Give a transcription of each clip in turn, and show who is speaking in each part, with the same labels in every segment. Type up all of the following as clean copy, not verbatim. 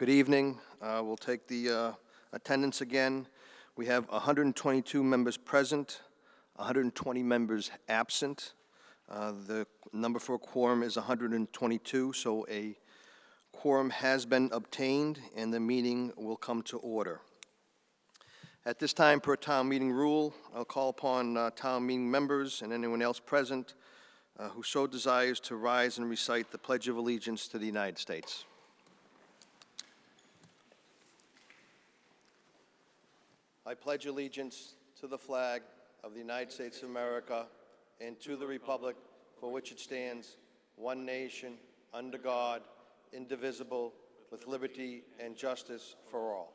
Speaker 1: Good evening. We'll take the attendance again. We have 122 members present, 120 members absent. The number for a quorum is 122, so a quorum has been obtained and the meeting will come to order. At this time, per town meeting rule, I'll call upon town meeting members and anyone else present who so desires to rise and recite the Pledge of Allegiance to the United States. I pledge allegiance to the flag of the United States of America and to the republic for which it stands, one nation, under God, indivisible, with liberty and justice for all.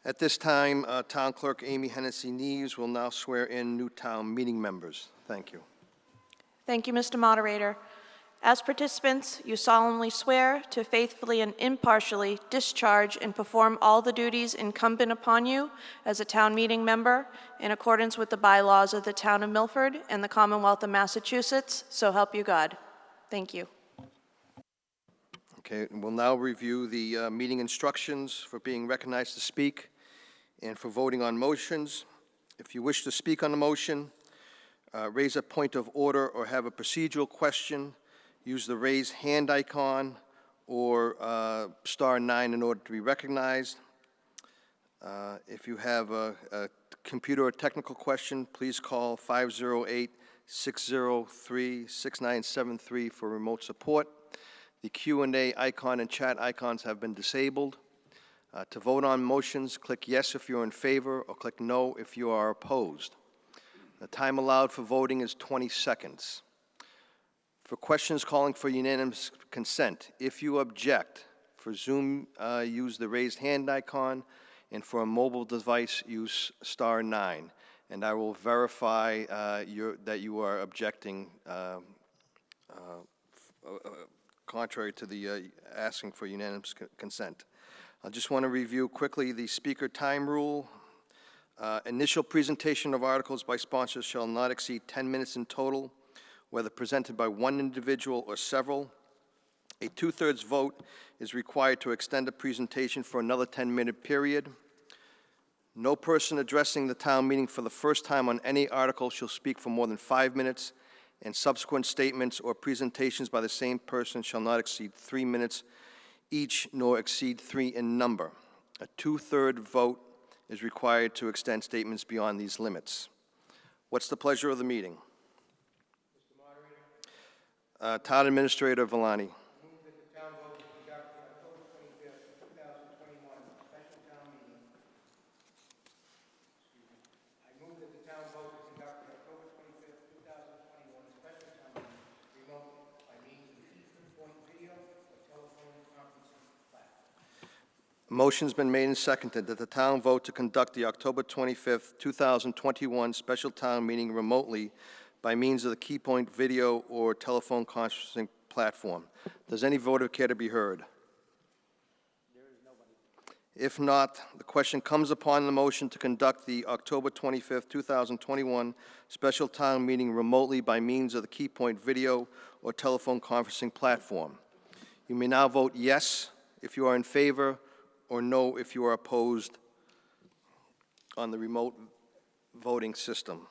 Speaker 1: At this time, Town Clerk Amy Hennessy-Neves will now swear in new town meeting members. Thank you.
Speaker 2: Thank you, Mr. Moderator. As participants, you solemnly swear to faithfully and impartially discharge and perform all the duties incumbent upon you as a town meeting member in accordance with the bylaws of the Town of Milford and the Commonwealth of Massachusetts, so help you God. Thank you.
Speaker 1: Okay, and we'll now review the meeting instructions for being recognized to speak and for voting on motions. If you wish to speak on the motion, raise a point of order or have a procedural question, use the raise hand icon or *9 in order to be recognized. If you have a computer or technical question, please call 508-603-6973 for remote support. The Q&A icon and chat icons have been disabled. To vote on motions, click yes if you're in favor or click no if you are opposed. The time allowed for voting is 20 seconds. For questions calling for unanimous consent, if you object, for Zoom, use the raised hand icon, and for a mobile device, use *9. And I will verify that you are objecting contrary to the asking for unanimous consent. I just want to review quickly the speaker time rule. Initial presentation of articles by sponsors shall not exceed 10 minutes in total, whether presented by one individual or several. A 2/3 vote is required to extend a presentation for another 10-minute period. No person addressing the town meeting for the first time on any article shall speak for more than 5 minutes, and subsequent statements or presentations by the same person shall not exceed 3 minutes each, nor exceed 3 in number. A 2/3 vote is required to extend statements beyond these limits. What's the pleasure of the meeting? Town Administrator Villani.
Speaker 3: Move that the town vote to conduct the October 25th, 2021 special town meeting. I move that the town vote to conduct the October 25th, 2021 special town meeting remotely by means of the Eastern Point video or telephone conferencing platform.
Speaker 1: Motion's been made and seconded that the town vote to conduct the October 25th, 2021 special town meeting remotely by means of the Keypoint video or telephone conferencing platform. Does any voter care to be heard?
Speaker 3: There is nobody.
Speaker 1: If not, the question comes upon the motion to conduct the October 25th, 2021 special town meeting remotely by means of the Keypoint video or telephone conferencing platform. You may now vote yes if you are in favor or no if you are opposed on the remote voting system.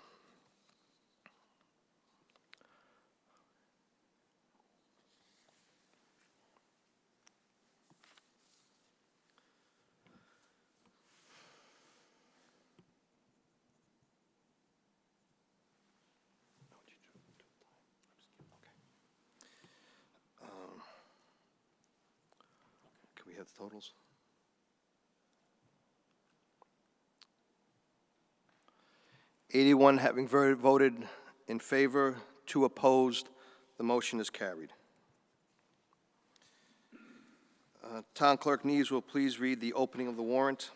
Speaker 1: Can we have the totals? '81 having voted in favor, 2 opposed, the motion is carried. Town Clerk Neves will please read the opening of the warrant.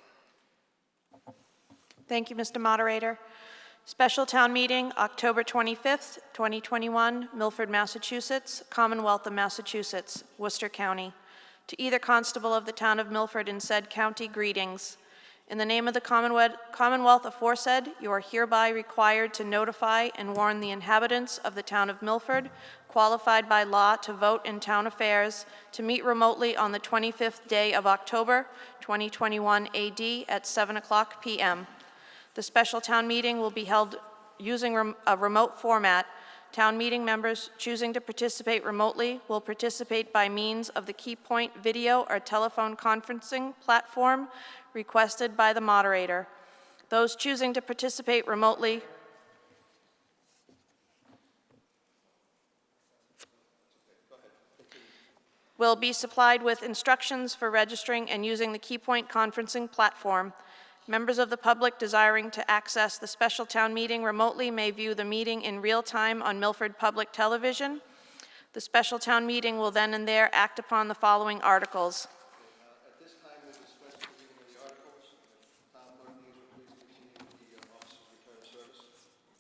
Speaker 2: Thank you, Mr. Moderator. Special town meeting, October 25th, 2021, Milford, Massachusetts, Commonwealth of Massachusetts, Worcester County. To either constable of the town of Milford in said county, greetings. In the name of the Commonwealth aforesaid, you are hereby required to notify and warn the inhabitants of the town of Milford, qualified by law to vote in town affairs, to meet remotely on the 25th day of October, 2021 AD at 7:00 p.m. The special town meeting will be held using a remote format. Town meeting members choosing to participate remotely will participate by means of the Keypoint video or telephone conferencing platform requested by the moderator. Those choosing to participate remotely will be supplied with instructions for registering and using the Keypoint conferencing platform. Members of the public desiring to access the special town meeting remotely may view the meeting in real time on Milford Public Television. The special town meeting will then and there act upon the following articles.
Speaker 1: At this time, we'll dispense with the reading of the articles. Clerk News, please continue with the officer's return of service.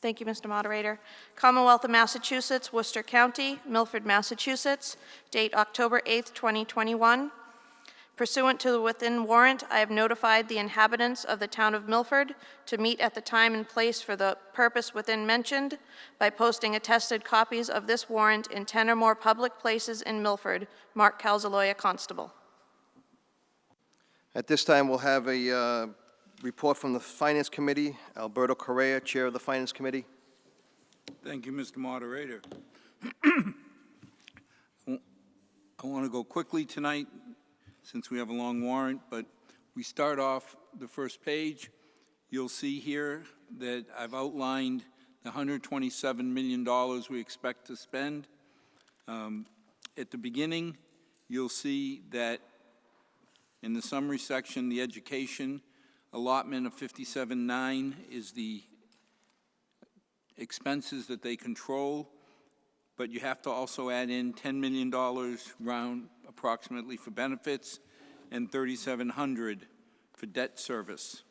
Speaker 2: Thank you, Mr. Moderator. Commonwealth of Massachusetts, Worcester County, Milford, Massachusetts, date October 8th, 2021. Pursuant to the within warrant, I have notified the inhabitants of the town of Milford to meet at the time and place for the purpose within mentioned by posting attested copies of this warrant in 10 or more public places in Milford. Mark Calzaloya, Constable.
Speaker 1: At this time, we'll have a report from the Finance Committee. Alberto Correa, Chair of the Finance Committee.
Speaker 4: Thank you, Mr. Moderator. I want to go quickly tonight since we have a long warrant, but we start off the first page. You'll see here that I've outlined the $127 million we expect to spend. At the beginning, you'll see that in the summary section, the education allotment of 57.9 is the expenses that they control, but you have to also add in $10 million round approximately for benefits and $3,700 for debt service.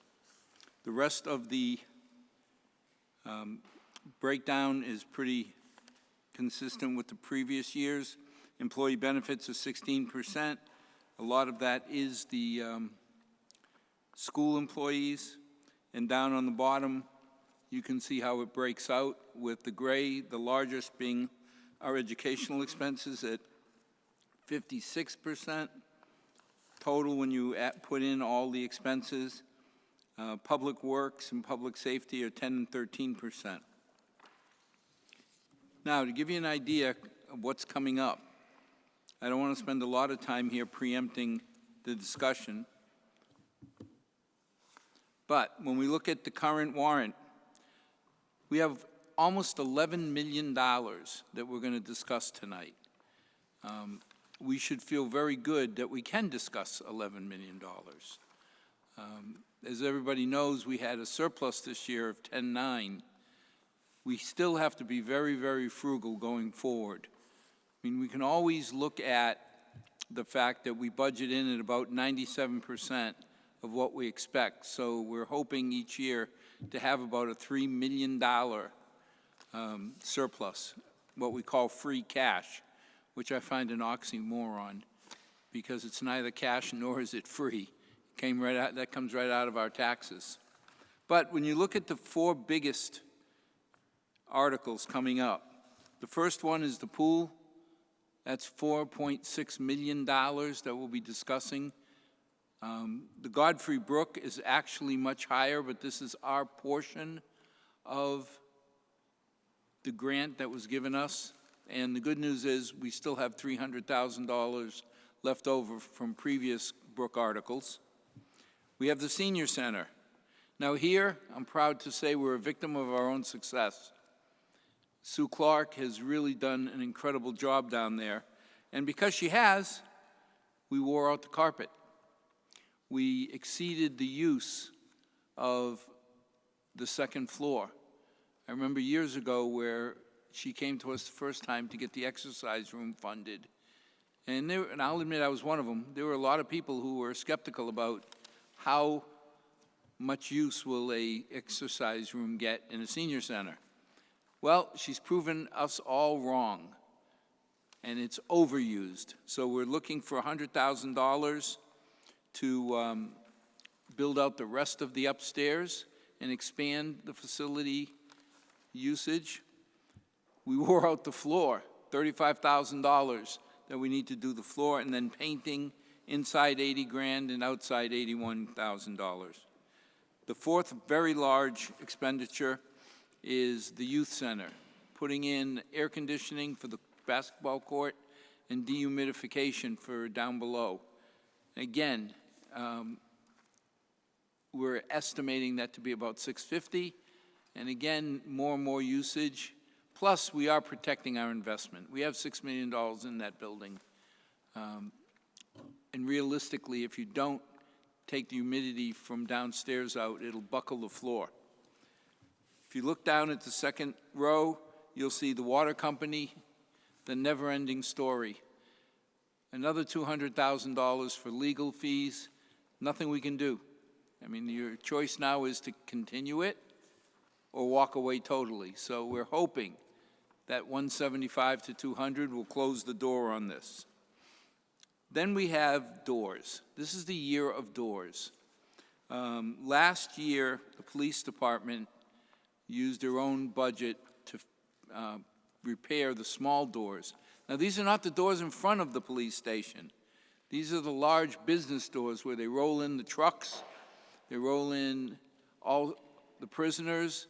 Speaker 4: The rest of the breakdown is pretty consistent with the previous years. Employee benefits are 16%. A lot of that is the school employees. And down on the bottom, you can see how it breaks out with the gray, the largest being our educational expenses at 56%. Total, when you put in all the expenses, public works and public safety are 10 and 13%. Now, to give you an idea of what's coming up, I don't want to spend a lot of time here preempting the discussion, but when we look at the current warrant, we have almost $11 million that we're going to discuss tonight. We should feel very good that we can discuss $11 million. As everybody knows, we had a surplus this year of 10.9. We still have to be very, very frugal going forward. I mean, we can always look at the fact that we budget in at about 97% of what we expect. So we're hoping each year to have about a $3 million surplus, what we call free cash, which I find an oxymoron because it's neither cash nor is it free. That comes right out of our taxes. But when you look at the four biggest articles coming up, the first one is the pool. That's $4.6 million that we'll be discussing. The Godfrey Brook is actually much higher, but this is our portion of the grant that was given us. And the good news is we still have $300,000 left over from previous Brook articles. We have the Senior Center. Now here, I'm proud to say we're a victim of our own success. Sue Clark has really done an incredible job down there. And because she has, we wore out the carpet. We exceeded the use of the second floor. I remember years ago where she came to us the first time to get the exercise room funded. And I'll admit I was one of them. There were a lot of people who were skeptical about how much use will a exercise room get in a senior center. Well, she's proven us all wrong, and it's overused. So we're looking for $100,000 to build out the rest of the upstairs and expand the facility usage. We wore out the floor, $35,000 that we need to do the floor, and then painting inside $80,000 and outside $81,000. The fourth very large expenditure is the youth center, putting in air conditioning for the basketball court and dehumidification for down below. Again, we're estimating that to be about $650,000, and again, more and more usage. Plus, we are protecting our investment. We have $6 million in that building. And realistically, if you don't take the humidity from downstairs out, it'll buckle the floor. If you look down at the second row, you'll see the water company, the never-ending story. Another $200,000 for legal fees, nothing we can do. I mean, your choice now is to continue it or walk away totally. So we're hoping that 175 to 200 will close the door on this. Then we have doors. This is the year of doors. Last year, the police department used their own budget to repair the small doors. Now, these are not the doors in front of the police station. These are the large business doors where they roll in the trucks, they roll in all the prisoners.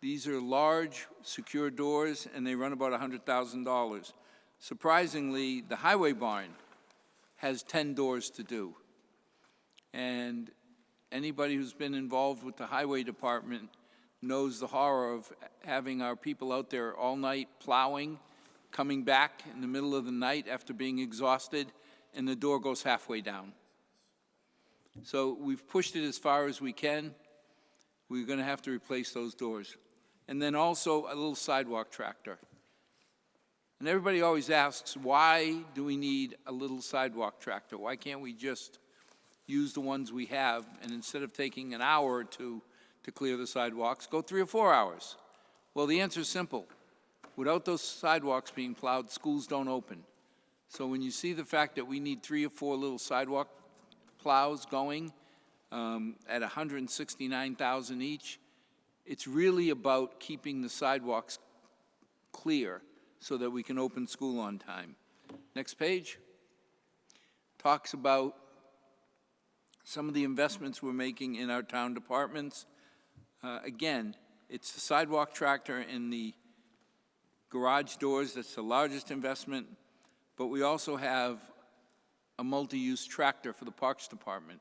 Speaker 4: These are large, secure doors, and they run about $100,000. Surprisingly, the highway barn has 10 doors to do. And anybody who's been involved with the highway department knows the horror of having our people out there all night plowing, coming back in the middle of the night after being exhausted, and the door goes halfway down. So we've pushed it as far as we can. We're going to have to replace those doors. And then also a little sidewalk tractor. And everybody always asks, why do we need a little sidewalk tractor? Why can't we just use the ones we have, and instead of taking an hour or two to clear the sidewalks, go 3 or 4 hours? Well, the answer is simple. Without those sidewalks being plowed, schools don't open. So when you see the fact that we need 3 or 4 little sidewalk plows going at $169,000 each, it's really about keeping the sidewalks clear so that we can open school on time. Next page talks about some of the investments we're making in our town departments. Again, it's the sidewalk tractor and the garage doors that's the largest investment, but we also have a multi-use tractor for the Parks Department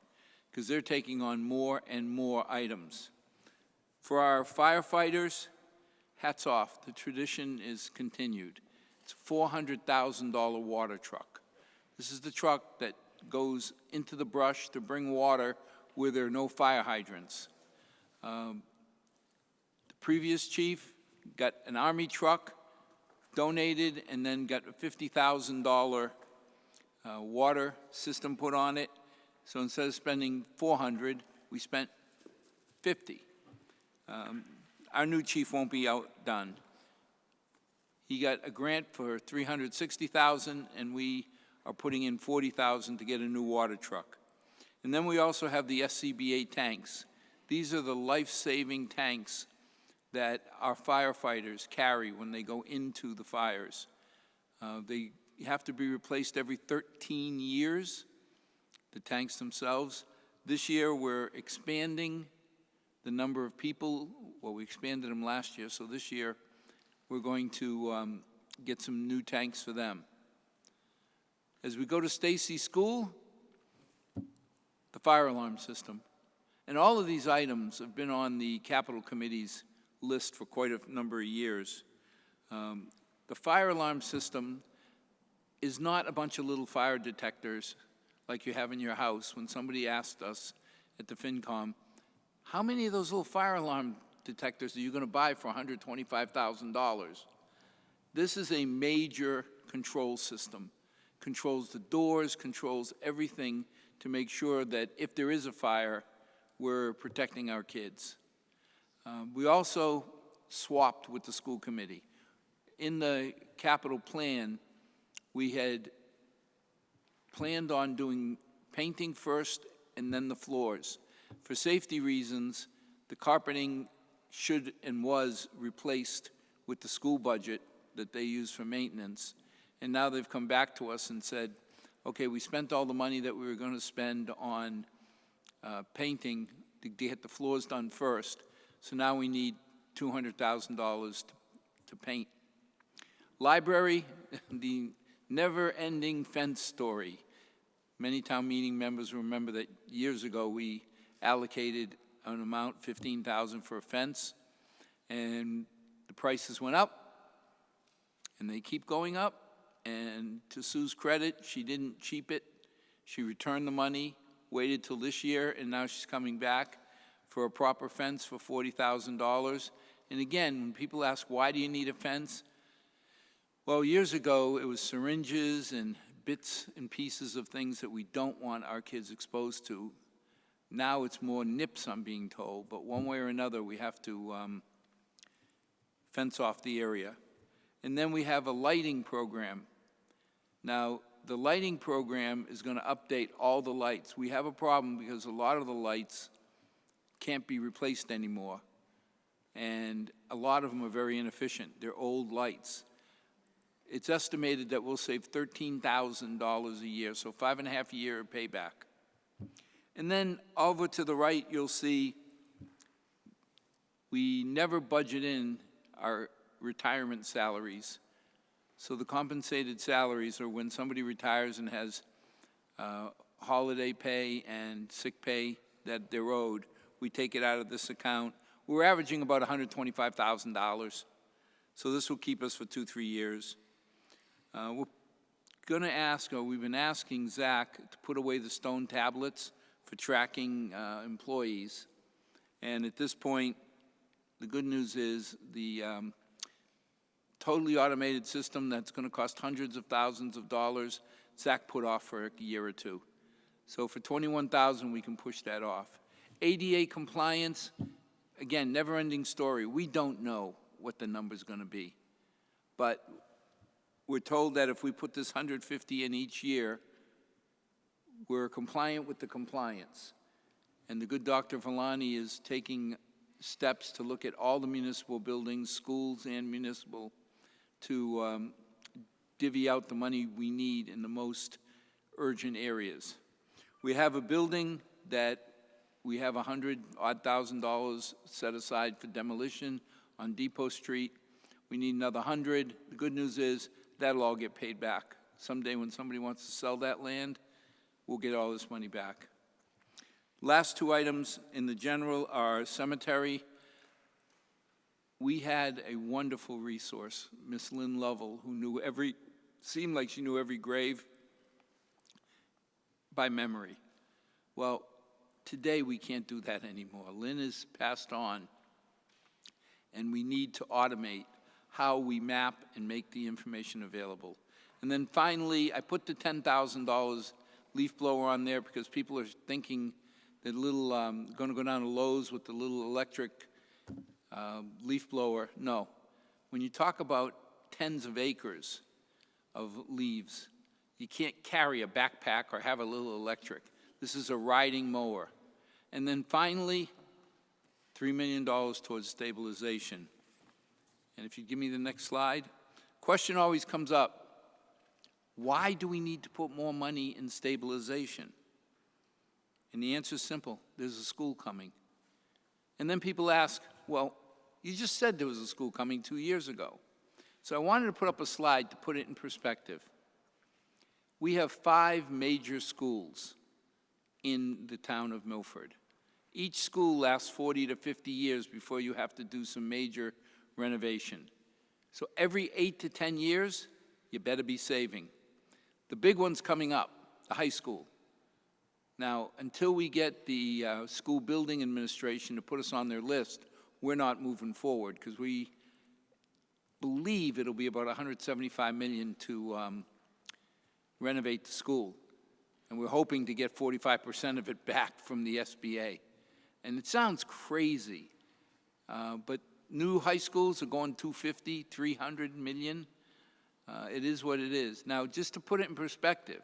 Speaker 4: because they're taking on more and more items. For our firefighters, hats off, the tradition is continued. It's a $400,000 water truck. This is the truck that goes into the brush to bring water where there are no fire hydrants. The previous chief got an Army truck, donated, and then got a $50,000 water system put on it. So instead of spending $400,000, we spent $50,000. Our new chief won't be outdone. He got a grant for $360,000, and we are putting in $40,000 to get a new water truck. And then we also have the SCBA tanks. These are the life-saving tanks that our firefighters carry when they go into the fires. They have to be replaced every 13 years, the tanks themselves. This year, we're expanding the number of people. Well, we expanded them last year, so this year we're going to get some new tanks for them. As we go to Stacy School, the fire alarm system. And all of these items have been on the Capital Committee's list for quite a number of years. The fire alarm system is not a bunch of little fire detectors like you have in your house. When somebody asked us at the FinCom, how many of those little fire alarm detectors are you going to buy for $125,000? This is a major control system. Controls the doors, controls everything to make sure that if there is a fire, we're protecting our kids. We also swapped with the school committee. In the capital plan, we had planned on doing painting first and then the floors. For safety reasons, the carpeting should and was replaced with the school budget that they use for maintenance. And now they've come back to us and said, okay, we spent all the money that we were going to spend on painting to get the floors done first, so now we need $200,000 to paint. Library, the never-ending fence story. Many town meeting members remember that years ago we allocated an amount, $15,000 for a fence, and the prices went up, and they keep going up, and to Sue's credit, she didn't cheap it. She returned the money, waited till this year, and now she's coming back for a proper fence for $40,000. And again, when people ask, why do you need a fence? Well, years ago, it was syringes and bits and pieces of things that we don't want our kids exposed to. Now it's more nips, I'm being told, but one way or another, we have to fence off the area. And then we have a lighting program. Now, the lighting program is going to update all the lights. We have a problem because a lot of the lights can't be replaced anymore, and a lot of them are very inefficient. They're old lights. It's estimated that we'll save $13,000 a year, so 5.5-year payback. And then over to the right, you'll see we never budget in our retirement salaries. So the compensated salaries are when somebody retires and has holiday pay and sick pay that they're owed. We take it out of this account. We're averaging about $125,000. So this will keep us for 2-3 years. We're going to ask, or we've been asking Zach to put away the stone tablets for tracking employees. And at this point, the good news is the totally automated system that's going to cost hundreds of thousands of dollars, Zach put off for a year or two. So for $21,000, we can push that off. ADA compliance, again, never-ending story. We don't know what the number's going to be. But we're told that if we put this 150 in each year, we're compliant with the compliance. And the good Dr. Villani is taking steps to look at all the municipal buildings, schools and municipal, to divvy out the money we need in the most urgent areas. We have a building that we have $100,000 set aside for demolition on Depot Street. We need another 100. The good news is that'll all get paid back. Someday when somebody wants to sell that land, we'll get all this money back. Last two items in the general are cemetery. We had a wonderful resource, Miss Lynn Lovell, who seemed like she knew every grave by memory. Well, today we can't do that anymore. Lynn is passed on, and we need to automate how we map and make the information available. And then finally, I put the $10,000 leaf blower on there because people are thinking that going to go down to Lowe's with the little electric leaf blower. No. When you talk about tens of acres of leaves, you can't carry a backpack or have a little electric. This is a riding mower. And then finally, $3 million towards stabilization. And if you give me the next slide, question always comes up. Why do we need to put more money in stabilization? And the answer is simple. There's a school coming. And then people ask, well, you just said there was a school coming 2 years ago. So I wanted to put up a slide to put it in perspective. We have 5 major schools in the town of Milford. Each school lasts 40 to 50 years before you have to do some major renovation. So every 8 to 10 years, you better be saving. The big one's coming up, the high school. Now, until we get the school building administration to put us on their list, we're not moving forward because we believe it'll be about $175 million to renovate the school. And we're hoping to get 45% of it back from the SBA. And it sounds crazy, but new high schools are going 250, 300 million. It is what it is. Now, just to put it in perspective,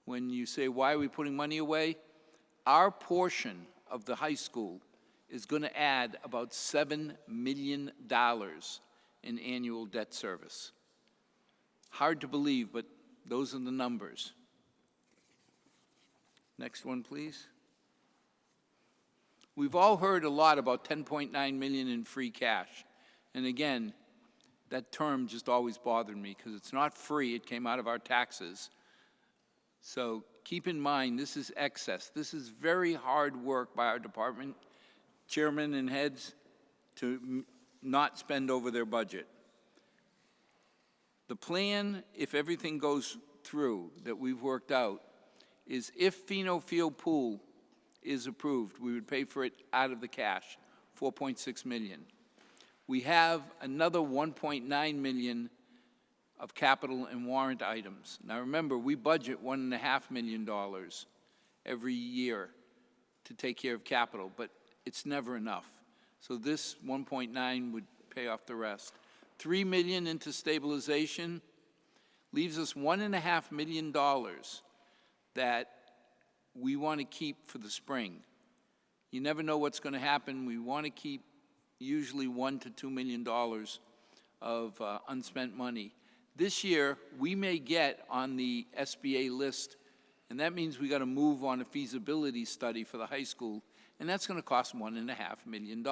Speaker 4: when you say, why are we putting money away? our portion of the high school is going to add about $7 million in annual debt service. Hard to believe, but those are the numbers. Next one, please. We've all heard a lot about 10.9 million in free cash. And again, that term just always bothered me because it's not free, it came out of our taxes. So keep in mind, this is excess. This is very hard work by our department chairmen and heads to not spend over their budget. The plan, if everything goes through that we've worked out, is if Pheno Field Pool is approved, we would pay for it out of the cash, $4.6 million. We have another $1.9 million of capital and warrant items. Now remember, we budget $1.5 million every year to take care of capital, but it's never enough. So this 1.9 would pay off the rest. $3 million into stabilization leaves us $1.5 million that we want to keep for the spring. You never know what's going to happen. We want to keep usually $1 to $2 million of unspent money. This year, we may get on the SBA list, and that means we got to move on a feasibility study for the high school, and that's going to cost $1.5 million.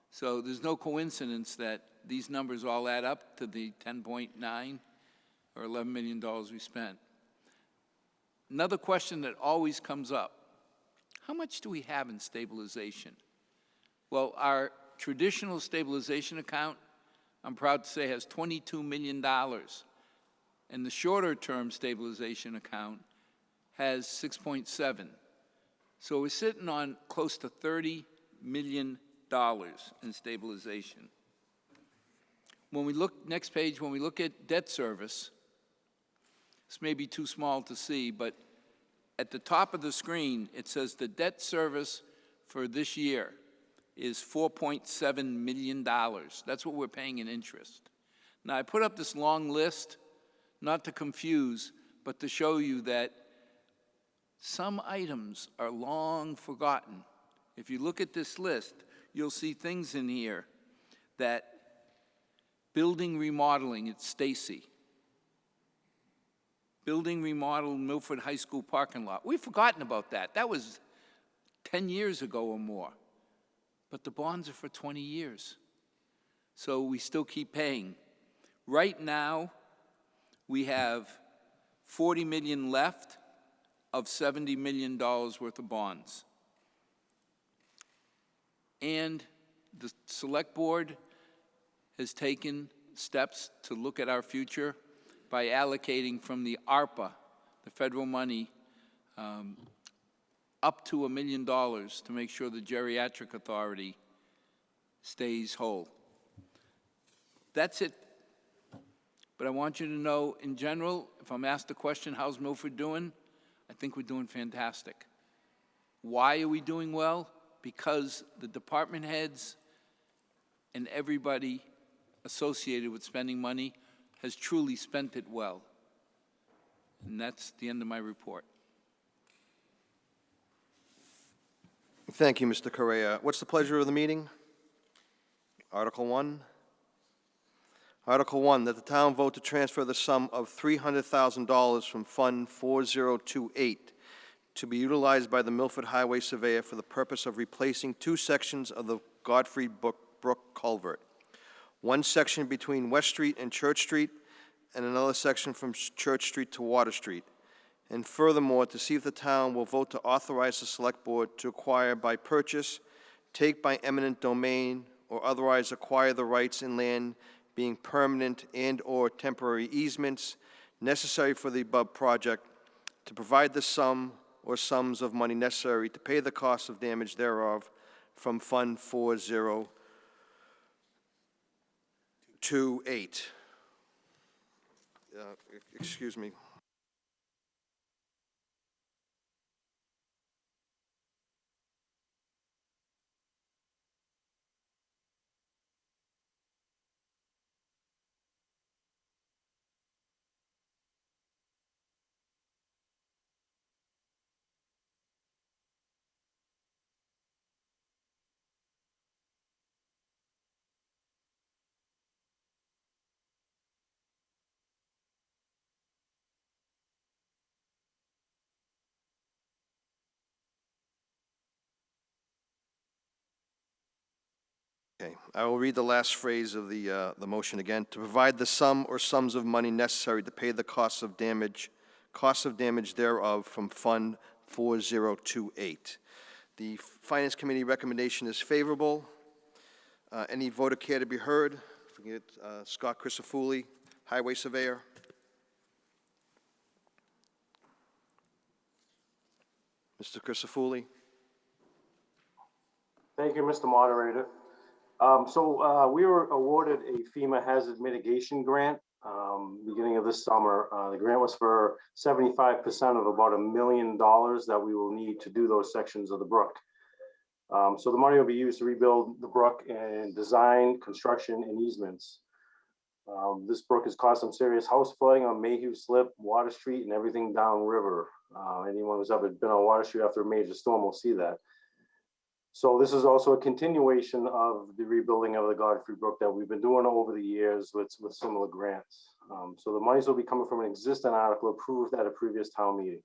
Speaker 4: So there's no coincidence that these numbers all add up to the 10.9 or $11 million we spent. Another question that always comes up, how much do we have in stabilization? Well, our traditional stabilization account, I'm proud to say, has $22 million. And the shorter-term stabilization account has 6.7. So we're sitting on close to $30 million in stabilization. When we look, next page, when we look at debt service, this may be too small to see, but at the top of the screen, it says the debt service for this year is $4.7 million. That's what we're paying in interest. Now, I put up this long list, not to confuse, but to show you that some items are long forgotten. If you look at this list, you'll see things in here that building remodeling at Stacy, building remodel Milford High School parking lot. We've forgotten about that. That was 10 years ago or more. But the bonds are for 20 years. So we still keep paying. Right now, we have $40 million left of $70 million worth of bonds. And the Select Board has taken steps to look at our future by allocating from the ARPA, the federal money, up to $1 million to make sure the Geriatric Authority stays whole. That's it. But I want you to know, in general, if I'm asked the question, how's Milford doing? I think we're doing fantastic. Why are we doing well? Because the department heads and everybody associated with spending money has truly spent it well. And that's the end of my report.
Speaker 1: Thank you, Mr. Correa. What's the pleasure of the meeting? Article 1. Article 1, that the town vote to transfer the sum of $300,000 from Fund 4028 to be utilized by the Milford Highway Surveyor for the purpose of replacing two sections of the Godfrey Brook Culvert. One section between West Street and Church Street, and another section from Church Street to Water Street. And furthermore, to see if the town will vote to authorize the Select Board to acquire by purchase, take by eminent domain, or otherwise acquire the rights in land being permanent and/or temporary easements necessary for the above project, to provide the sum or sums of money necessary to pay the cost of damage thereof from Fund 4028. Excuse me. Okay, I will read the last phrase of the motion again. To provide the sum or sums of money necessary to pay the costs of damage thereof from Fund 4028. The Finance Committee recommendation is favorable. Any voter care to be heard? If we can get Scott Crisafulli, Highway Surveyor. Mr. Crisafulli.
Speaker 5: Thank you, Mr. Moderator. We were awarded a FEMA hazard mitigation grant beginning of this summer. The grant was for 75% of about $1 million that we will need to do those sections of the brook. So the money will be used to rebuild the brook and design, construction, and easements. This brook has caused some serious house flooding on Mayhew Slip, Water Street, and everything downriver. Anyone who's ever been on Water Street after a major storm will see that. So this is also a continuation of the rebuilding of the Godfrey Brook that we've been doing over the years with similar grants. So the monies will be coming from an existing article approved at a previous town meeting.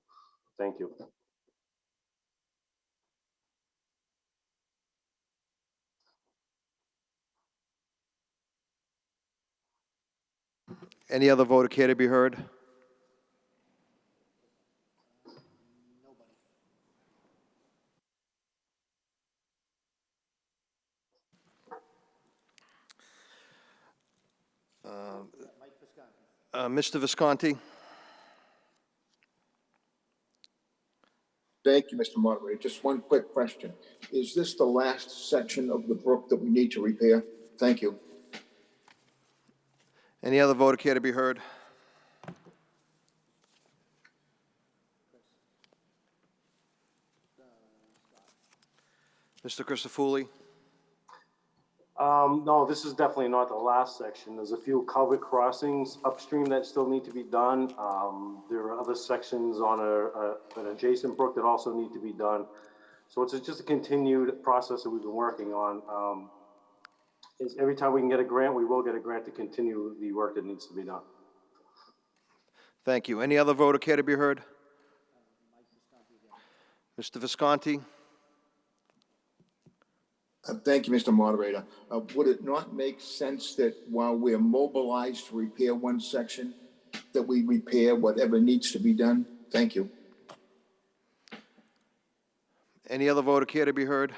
Speaker 5: Thank you.
Speaker 1: Any other voter care to be heard? Mr. Visconti?
Speaker 6: Thank you, Mr. Moderator. Just one quick question. Is this the last section of the brook that we need to repair? Thank you.
Speaker 1: Any other voter care to be heard? Mr. Crisafulli?
Speaker 5: No, this is definitely not the last section. There's a few culvert crossings upstream that still need to be done. There are other sections on an adjacent brook that also need to be done. So it's just a continued process that we've been working on. Every time we can get a grant, we will get a grant to continue the work that needs to be done.
Speaker 1: Thank you. Any other voter care to be heard? Mr. Visconti?
Speaker 6: Thank you, Mr. Moderator. Would it not make sense that while we're mobilized to repair one section, that we repair whatever needs to be done? Thank you.
Speaker 1: Any other voter care to be heard?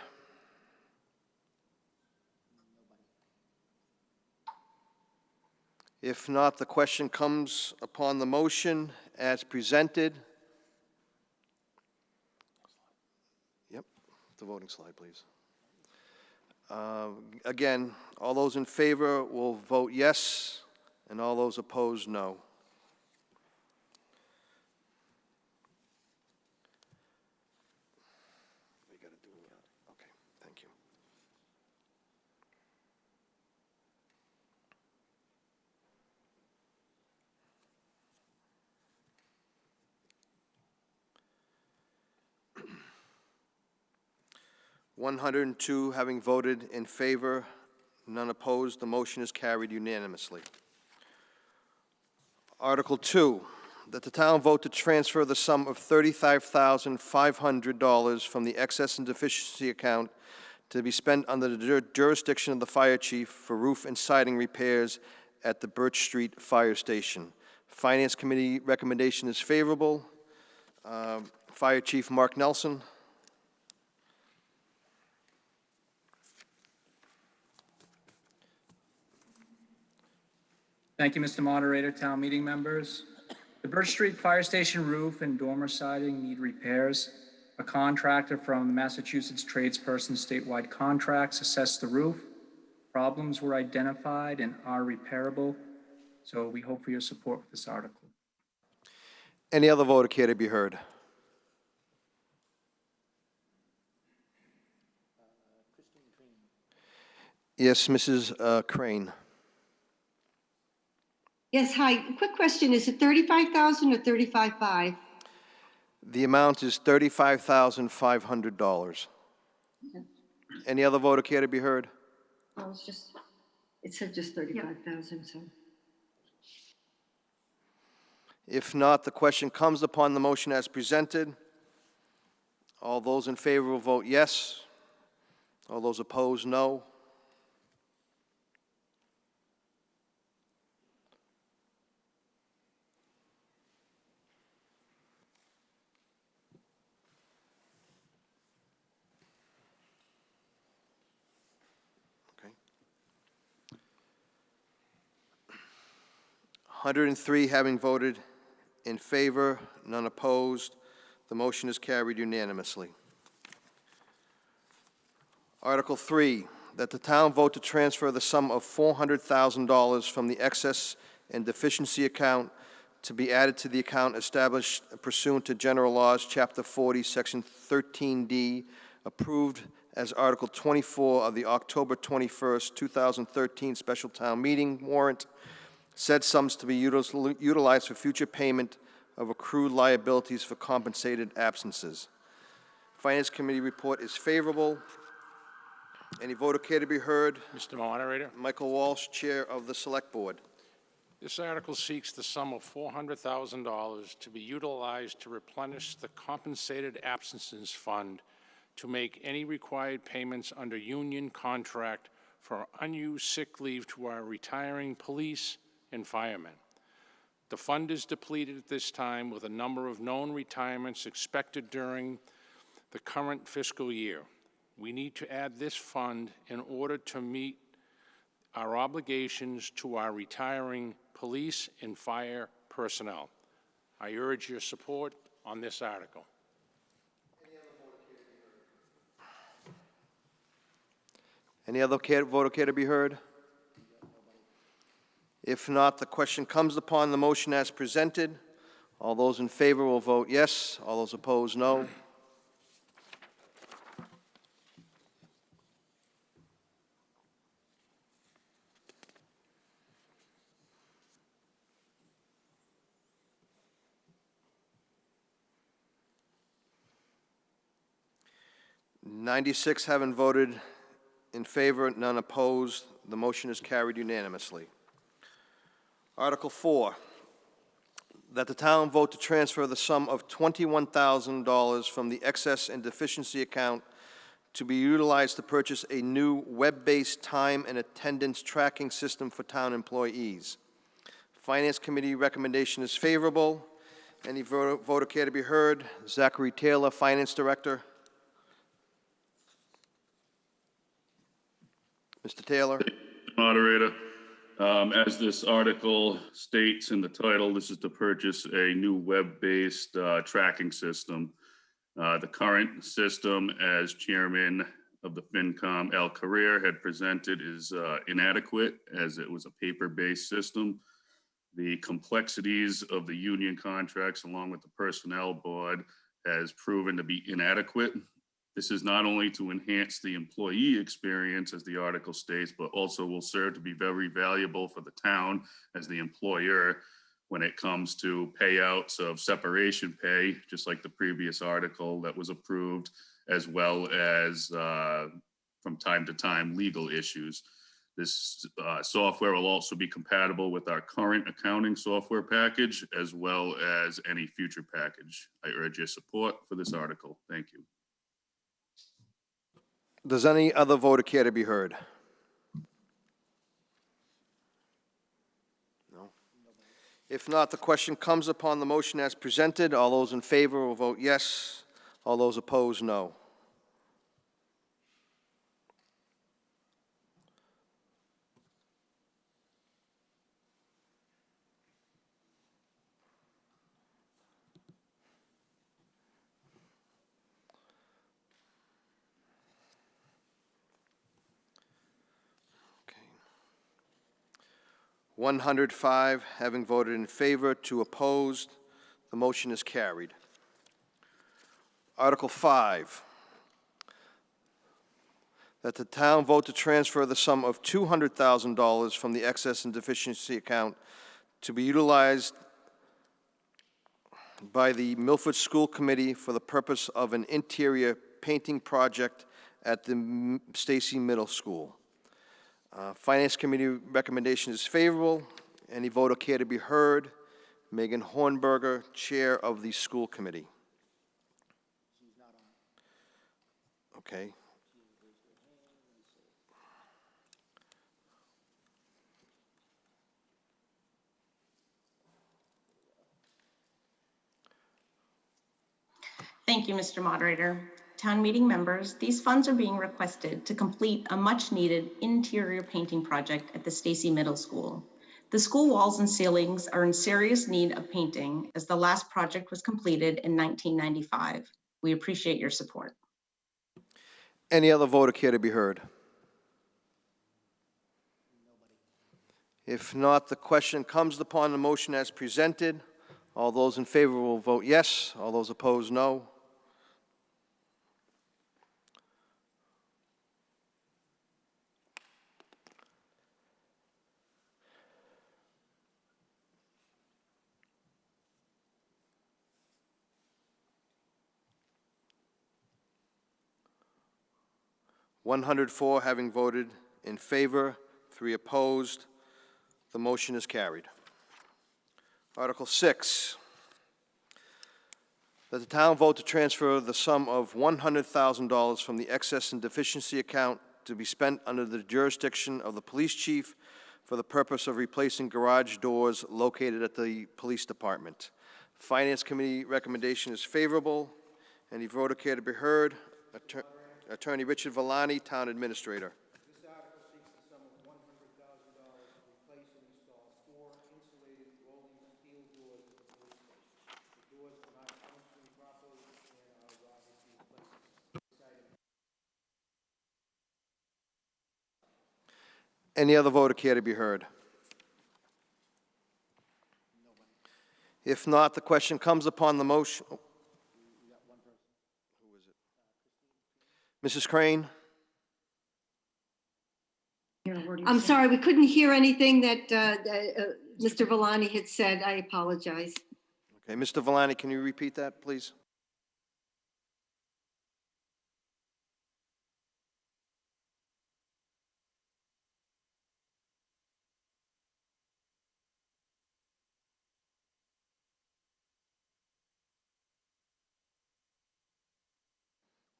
Speaker 1: If not, the question comes upon the motion as presented. Yep, the voting slide, please. Again, all those in favor will vote yes, and all those opposed, no. We got to do it. Okay, thank you. (102) having voted in favor, none opposed, the motion is carried unanimously. Article 2, that the town vote to transfer the sum of $35,500 from the excess and deficiency account to be spent under the jurisdiction of the fire chief for roof and siding repairs at the Birch Street Fire Station. Finance Committee recommendation is favorable. Fire Chief Mark Nelson.
Speaker 7: Thank you, Mr. Moderator, town meeting members. The Birch Street Fire Station roof and dormer siding need repairs. A contractor from Massachusetts Tradesperson Statewide Contracts assessed the roof. Problems were identified and are repairable. So we hope for your support for this article.
Speaker 1: Any other voter care to be heard? Yes, Mrs. Crane.
Speaker 8: Yes, hi. Quick question. Is it 35,000 or 35,500?
Speaker 1: The amount is $35,500. Any other voter care to be heard?
Speaker 8: Oh, it said just 35,000, so.
Speaker 1: If not, the question comes upon the motion as presented. All those in favor will vote yes. All those opposed, no. 103 having voted in favor, none opposed. The motion is carried unanimously. Article 3, that the town vote to transfer the sum of $400,000 from the excess and deficiency account to be added to the account established pursuant to General Laws, Chapter 40, Section 13D, approved as Article 24 of the October 21st, 2013 Special Town Meeting warrant. Said sums to be utilized for future payment of accrued liabilities for compensated absences. Finance Committee report is favorable. Any vote or care to be heard?
Speaker 3: Mr. Moderator,
Speaker 1: Michael Walsh, Chair of the Select Board.
Speaker 3: this article seeks the sum of $400,000 to be utilized to replenish the compensated absences fund to make any required payments under union contract for unused sick leave to our retiring police and firemen. The fund is depleted at this time with a number of known retirements expected during the current fiscal year. We need to add this fund in order to meet our obligations to our retiring police and fire personnel. I urge your support on this article.
Speaker 1: Any other vote or care to be heard? If not, the question comes upon the motion as presented. All those in favor will vote yes. All those opposed, no. "96 haven't voted in favor, none opposed. The motion is carried unanimously. Article 4, that the town vote to transfer the sum of $21,000 from the excess and deficiency account to be utilized to purchase a new web-based time and attendance tracking system for town employees. Finance Committee recommendation is favorable. Any vote or care to be heard? Zachary Taylor, Finance Director. Mr. Taylor.
Speaker 9: Moderator, as this article states in the title, this is to purchase a new web-based tracking system. The current system, as Chairman of the FinCom, Al Carrere, had presented, is inadequate as it was a paper-based system. The complexities of the union contracts along with the personnel board has proven to be inadequate. This is not only to enhance the employee experience, as the article states, but also will serve to be very valuable for the town as the employer when it comes to payouts of separation pay, just like the previous article that was approved, as well as from time to time legal issues. This software will also be compatible with our current accounting software package, as well as any future package. I urge your support for this article. Thank you.
Speaker 1: Does any other voter care to be heard? No? If not, the question comes upon the motion as presented. All those in favor will vote yes. All those opposed, no. Okay. 105 having voted in favor, 2 opposed. The motion is carried. Article 5, that the town vote to transfer the sum of $200,000 from the excess and deficiency account to be utilized by the Milford School Committee for the purpose of an interior painting project at the Stacy Middle School. Finance Committee recommendation is favorable. Any vote or care to be heard? Megan Hornberger, Chair of the School Committee. Okay.
Speaker 10: Thank you, Mr. Moderator. Town meeting members, these funds are being requested to complete a much-needed interior painting project at the Stacy Middle School. The school walls and ceilings are in serious need of painting as the last project was completed in 1995. We appreciate your support.
Speaker 1: Any other voter care to be heard? If not, the question comes upon the motion as presented. All those in favor will vote yes. All those opposed, no. (104) having voted in favor, 3 opposed. The motion is carried. Article 6, that the town vote to transfer the sum of $100,000 from the excess and deficiency account to be spent under the jurisdiction of the police chief for the purpose of replacing garage doors located at the police department. Finance Committee recommendation is favorable. Any voter care to be heard? Attorney Richard Villani, Town Administrator. This article seeks the sum of $100,000 to replace and install 4 insulated rolling steel doors at the police station. The doors are not functioning properly and are obviously replaced. Any other voter care to be heard? If not, the question comes upon the motion. Mrs. Crane?
Speaker 8: I'm sorry, we couldn't hear anything that Mr. Villani had said. I apologize.
Speaker 1: Okay, Mr. Villani, can you repeat that, please?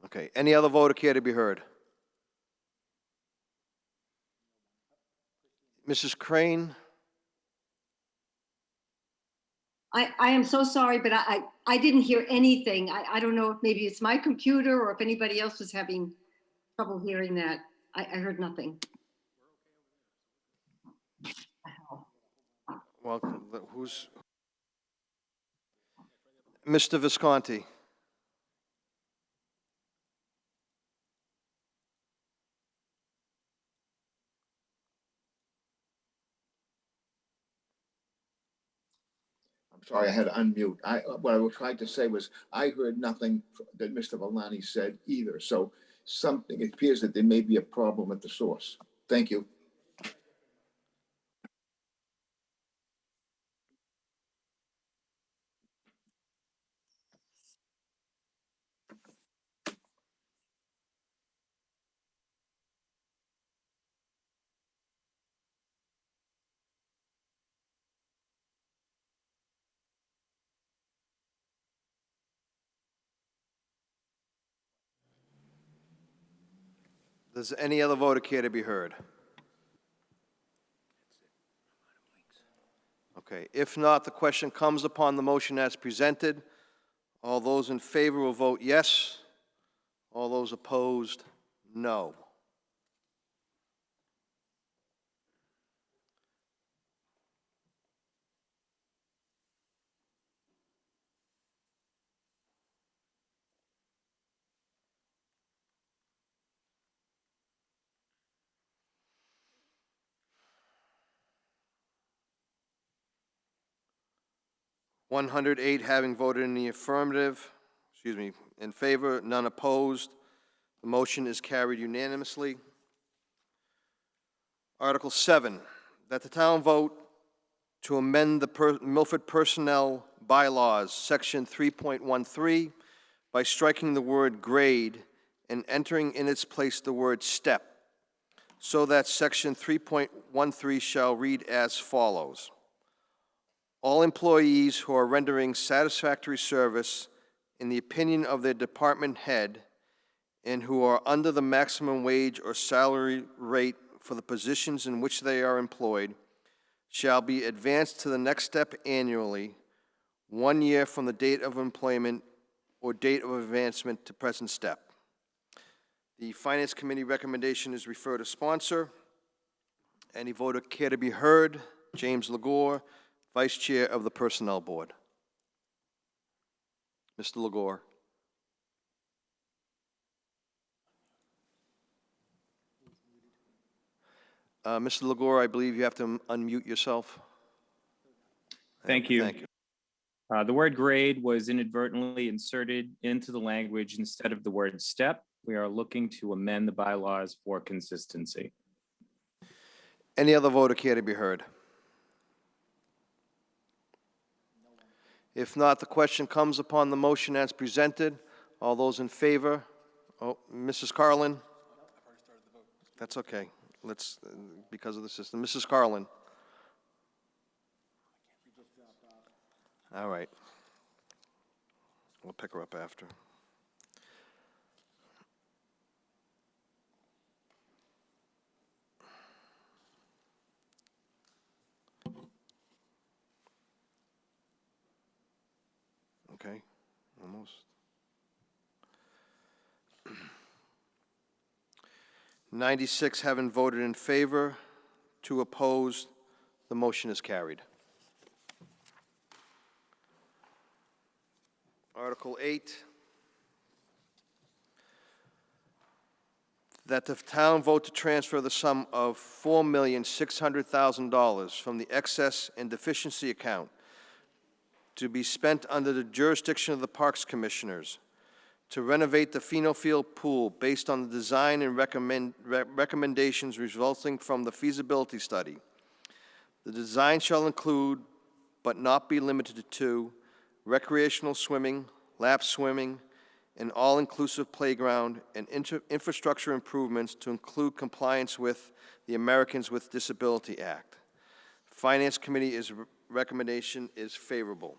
Speaker 1: Okay, any other voter care to be heard? Mrs. Crane?
Speaker 8: I am so sorry, but I didn't hear anything. I don't know if maybe it's my computer or if anybody else was having trouble hearing that. I heard nothing.
Speaker 1: Well, who's? Mr. Visconti?
Speaker 6: I'm sorry, I had to unmute. What I was trying to say was, I heard nothing that Mr. Villani said either. So it appears that there may be a problem at the source. Thank you.
Speaker 1: Does any other voter care to be heard? Okay, if not, the question comes upon the motion as presented. All those in favor will vote yes. All those opposed, no. (108) having voted in the affirmative, in favor, none opposed. The motion is carried unanimously. Article 7, that the town vote to amend the Milford Personnel Bylaws, Section 3.13, by striking the word grade and entering in its place the word step, so that Section 3.13 shall read as follows. All employees who are rendering satisfactory service in the opinion of their department head and who are under the maximum wage or salary rate for the positions in which they are employed shall be advanced to the next step annually, 1 year from the date of employment or date of advancement to present step. The Finance Committee recommendation is refer to sponsor. Any voter care to be heard? James Legore, Vice Chair of the Personnel Board. Mr. Legore. Mr. Legore, I believe you have to unmute yourself.
Speaker 11: Thank you.
Speaker 1: Thank you.
Speaker 11: The word grade was inadvertently inserted into the language instead of the word step. We are looking to amend the bylaws for consistency.
Speaker 1: Any other voter care to be heard? If not, the question comes upon the motion as presented. All those in favor? Oh, Mrs. Carlin? That's okay. Let's, because of the system. Mrs. Carlin? All right. We'll pick her up after. Okay, almost. 96 haven't voted in favor, 2 opposed. The motion is carried. Article 8, that the town vote to transfer the sum of $4,600,000 from the excess and deficiency account to be spent under the jurisdiction of the Parks Commissioners to renovate the Pheno Field pool based on the design and recommendations resulting from the feasibility study. The design shall include, but not be limited to, recreational swimming, lap swimming, an all-inclusive playground, and infrastructure improvements to include compliance with the Americans with Disability Act. Finance Committee's recommendation is favorable.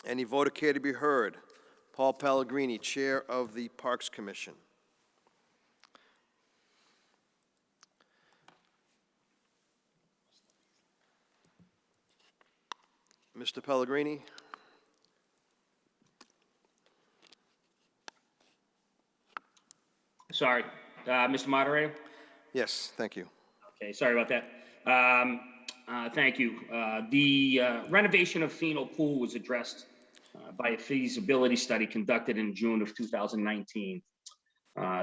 Speaker 1: Any voter care to be heard? Paul Pellegrini, Chair of the Parks Commission. Mr. Pellegrini?
Speaker 12: Sorry, Mr. Moderator?
Speaker 1: Yes, thank you.
Speaker 12: Okay, sorry about that. Thank you. The renovation of Pheno Pool was addressed by a feasibility study conducted in June of 2019.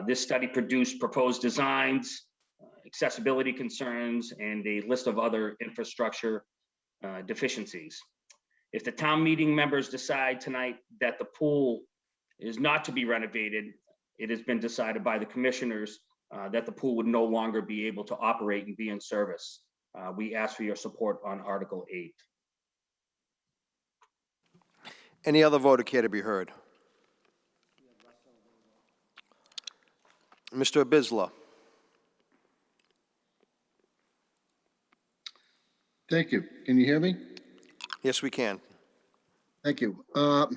Speaker 12: This study produced proposed designs, accessibility concerns, and a list of other infrastructure deficiencies. If the town meeting members decide tonight that the pool is not to be renovated, it has been decided by the commissioners that the pool would no longer be able to operate and be in service. We ask for your support on Article 8.
Speaker 1: Any other voter care to be heard? Mr. Abisla.
Speaker 13: Thank you. Can you hear me?
Speaker 1: Yes, we can.
Speaker 13: Thank you. I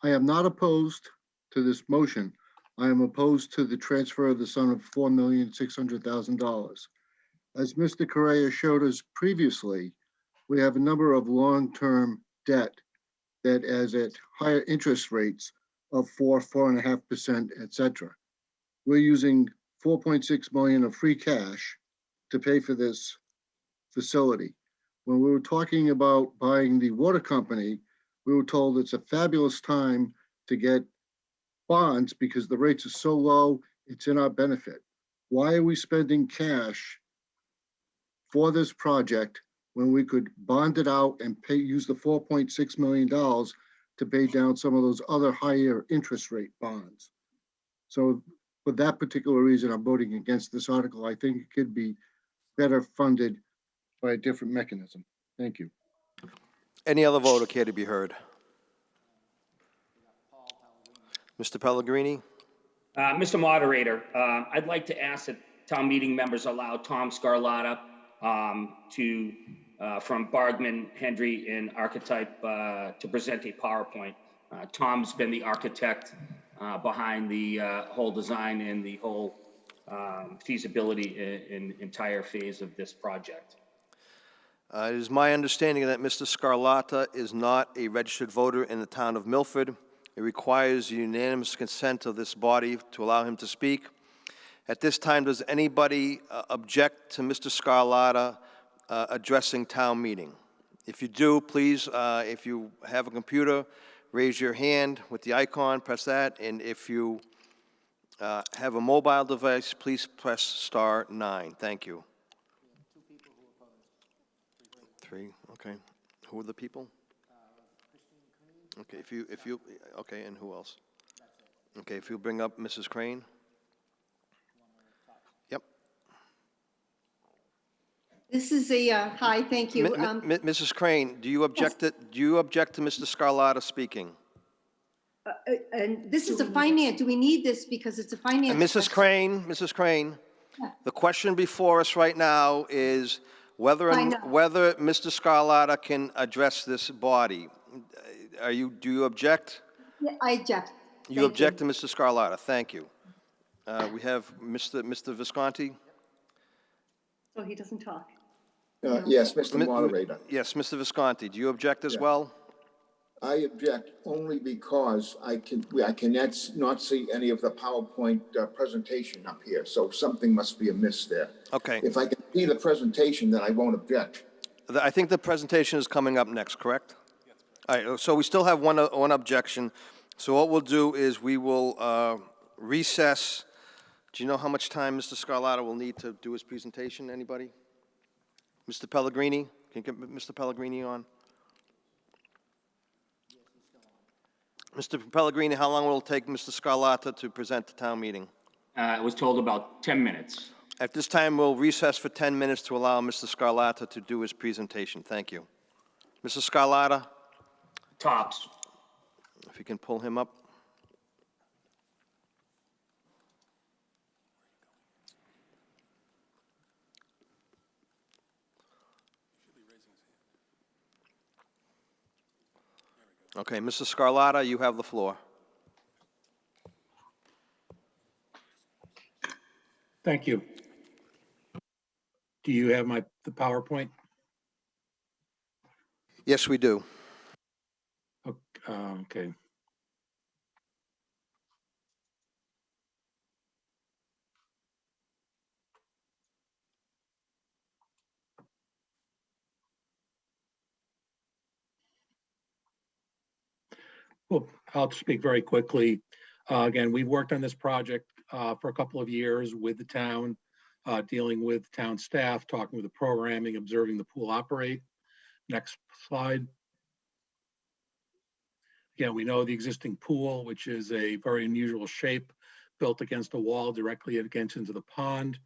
Speaker 13: am not opposed to this motion. I am opposed to the transfer of the sum of $4,600,000. As Mr. Correa showed us previously, we have a number of long-term debt that is at higher interest rates of 4.5%, et cetera. We're using $4.6 million of free cash to pay for this facility. When we were talking about buying the water company, we were told it's a fabulous time to get bonds because the rates are so low, it's in our benefit. Why are we spending cash for this project when we could bond it out and use the $4.6 million to pay down some of those other higher interest rate bonds? So for that particular reason, I'm voting against this article. I think it could be better funded by a different mechanism. Thank you.
Speaker 1: Any other voter care to be heard? Mr. Pellegrini?
Speaker 12: Mr. Moderator, I'd like to ask that town meeting members allow Tom Scarlatta from Bargman, Hendry, and Archetype to present a PowerPoint. Tom's been the architect behind the whole design and the whole feasibility and entire phase of this project.
Speaker 1: It is my understanding that Mr. Scarlatta is not a registered voter in the town of Milford. It requires unanimous consent of this body to allow him to speak. At this time, does anybody object to Mr. Scarlatta addressing town meeting. If you do, please, if you have a computer, raise your hand with the icon, press that, and if you have a mobile device, please press *9. Thank you. Three, okay. Who are the people? Okay, okay, and who else? Okay, if you bring up Mrs. Crane. Yep.
Speaker 8: This is a, hi, thank you.
Speaker 1: Mrs. Crane, do you object to Mr. Scarlata speaking?
Speaker 8: And this is a finance, do we need this because it's a finance?
Speaker 1: Mrs. Crane,
Speaker 8: Yeah.
Speaker 1: the question before us right now is whether Mr. Scarlata can address this body. Do you object?
Speaker 8: Yeah, I object.
Speaker 1: You object to Mr. Scarlata, thank you. We have Mr. Visconti?
Speaker 8: So he doesn't talk.
Speaker 6: Yes, Mr. Moderator.
Speaker 1: Yes, Mr. Visconti, do you object as well?
Speaker 6: I object only because I cannot not see any of the PowerPoint presentation up here, so something must be amiss there.
Speaker 1: Okay.
Speaker 6: If I can see the presentation, then I won't object.
Speaker 1: I think the presentation is coming up next, correct? All right, so we still have one objection. So what we'll do is we will recess. Do you know how much time Mr. Scarlata will need to do his presentation? Anybody? Mr. Pellegrini? Can you get Mr. Pellegrini on? Mr. Pellegrini, how long will it take Mr. Scarlata to present the town meeting?
Speaker 12: I was told about 10 minutes.
Speaker 1: At this time, we'll recess for 10 minutes to allow Mr. Scarlata to do his presentation. Thank you. Mr. Scarlata?
Speaker 12: Tops.
Speaker 1: If you can pull him up. Okay, Mr. Scarlata, you have the floor.
Speaker 14: Thank you. Do you have the PowerPoint?
Speaker 1: Yes, we do.
Speaker 14: Okay. Well, I'll speak very quickly. Again, we've worked on this project for a couple of years with the town, dealing with town staff, talking with the programming, observing the pool operate. Next slide. Again, we know the existing pool, which is a very unusual shape, built against a wall directly against into the pond.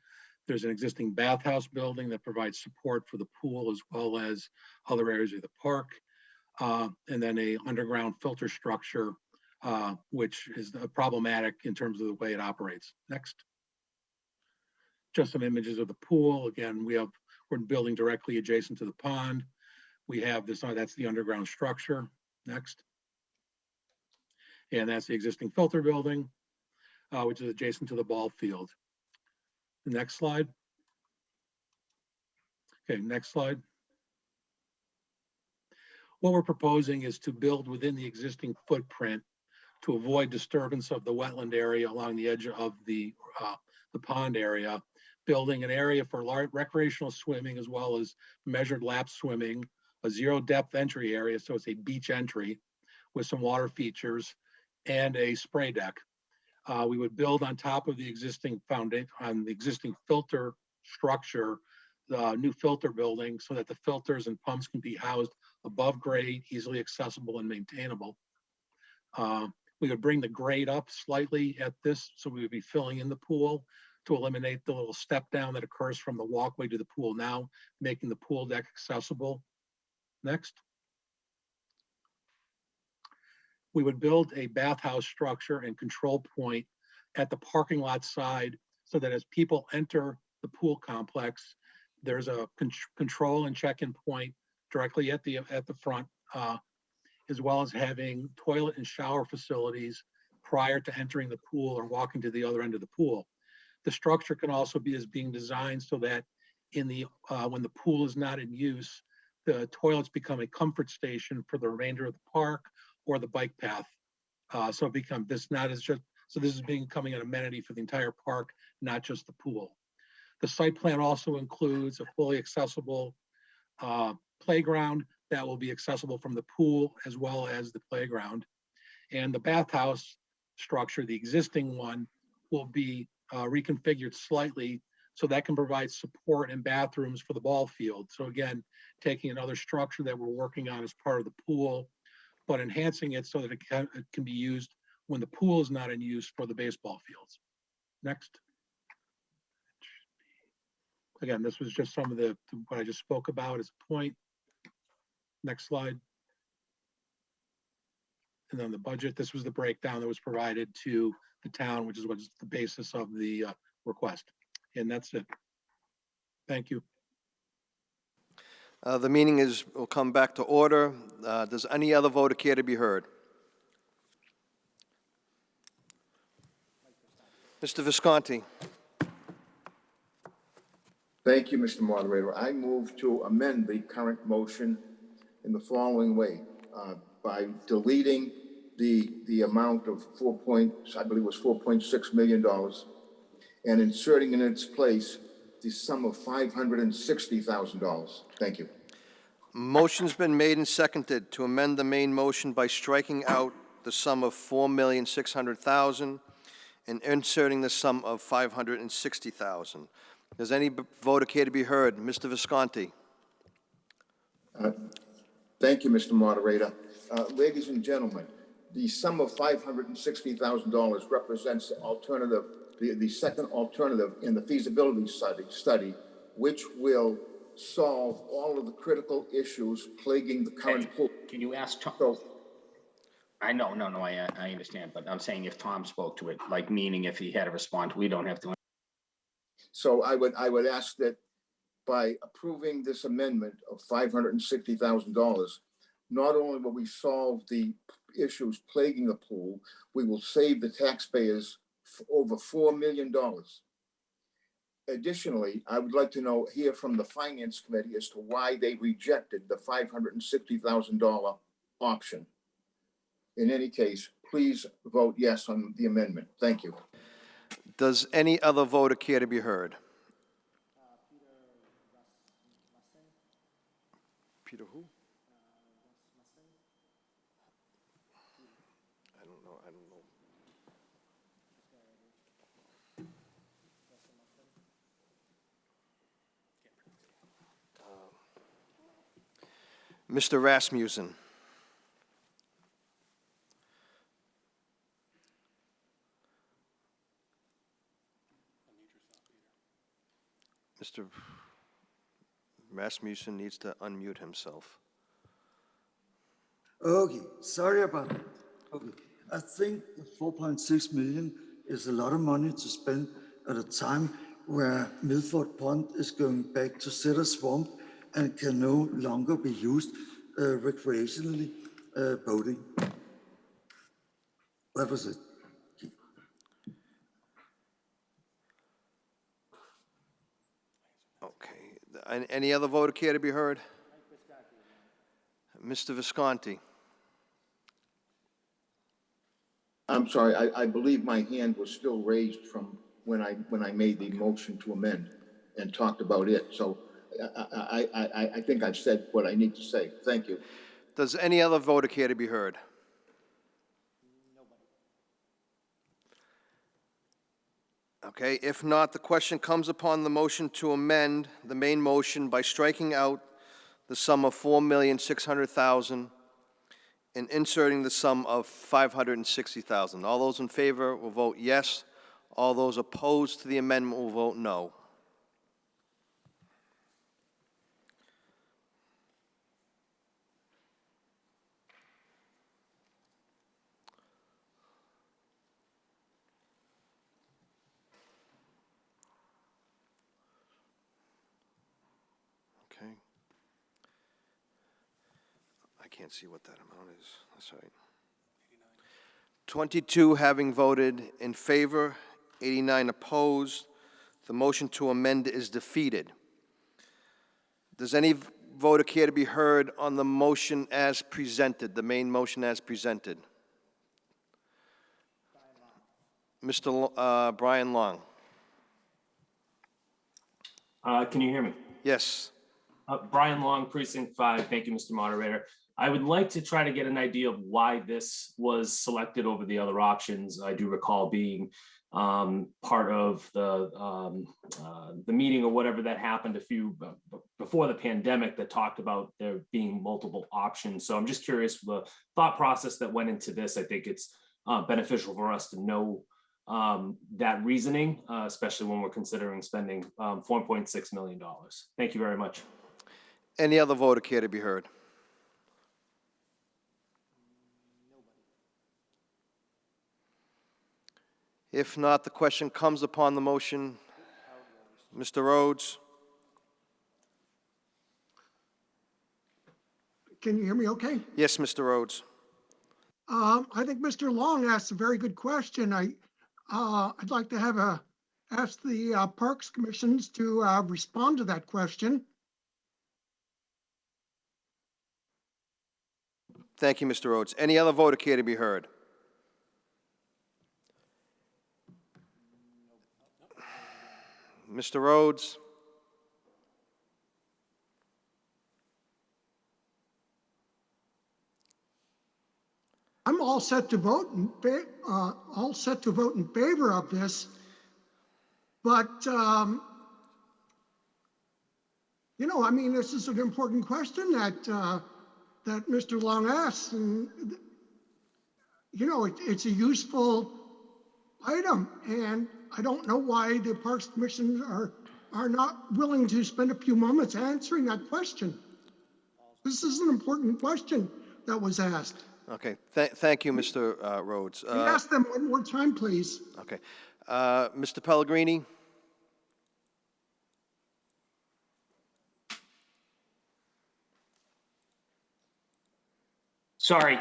Speaker 14: There's an existing bathhouse building that provides support for the pool as well as other areas of the park. And then a underground filter structure, which is problematic in terms of the way it operates. Next. Just some images of the pool. Again, we're building directly adjacent to the pond. We have this, that's the underground structure. Next. And that's the existing filter building, which is adjacent to the ball field. The next slide. Okay, next slide. What we're proposing is to build within the existing footprint to avoid disturbance of the wetland area along the edge of the pond area, building an area for recreational swimming as well as measured lap swimming, a zero depth entry area, so it's a beach entry with some water features, and a spray deck. We would build on top of the existing foundation, on the existing filter structure, the new filter building so that the filters and pumps can be housed above grade, easily accessible and maintainable. We would bring the grade up slightly at this, so we would be filling in the pool to eliminate the little step down that occurs from the walkway to the pool now, making the pool deck accessible. Next. We would build a bathhouse structure and control point at the parking lot side so that as people enter the pool complex, there's a control and check-in point directly at the front, as well as having toilet and shower facilities prior to entering the pool or walking to the other end of the pool. The structure can also be being designed so that in the when the pool is not in use, the toilets become a comfort station for the remainder of the park or the bike path. So this is becoming an amenity for the entire park, not just the pool. The site plan also includes a fully accessible playground that will be accessible from the pool as well as the playground. And the bathhouse structure, the existing one, will be reconfigured slightly so that can provide support and bathrooms for the ball field. So again, taking another structure that we're working on as part of the pool, but enhancing it so that it can be used when the pool is not in use for the baseball fields. Next. Again, this was just some of what I just spoke about as a point. Next slide. And then the budget, this was the breakdown that was provided to the town, which is what's the basis of the request. And that's it. Thank you.
Speaker 1: The meeting will come back to order. Does any other voter care to be heard? Mr. Visconti.
Speaker 6: Thank you, Mr. Moderator. I move to amend the current motion in the following way, by deleting the amount of I believe it was $4.6 million, and inserting in its place the sum of $560,000. Thank you.
Speaker 1: Motion's been made and seconded to amend the main motion by striking out the sum of $4,600,000 and inserting the sum of $560,000. Does any voter care to be heard? Mr. Visconti.
Speaker 6: Thank you, Mr. Moderator. Ladies and gentlemen, the sum of $560,000 represents the alternative, the second alternative in the feasibility study, which will solve all of the critical issues plaguing the current pool.
Speaker 12: Can you ask Tom? I know, I understand, but I'm saying if Tom spoke to it, like meaning if he had a response, we don't have to.
Speaker 6: So I would ask that by approving this amendment of $560,000, not only will we solve the issues plaguing the pool, we will save the taxpayers over $4 million. Additionally, I would like to hear from the Finance Committee as to why they rejected the $560,000 option. In any case, please vote yes on the amendment. Thank you.
Speaker 1: Does any other voter care to be heard? Peter who? I don't know. Mr. Rasmussen. Mr. Rasmussen needs to unmute himself.
Speaker 15: Okay, sorry about that. Okay, I think 4.6 million is a lot of money to spend at a time where Milford Pond is going back to Cedar Swamp and can no longer be used recreationally boating. That was it.
Speaker 1: Okay. Any other voter care to be heard? Mr. Visconti.
Speaker 6: I'm sorry, I believe my hand was still raised from when I made the motion to amend and talked about it. So I think I've said what I need to say. Thank you.
Speaker 1: Does any other voter care to be heard? Okay, if not, the question comes upon the motion to amend the main motion by striking out the sum of $4,600,000 and inserting the sum of $560,000. All those in favor will vote yes. All those opposed to the amendment will vote no. Okay. I can't see what that amount is. That's all right. 22 having voted in favor, 89 opposed. The motion to amend is defeated. Does any voter care to be heard on the motion as presented, the main motion as presented? Mr. Brian Long.
Speaker 16: Can you hear me?
Speaker 1: Yes.
Speaker 16: Brian Long, Precinct 5. Thank you, Mr. Moderator. I would like to try to get an idea of why this was selected over the other options. I do recall being part of the meeting or whatever that happened before the pandemic that talked about there being multiple options. So I'm just curious the thought process that went into this. I think it's beneficial for us to know that reasoning, especially when we're considering spending $4.6 million. Thank you very much.
Speaker 1: Any other voter care to be heard? If not, the question comes upon the motion. Mr. Rhodes?
Speaker 17: Can you hear me okay?
Speaker 1: Yes, Mr. Rhodes.
Speaker 17: I think Mr. Long asked a very good question. I'd like to ask the Parks Commissions to respond to that question.
Speaker 1: Thank you, Mr. Rhodes. Any other voter care to be heard? Mr. Rhodes?
Speaker 17: I'm all set to vote in favor of this, but I mean, this is an important question that Mr. Long asked, and it's a useful item, and I don't know why the Parks Commission are not willing to spend a few moments answering that question. This is an important question that was asked.
Speaker 1: Okay, thank you, Mr. Rhodes.
Speaker 17: Can you ask them one more time, please?
Speaker 1: Okay. Mr. Pellegrini?
Speaker 12: Sorry,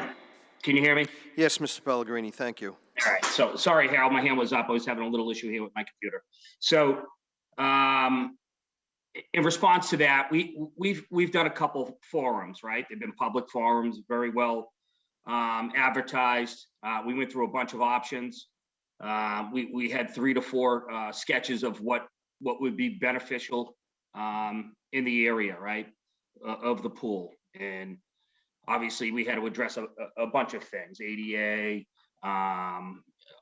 Speaker 12: can you hear me?
Speaker 1: Yes, Mr. Pellegrini, thank you.
Speaker 12: All right, so sorry, Harold, my hand was up. I was having a little issue here with my computer. So in response to that, we've done a couple forums, right? They've been public forums, very well advertised. We went through a bunch of options. We had 3 to 4 sketches of what would be beneficial in the area, right, of the pool. And obviously we had to address a bunch of things, ADA,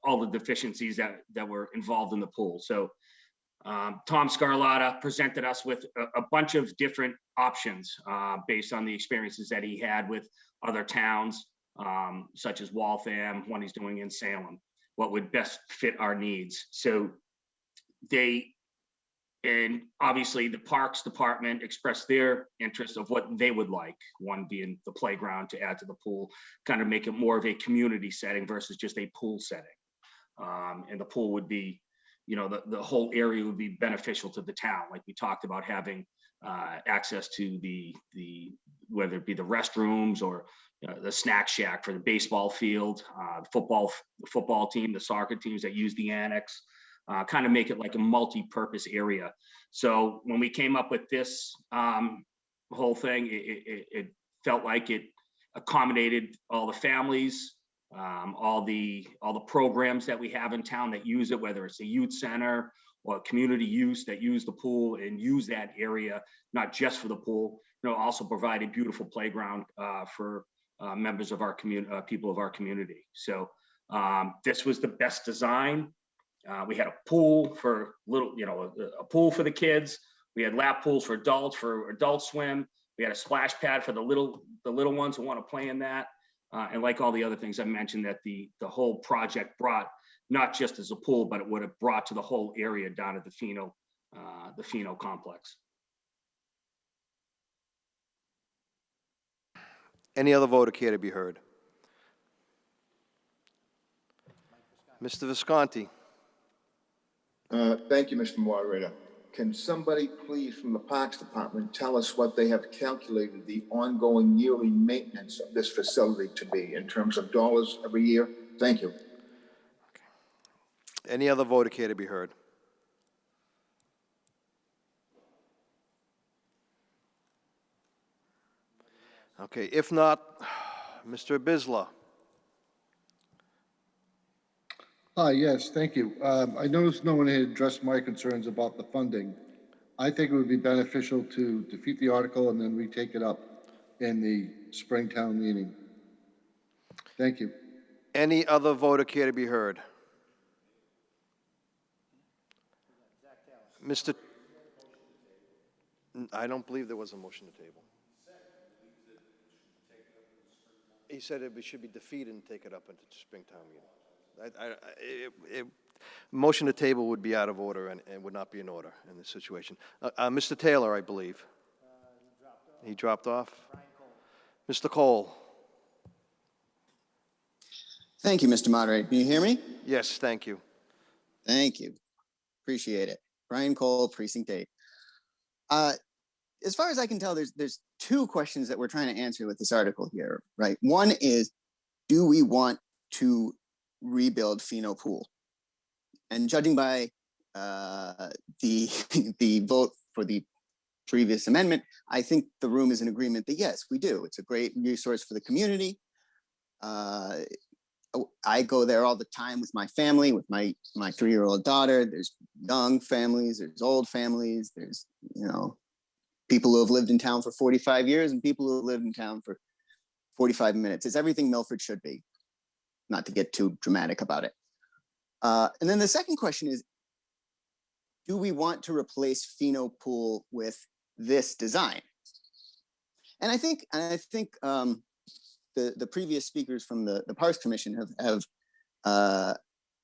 Speaker 12: all the deficiencies that were involved in the pool. So Tom Scarlatta presented us with a bunch of different options based on the experiences that he had with other towns, such as Waltham, one he's doing in Salem, what would best fit our needs. So and obviously the Parks Department expressed their interest of what they would like, one being the playground to add to the pool, kind of make it more of a community setting versus just a pool setting. And the pool would be, the whole area would be beneficial to the town. Like we talked about having access to the whether it be the restrooms or the snack shack for the baseball field, the football team, the soccer teams that use the annex, kind of make it like a multi-purpose area. So when we came up with this whole thing, it felt like it accommodated all the families, all the programs that we have in town that use it, whether it's a youth center or community use that use the pool and use that area, not just for the pool, also provide a beautiful playground for members of our community, people of our community. So this was the best design. We had a pool for a pool for the kids. We had lap pools for adult swim. We had a splash pad for the little ones who want to play in that. And like all the other things I mentioned, that the whole project brought, not just as a pool, but it would have brought to the whole area down at the Pheno complex.
Speaker 1: Any other voter care to be heard? Mr. Visconti?
Speaker 6: Thank you, Mr. Moderator. Can somebody please from the Parks Department tell us what they have calculated the ongoing yearly maintenance of this facility to be in terms of dollars every year? Thank you.
Speaker 1: Any other voter care to be heard? Okay, if not, Mr. Bisla.
Speaker 13: Yes, thank you. I noticed no one had addressed my concerns about the funding. I think it would be beneficial to defeat the article and then retake it up in the Springtown meeting. Thank you.
Speaker 1: Any other voter care to be heard? Mr. I don't believe there was a motion to table. He said it should be defeated and take it up into the Springtown meeting. Motion to table would be out of order and would not be in order in this situation. Mr. Taylor, I believe. He dropped off. Mr. Cole.
Speaker 18: Thank you, Mr. Moderator. Can you hear me?
Speaker 1: Yes, thank you.
Speaker 18: Thank you. Appreciate it. Brian Cole, Precinct 8. As far as I can tell, there's two questions that we're trying to answer with this article here, right? One is, do we want to rebuild Pheno Pool? And judging by the vote for the previous amendment, I think the room is in agreement that yes, we do. It's a great resource for the community. I go there all the time with my family, with my 3-year-old daughter. There's young families, there's old families, there's, people who have lived in town for 45 years and people who have lived in town for 45 minutes. It's everything Milford should be, not to get too dramatic about it. And then the second question is, do we want to replace Pheno Pool with this design? And I think the previous speakers from the Parks Commission have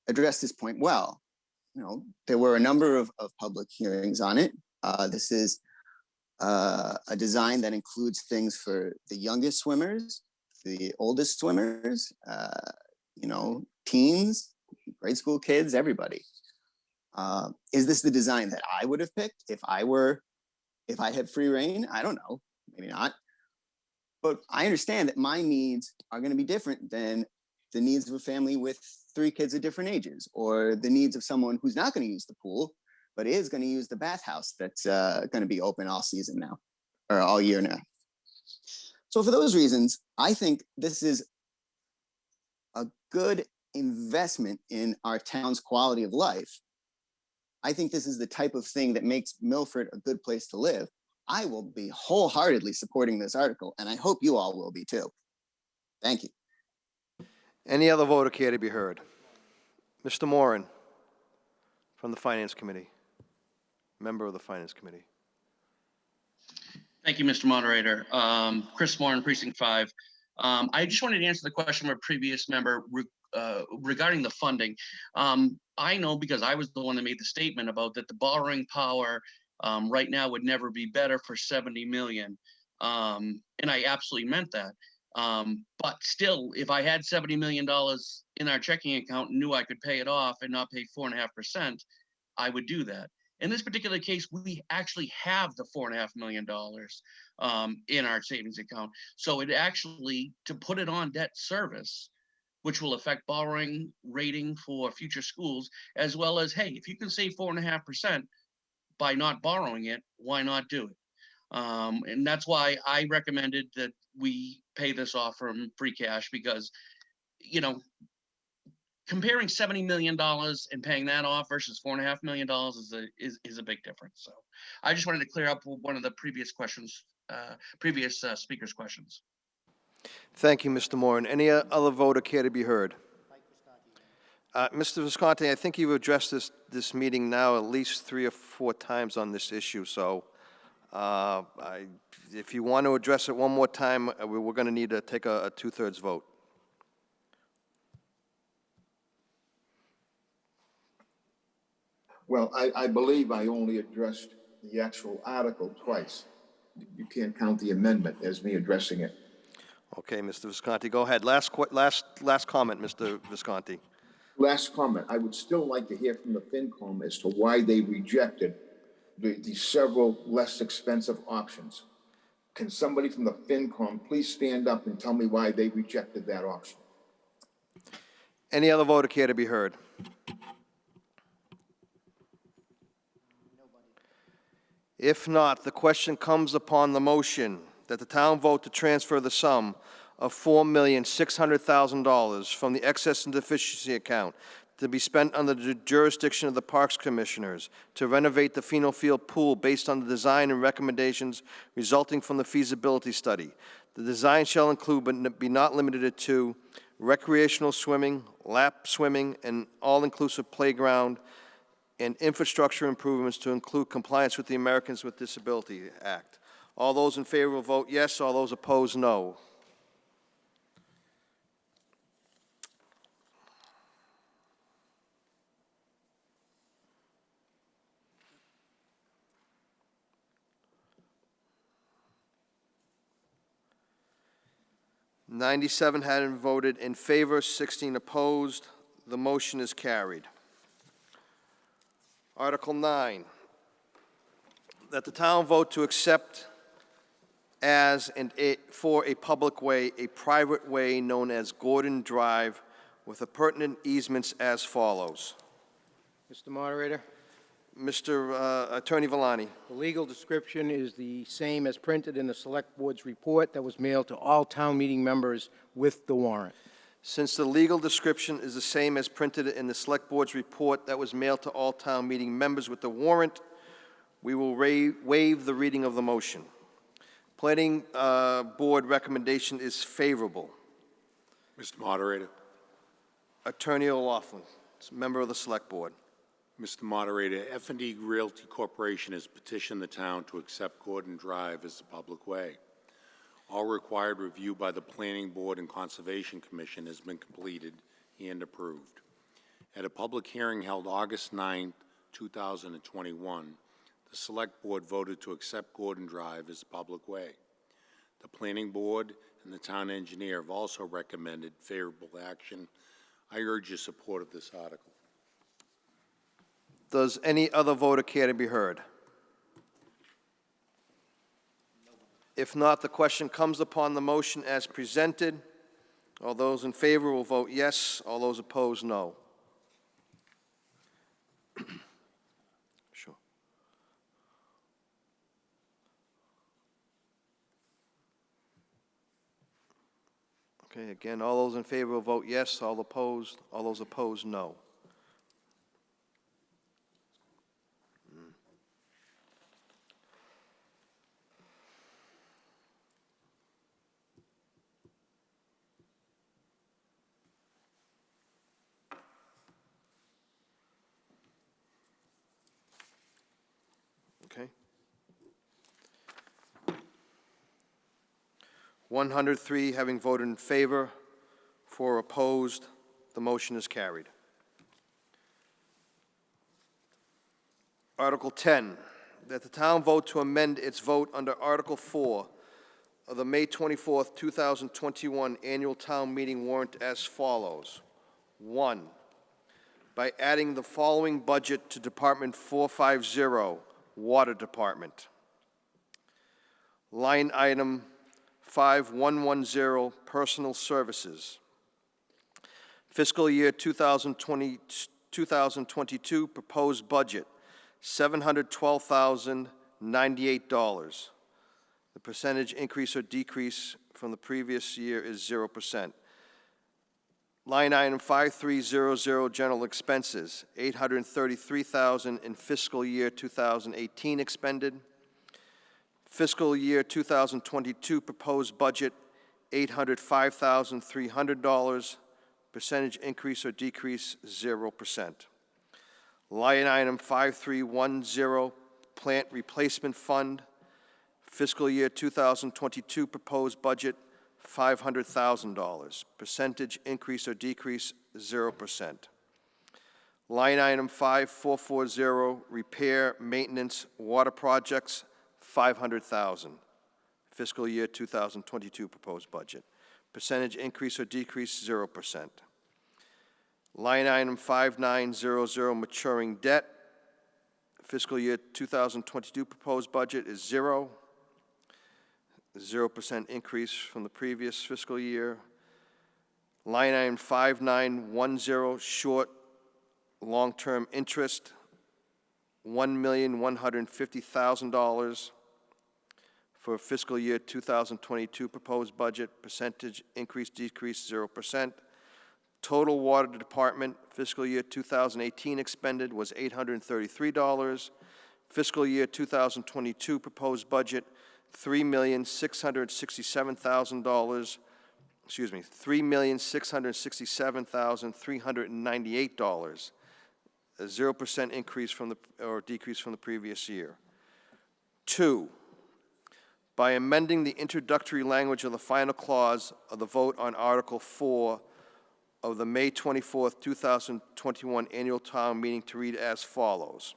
Speaker 18: addressed this point well. There were a number of public hearings on it. This is a design that includes things for the youngest swimmers, the oldest swimmers, teens, grade school kids, everybody. Is this the design that I would have picked if I had free reign? I don't know, maybe not. But I understand that my needs are going to be different than the needs of a family with 3 kids of different ages, or the needs of someone who's not going to use the pool, but is going to use the bathhouse that's going to be open all season now, or all year now. So for those reasons, I think this is a good investment in our town's quality of life. I think this is the type of thing that makes Milford a good place to live. I will be wholeheartedly supporting this article, and I hope you all will be too. Thank you.
Speaker 1: Any other voter care to be heard? Mr. Moran from the Finance Committee, member of the Finance Committee.
Speaker 19: Thank you, Mr. Moderator. Chris Moran, Precinct 5. I just wanted to answer the question of a previous member regarding the funding. I know because I was the one that made the statement about that the borrowing power right now would never be better for 70 million. And I absolutely meant that. But still, if I had $70 million in our checking account and knew I could pay it off and not pay 4.5%, I would do that. In this particular case, we actually have the $4.5 million in our savings account. So it actually, to put it on debt service, which will affect borrowing rating for future schools, as well as, hey, if you can save 4.5% by not borrowing it, why not do it? And that's why I recommended that we pay this off from free cash, because, comparing $70 million and paying that off versus $4.5 million is a big difference. So I just wanted to clear up one of the previous questions, speakers' questions.
Speaker 1: Thank you, Mr. Moran. Any other voter care to be heard? Mr. Visconti, I think you've addressed this meeting now at least 3 or 4 times on this issue. So if you want to address it one more time, we're going to need to take a 2/3 vote.
Speaker 6: Well, I believe I only addressed the actual article twice. You can't count the amendment as me addressing it.
Speaker 1: Okay, Mr. Visconti, go ahead. Last comment, Mr. Visconti.
Speaker 6: Last comment. I would still like to hear from the FinCom as to why they rejected the several less expensive options. Can somebody from the FinCom please stand up and tell me why they rejected that option?
Speaker 1: Any other voter care to be heard? If not, the question comes upon the motion that the town vote to transfer the sum of $4,600,000 from the excess and deficiency account to be spent under the jurisdiction of the Parks Commissioners to renovate the Pheno Field pool based on the design and recommendations resulting from the feasibility study. The design shall include, but be not limited to, recreational swimming, lap swimming, and all-inclusive playground, and infrastructure improvements to include compliance with the Americans with Disabilities Act. All those in favor will vote yes. All those opposed, no. (97) had voted in favor, 16 opposed. The motion is carried. Article 9, that the town vote to accept as for a public way, a private way known as Gordon Drive with appurtenant easements as follows.
Speaker 20: Mr. Moderator,
Speaker 1: Mr. Attorney Villani.
Speaker 20: the legal description is the same as printed in the Select Board's report that was mailed to all town meeting members with the warrant.
Speaker 1: Since the legal description is the same as printed in the Select Board's report that was mailed to all town meeting members with the warrant, we will waive the reading of the motion. Planning Board recommendation is favorable.
Speaker 21: Mr. Moderator.
Speaker 1: Attorney O'Loughlin, member of the Select Board.
Speaker 21: Mr. Moderator, F&D Realty Corporation has petitioned the town to accept Gordon Drive as a public way. All required review by the Planning Board and Conservation Commission has been completed and approved. At a public hearing held August 9, 2021, the Select Board voted to accept Gordon Drive as a public way. The Planning Board and the Town Engineer have also recommended favorable action. I urge your support of this article.
Speaker 1: Does any other voter care to be heard? If not, the question comes upon the motion as presented. All those in favor will vote yes. All those opposed, no. Sure. Okay, again, all those in favor will vote yes. All those opposed, no. Okay. 103 having voted in favor, 4 opposed, the motion is carried. Article 10, that the town vote to amend its vote under Article 4 of the May 24th, 2021 annual town meeting warrant as follows. 1, by adding the following budget to Department 450, Water Department. Line item 5110, Personal Services. Fiscal year 2022 proposed budget, $712,098. The percentage increase or decrease from the previous year is 0%. Line item 5300, General Expenses, $833,000 in fiscal year 2018 expended. Fiscal year 2022 proposed budget, $805,300. Percentage increase or decrease, 0%. Line item 5310, Plant Replacement Fund. Fiscal year 2022 proposed budget, $500,000. Percentage increase or decrease, 0%. Line item 5440, Repair, Maintenance, Water Projects, $500,000. Fiscal year 2022 proposed budget. Percentage increase or decrease, 0%. Line item 5900, Maturing Debt. Fiscal year 2022 proposed budget is 0%. 0% increase from the previous fiscal year. Line item 5910, Short Long-Term Interest, $1,150,000 for fiscal year 2022 proposed budget. Percentage increase, decrease, 0%. Total Water Department fiscal year 2018 expended was $833. Fiscal year 2022 proposed budget, $3,667,000, $3,667,398, a 0% increase from the, or decrease from the previous year. 2, by amending the introductory language of the final clause of the vote on Article 4 of the May 24th, 2021 annual town meeting to read as follows.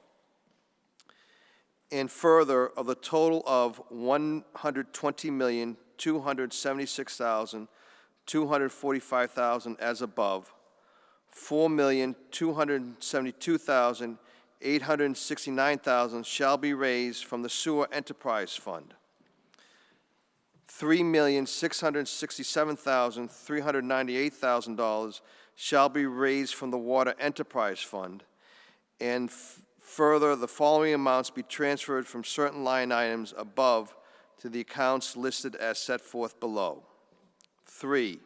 Speaker 1: And further, of the total of $120,276,245,000 as above, $4,272,869,000 shall be raised from the Sewer Enterprise Fund. $3,667,398,000 shall be raised from the Water Enterprise Fund, and further, the following amounts be transferred from certain line items above to the accounts listed as set forth below. 3,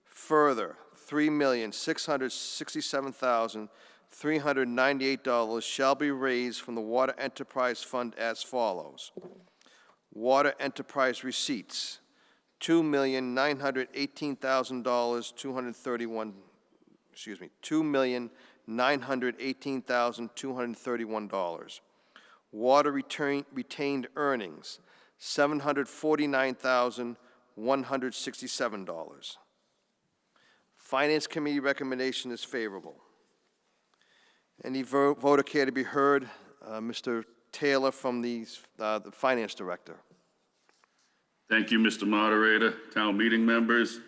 Speaker 1: further, $3,667,398 shall be raised from the Water Enterprise Fund as follows. Water Enterprise receipts, $2,918,231, $2,918,231. Water retained earnings, $749,167. Finance Committee recommendation is favorable. Any voter care to be heard? Mr. Taylor from the Finance Director.
Speaker 9: Thank you, Mr. Moderator. Town meeting members,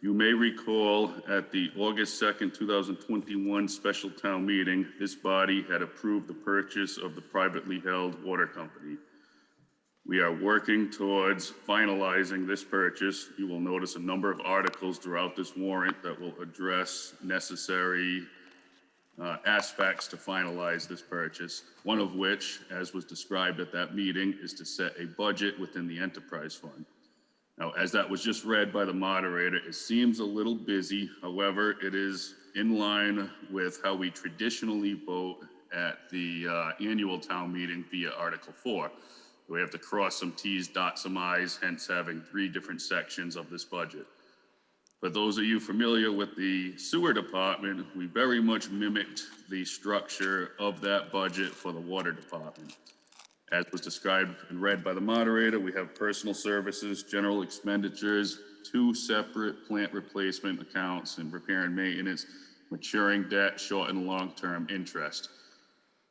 Speaker 9: you may recall at the August 2nd, 2021 special town meeting, this body had approved the purchase of the privately held water company. We are working towards finalizing this purchase. You will notice a number of articles throughout this warrant that will address necessary aspects to finalize this purchase, one of which, as was described at that meeting, is to set a budget within the enterprise fund. Now, as that was just read by the moderator, it seems a little busy. However, it is in line with how we traditionally vote at the annual town meeting via Article 4. We have to cross some T's, dot some I's, hence having 3 different sections of this budget. For those of you familiar with the sewer department, we very much mimicked the structure of that budget for the water department. As was described and read by the moderator, we have personal services, general expenditures, 2 separate plant replacement accounts, and repair and maintenance, maturing debt, short and long-term interest.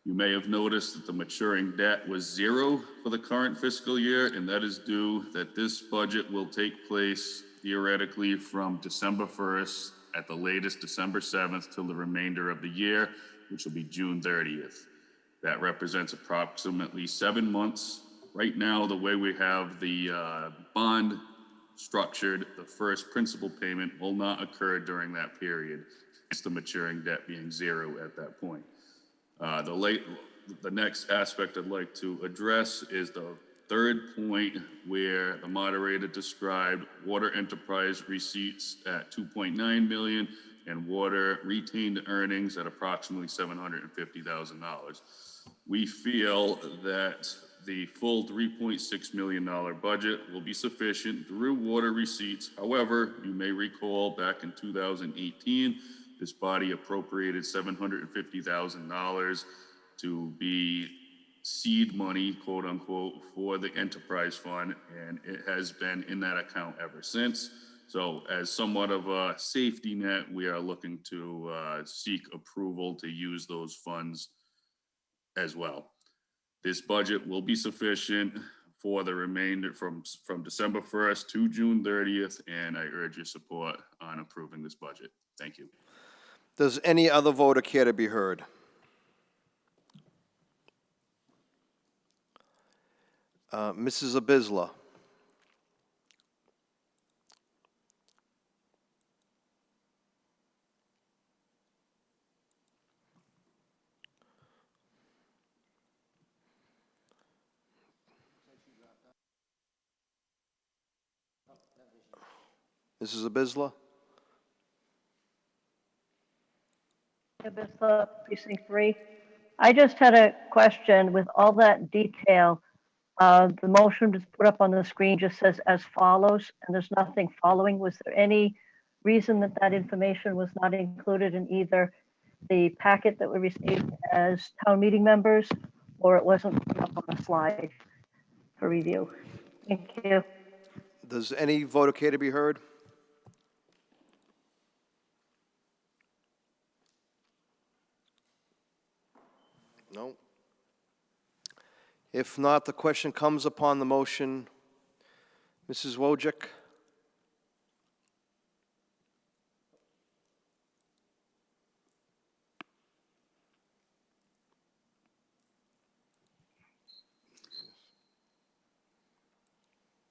Speaker 9: You may have noticed that the maturing debt was 0 for the current fiscal year, and that is due that this budget will take place theoretically from December 1st, at the latest December 7th, till the remainder of the year, which will be June 30th. That represents approximately 7 months. Right now, the way we have the bond structured, the first principal payment will not occur during that period. It's the maturing debt being 0 at that point. The next aspect I'd like to address is the third point, where the moderator described water enterprise receipts at $2.9 million and water retained earnings at approximately $750,000. We feel that the full $3.6 million budget will be sufficient through water receipts. However, you may recall back in 2018, this body appropriated $750,000 to be seed money, quote unquote, for the enterprise fund, and it has been in that account ever since. So as somewhat of a safety net, we are looking to seek approval to use those funds as well. This budget will be sufficient for the remainder from December 1st to June 30th, and I urge your support on approving this budget. Thank you.
Speaker 1: Does any other voter care to be heard? Mrs. Abisla. Mrs. Abisla?
Speaker 2: Bishop, Precinct 3. I just had a question with all that detail. The motion was put up on the screen just says as follows, and there's nothing following. Was there any reason that that information was not included in either the packet that we received as town meeting members, or it wasn't put up on the slide for review? Thank you.
Speaker 1: Does any voter care to be heard? No. If not, the question comes upon the motion. Mrs. Wojcik?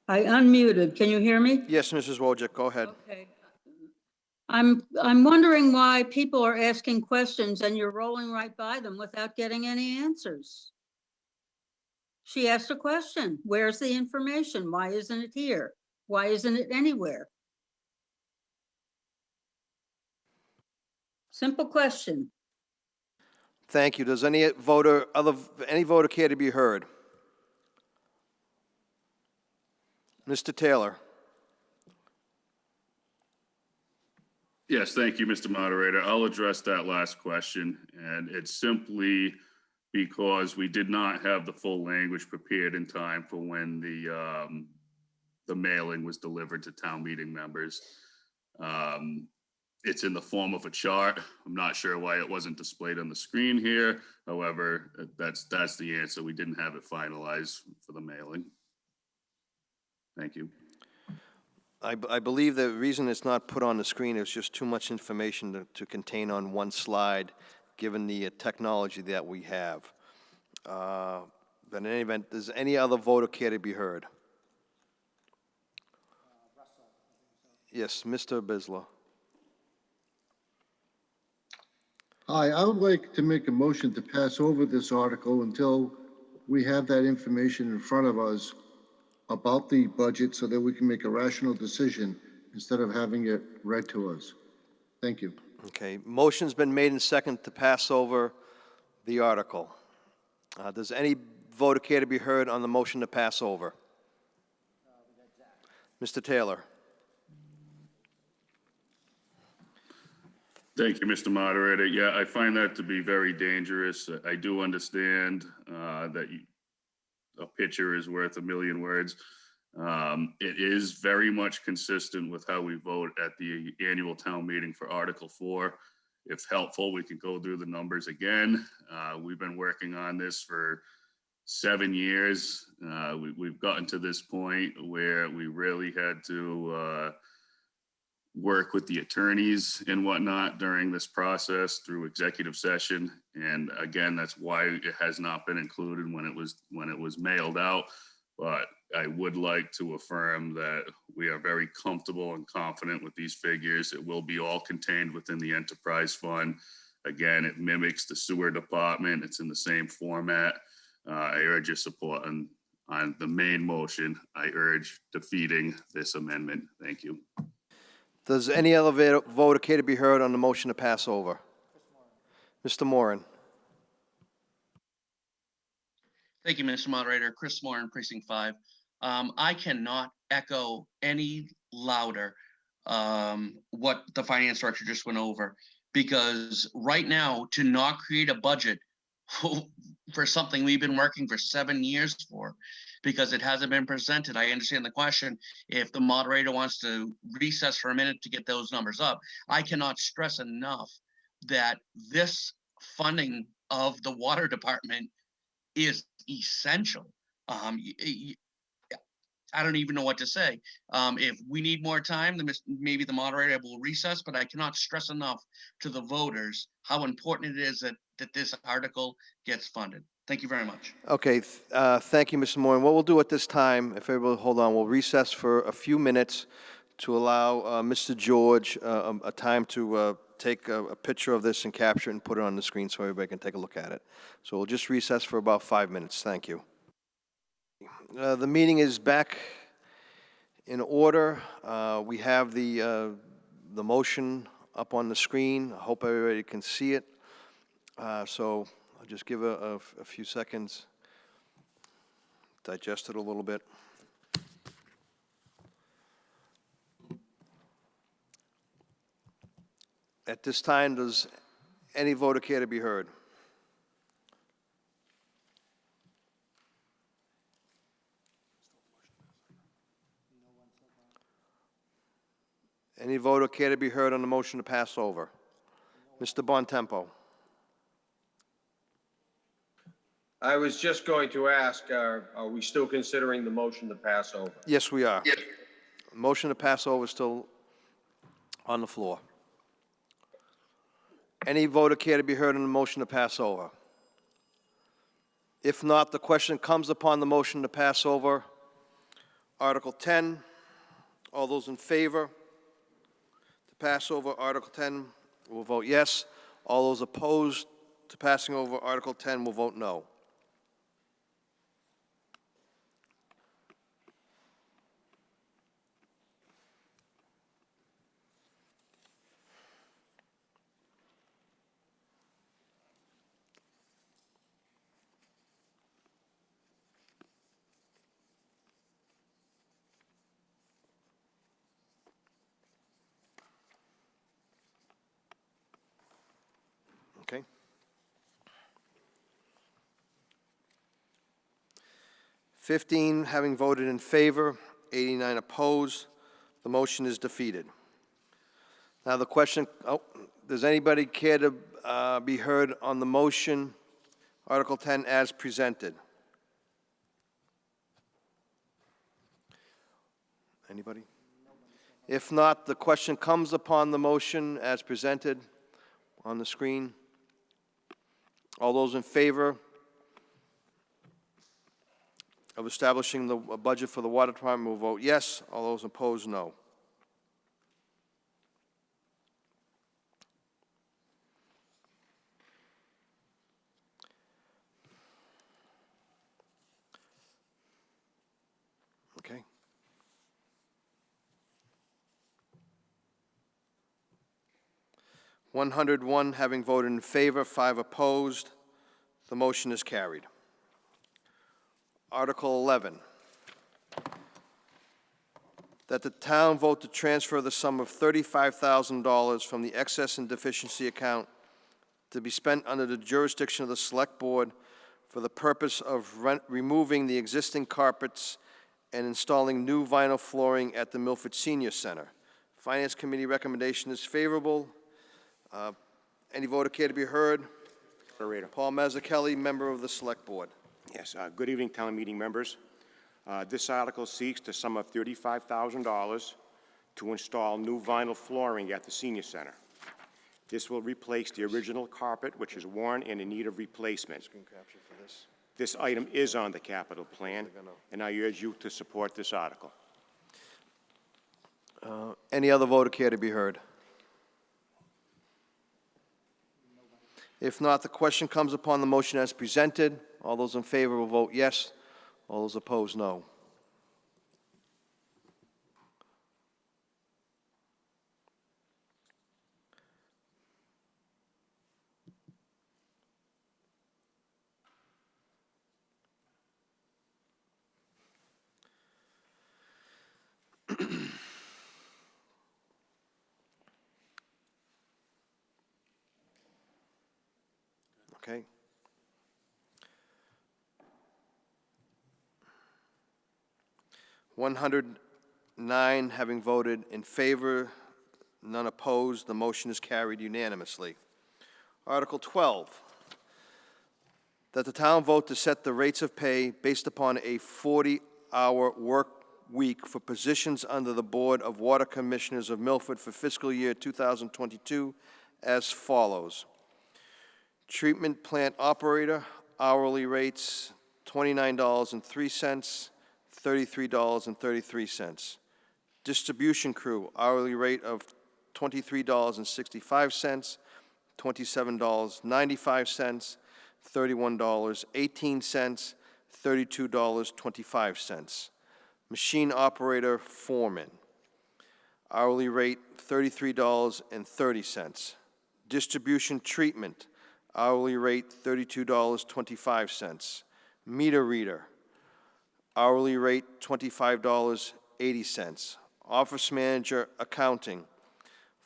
Speaker 22: I unmuted. Can you hear me?
Speaker 1: Yes, Mrs. Wojcik, go ahead.
Speaker 22: Okay. I'm wondering why people are asking questions and you're rolling right by them without getting any answers. She asked a question. Where's the information? Why isn't it here? Why isn't it anywhere? Simple question.
Speaker 1: Thank you. Does any voter care to be heard? Mr. Taylor?
Speaker 9: Yes, thank you, Mr. Moderator. I'll address that last question, and it's simply because we did not have the full language prepared in time for when the mailing was delivered to town meeting members. It's in the form of a chart. I'm not sure why it wasn't displayed on the screen here. However, that's the answer. We didn't have it finalized for the mailing. Thank you.
Speaker 1: I believe the reason it's not put on the screen is just too much information to contain on one slide, given the technology that we have. But in any event, does any other voter care to be heard? Yes, Mr. Bisla.
Speaker 13: Hi, I would like to make a motion to pass over this article until we have that information in front of us about the budget so that we can make a rational decision instead of having it read to us. Thank you.
Speaker 1: Okay, motion's been made and second to pass over the article. Does any voter care to be heard on the motion to pass over? Mr. Taylor?
Speaker 9: Thank you, Mr. Moderator. Yeah, I find that to be very dangerous. I do understand that a picture is worth a million words. It is very much consistent with how we vote at the annual town meeting for Article 4. If helpful, we can go through the numbers again. We've been working on this for 7 years. We've gotten to this point where we really had to work with the attorneys and whatnot during this process through executive session. And again, that's why it has not been included when it was mailed out. But I would like to affirm that we are very comfortable and confident with these figures. It will be all contained within the enterprise fund. Again, it mimics the sewer department. It's in the same format. I urge your support on the main motion. I urge defeating this amendment. Thank you.
Speaker 1: Does any other voter care to be heard on the motion to pass over? Mr. Moran?
Speaker 19: Thank you, Mr. Moderator. Chris Moran, Precinct 5. I cannot echo any louder what the finance director just went over, because right now, to not create a budget for something we've been working for 7 years for, because it hasn't been presented. I understand the question. If the moderator wants to recess for a minute to get those numbers up, I cannot stress enough that this funding of the water department is essential. I don't even know what to say. If we need more time, then maybe the moderator will recess, but I cannot stress enough to the voters how important it is that this article gets funded. Thank you very much.
Speaker 1: Okay, thank you, Mr. Moran. What we'll do at this time, if everybody will hold on, we'll recess for a few minutes to allow Mr. George a time to take a picture of this and capture it and put it on the screen so everybody can take a look at it. So we'll just recess for about 5 minutes. Thank you. The meeting is back in order. We have the motion up on the screen. I hope everybody can see it. So I'll just give a few seconds, digest it a little bit. At this time, does any voter care to be heard? Any voter care to be heard on the motion to pass over? Mr. Bontempo.
Speaker 4: I was just going to ask, are we still considering the motion to pass over?
Speaker 1: Yes, we are. Motion to pass over is still on the floor. Any voter care to be heard on the motion to pass over? If not, the question comes upon the motion to pass over. Article 10, all those in favor to pass over Article 10 will vote yes. All those opposed to passing over Article 10 will vote no. Okay. (15) having voted in favor, 89 opposed, the motion is defeated. Now the question, does anybody care to be heard on the motion, Article 10 as presented? Anybody? If not, the question comes upon the motion as presented on the screen. All those in favor of establishing the budget for the water department will vote yes. All those opposed, no. Okay. (101) having voted in favor, 5 opposed, the motion is carried. Article 11, that the town vote to transfer the sum of $35,000 from the excess and deficiency account to be spent under the jurisdiction of the Select Board for the purpose of removing the existing carpets and installing new vinyl flooring at the Milford Senior Center. Finance Committee recommendation is favorable. Any voter care to be heard?
Speaker 5: Moderator.
Speaker 1: Paul Mazzucchelli, member of the Select Board.
Speaker 5: Yes, good evening, town meeting members. This article seeks the sum of $35,000 to install new vinyl flooring at the senior center. This will replace the original carpet, which is worn and in need of replacement. This item is on the capital plan, and I urge you to support this article.
Speaker 1: Any other voter care to be heard? If not, the question comes upon the motion as presented. All those in favor will vote yes. All those opposed, no. Okay. (109) having voted in favor, none opposed, the motion is carried unanimously. Article 12, that the town vote to set the rates of pay based upon a 40-hour work week for positions under the Board of Water Commissioners of Milford for fiscal year 2022 as follows. Treatment plant operator, hourly rates $29.03, $33.33. Distribution crew, hourly rate of $23.65, $27.95, $31.18, $32.25. Machine operator foreman, hourly rate $33.30. Distribution treatment, hourly rate $32.25. Meter reader, hourly rate $25.80. Office manager accounting,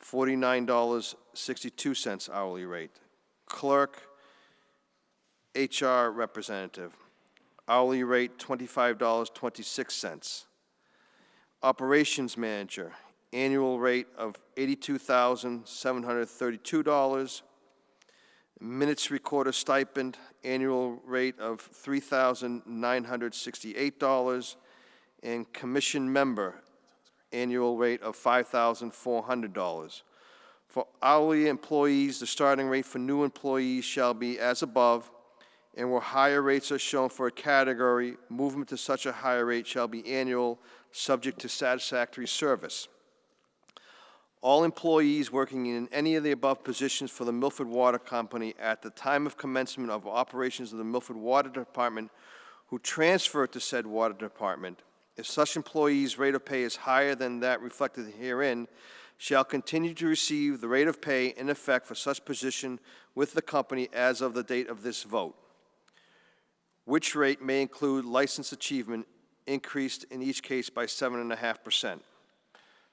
Speaker 1: $49.62 hourly rate. Clerk, HR representative, hourly rate $25.26. Operations manager, annual rate of $82,732. Minutes recorder stipend, annual rate of $3,968. And commission member, annual rate of $5,400. For hourly employees, the starting rate for new employees shall be as above, and where higher rates are shown for a category, movement to such a higher rate shall be annual, subject to satisfactory service. All employees working in any of the above positions for the Milford Water Company at the time of commencement of operations of the Milford Water Department who transfer to said water department, if such employee's rate of pay is higher than that reflected herein, shall continue to receive the rate of pay in effect for such position with the company as of the date of this vote, which rate may include license achievement increased in each case by 7.5%.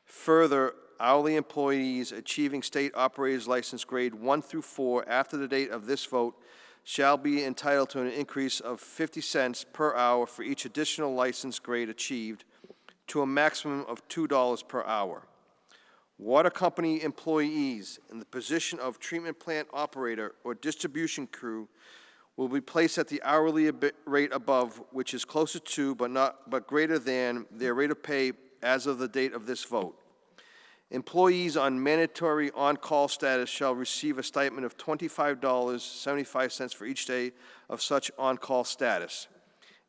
Speaker 1: Further, hourly employees achieving state operators license grade 1 through 4 after the date of this vote shall be entitled to an increase of 50 cents per hour for each additional license grade achieved, to a maximum of $2 per hour. Water company employees in the position of treatment plant operator or distribution crew will be placed at the hourly rate above, which is closer to but greater than their rate of pay as of the date of this vote. Employees on mandatory on-call status shall receive a stipend of $25.75 for each day of such on-call status,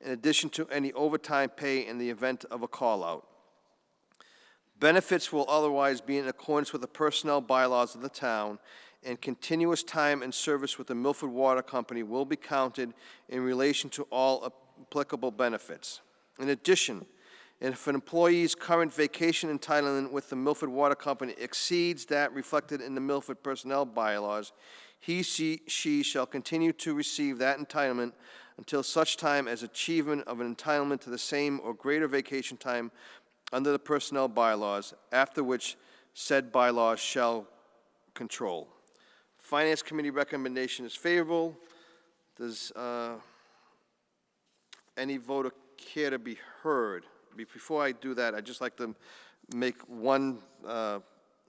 Speaker 1: in addition to any overtime pay in the event of a call-out. Benefits will otherwise be in accordance with the personnel bylaws of the town, and continuous time and service with the Milford Water Company will be counted in relation to all applicable benefits. In addition, if an employee's current vacation entitlement with the Milford Water Company exceeds that reflected in the Milford personnel bylaws, she shall continue to receive that entitlement until such time as achievement of an entitlement to the same or greater vacation time under the personnel bylaws, after which said bylaws shall control. Finance Committee recommendation is favorable. Does any voter care to be heard? Before I do that, I'd just like to make one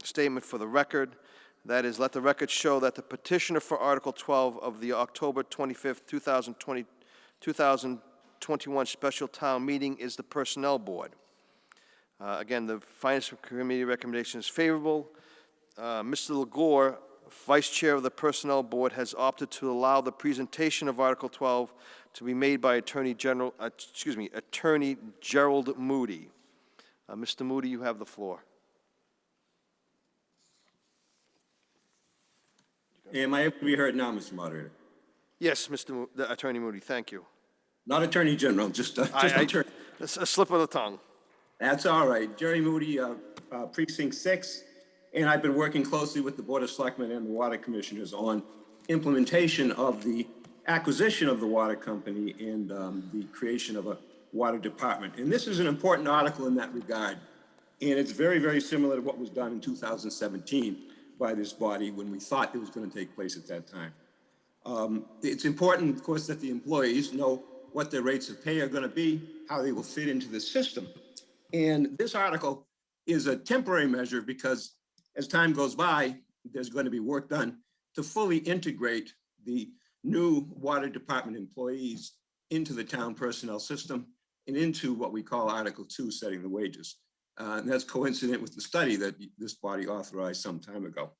Speaker 1: statement for the record. That is, let the record show that the petitioner for Article 12 of the October 25th, 2021 special town meeting is the Personnel Board. Again, the Finance Committee recommendation is favorable. Mr. Legore, Vice Chair of the Personnel Board, has opted to allow the presentation of Article 12 to be made by Attorney Gerald Moody. Mr. Moody, you have the floor.
Speaker 3: Am I able to be heard now, Mr. Moderator?
Speaker 1: Yes, Attorney Moody, thank you.
Speaker 3: Not Attorney General, just attorney.
Speaker 1: A slip of the tongue.
Speaker 3: That's all right. Jerry Moody, Precinct 6, and I've been working closely with the Board of Selectmen and the Water Commissioners on implementation of the acquisition of the water company and the creation of a water department. And this is an important article in that regard. And it's very, very similar to what was done in 2017 by this body when we thought it was going to take place at that time. It's important, of course, that the employees know what their rates of pay are going to be, how they will fit into the system. And this article is a temporary measure because as time goes by, there's going to be work done to fully integrate the new water department employees into the town personnel system and into what we call Article 2, setting the wages. And that's coincident with the study that this body authorized some time ago.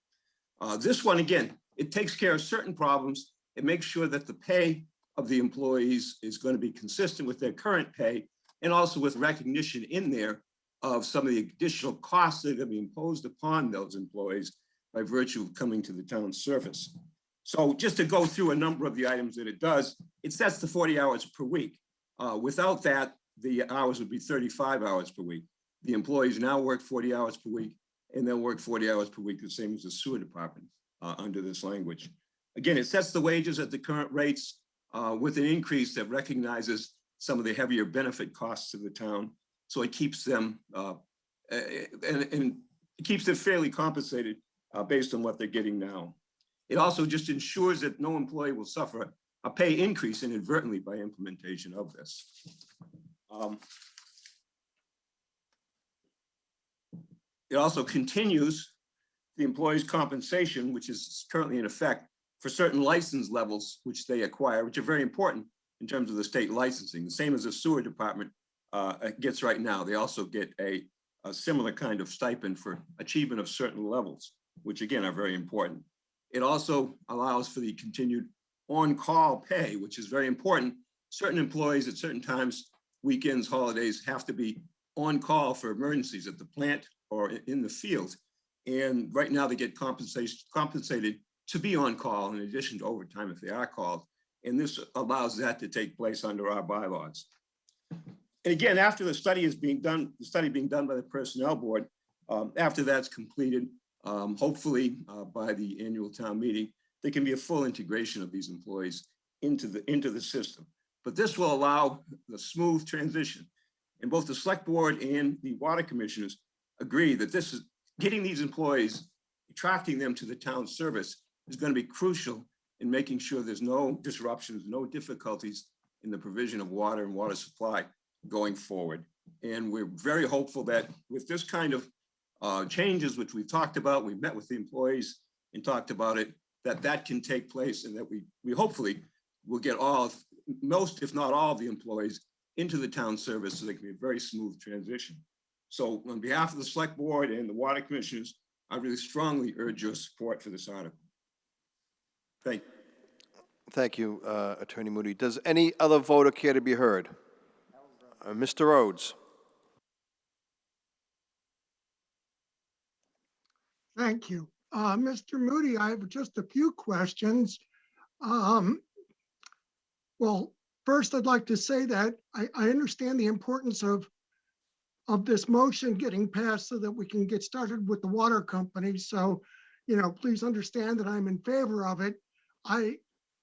Speaker 3: This one, again, it takes care of certain problems. It makes sure that the pay of the employees is going to be consistent with their current pay, and also with recognition in there of some of the additional costs that are going to be imposed upon those employees by virtue of coming to the town's service. So just to go through a number of the items that it does, it sets the 40 hours per week. Without that, the hours would be 35 hours per week. The employees now work 40 hours per week, and they'll work 40 hours per week, the same as the sewer department under this language. Again, it sets the wages at the current rates with an increase that recognizes some of the heavier benefit costs of the town. So it keeps them and it keeps them fairly compensated based on what they're getting now. It also just ensures that no employee will suffer a pay increase inadvertently by implementation of this. It also continues the employee's compensation, which is currently in effect for certain license levels which they acquire, which are very important in terms of the state licensing, the same as the sewer department gets right now. They also get a similar kind of stipend for achievement of certain levels, which again are very important. It also allows for the continued on-call pay, which is very important. Certain employees at certain times, weekends, holidays, have to be on call for emergencies at the plant or in the field. And right now they get compensated to be on call in addition to overtime if they are called. And this allows that to take place under our bylaws. And again, after the study is being done, the study being done by the Personnel Board, after that's completed, hopefully by the annual town meeting, there can be a full integration of these employees into the system. But this will allow the smooth transition. And both the Select Board and the Water Commissioners agree that this is getting these employees, attracting them to the town service is going to be crucial in making sure there's no disruptions, no difficulties in the provision of water and water supply going forward. And we're very hopeful that with this kind of changes, which we've talked about, we've met with the employees and talked about it, that can take place and that we hopefully will get most, if not all, of the employees into the town service so they can be a very smooth transition. So on behalf of the Select Board and the Water Commissioners, I really strongly urge your support for this article. Thank you.
Speaker 1: Thank you, Attorney Moody. Does any other voter care to be heard? Mr. Rhodes.
Speaker 17: Thank you. Mr. Moody, I have just a few questions. Well, first, I'd like to say that I understand the importance of this motion getting passed so that we can get started with the water company. So, please understand that I'm in favor of it. I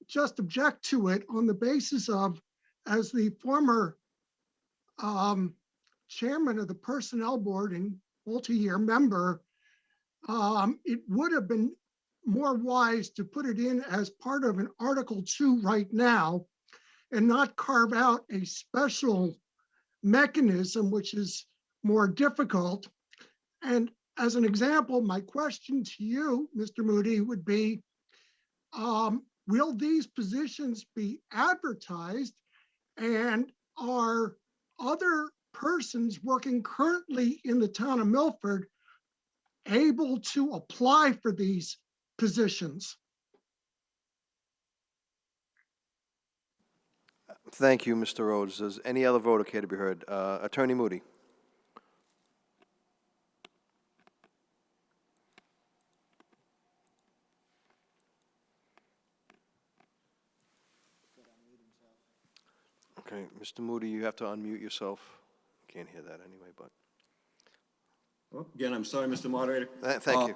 Speaker 17: just object to it on the basis of, as the former chairman of the Personnel Board and multi-year member, it would have been more wise to put it in as part of an Article 2 right now and not carve out a special mechanism, which is more difficult. And as an example, my question to you, Mr. Moody, would be, will these positions be advertised, and are other persons working currently in the town of Milford able to apply for these positions?
Speaker 1: Thank you, Mr. Rhodes. Does any other voter care to be heard? Attorney Moody. Okay, Mr. Moody, you have to unmute yourself. Can't hear that anyway, but.
Speaker 3: Well, again, I'm sorry, Mr. Moderator.
Speaker 1: Thank you.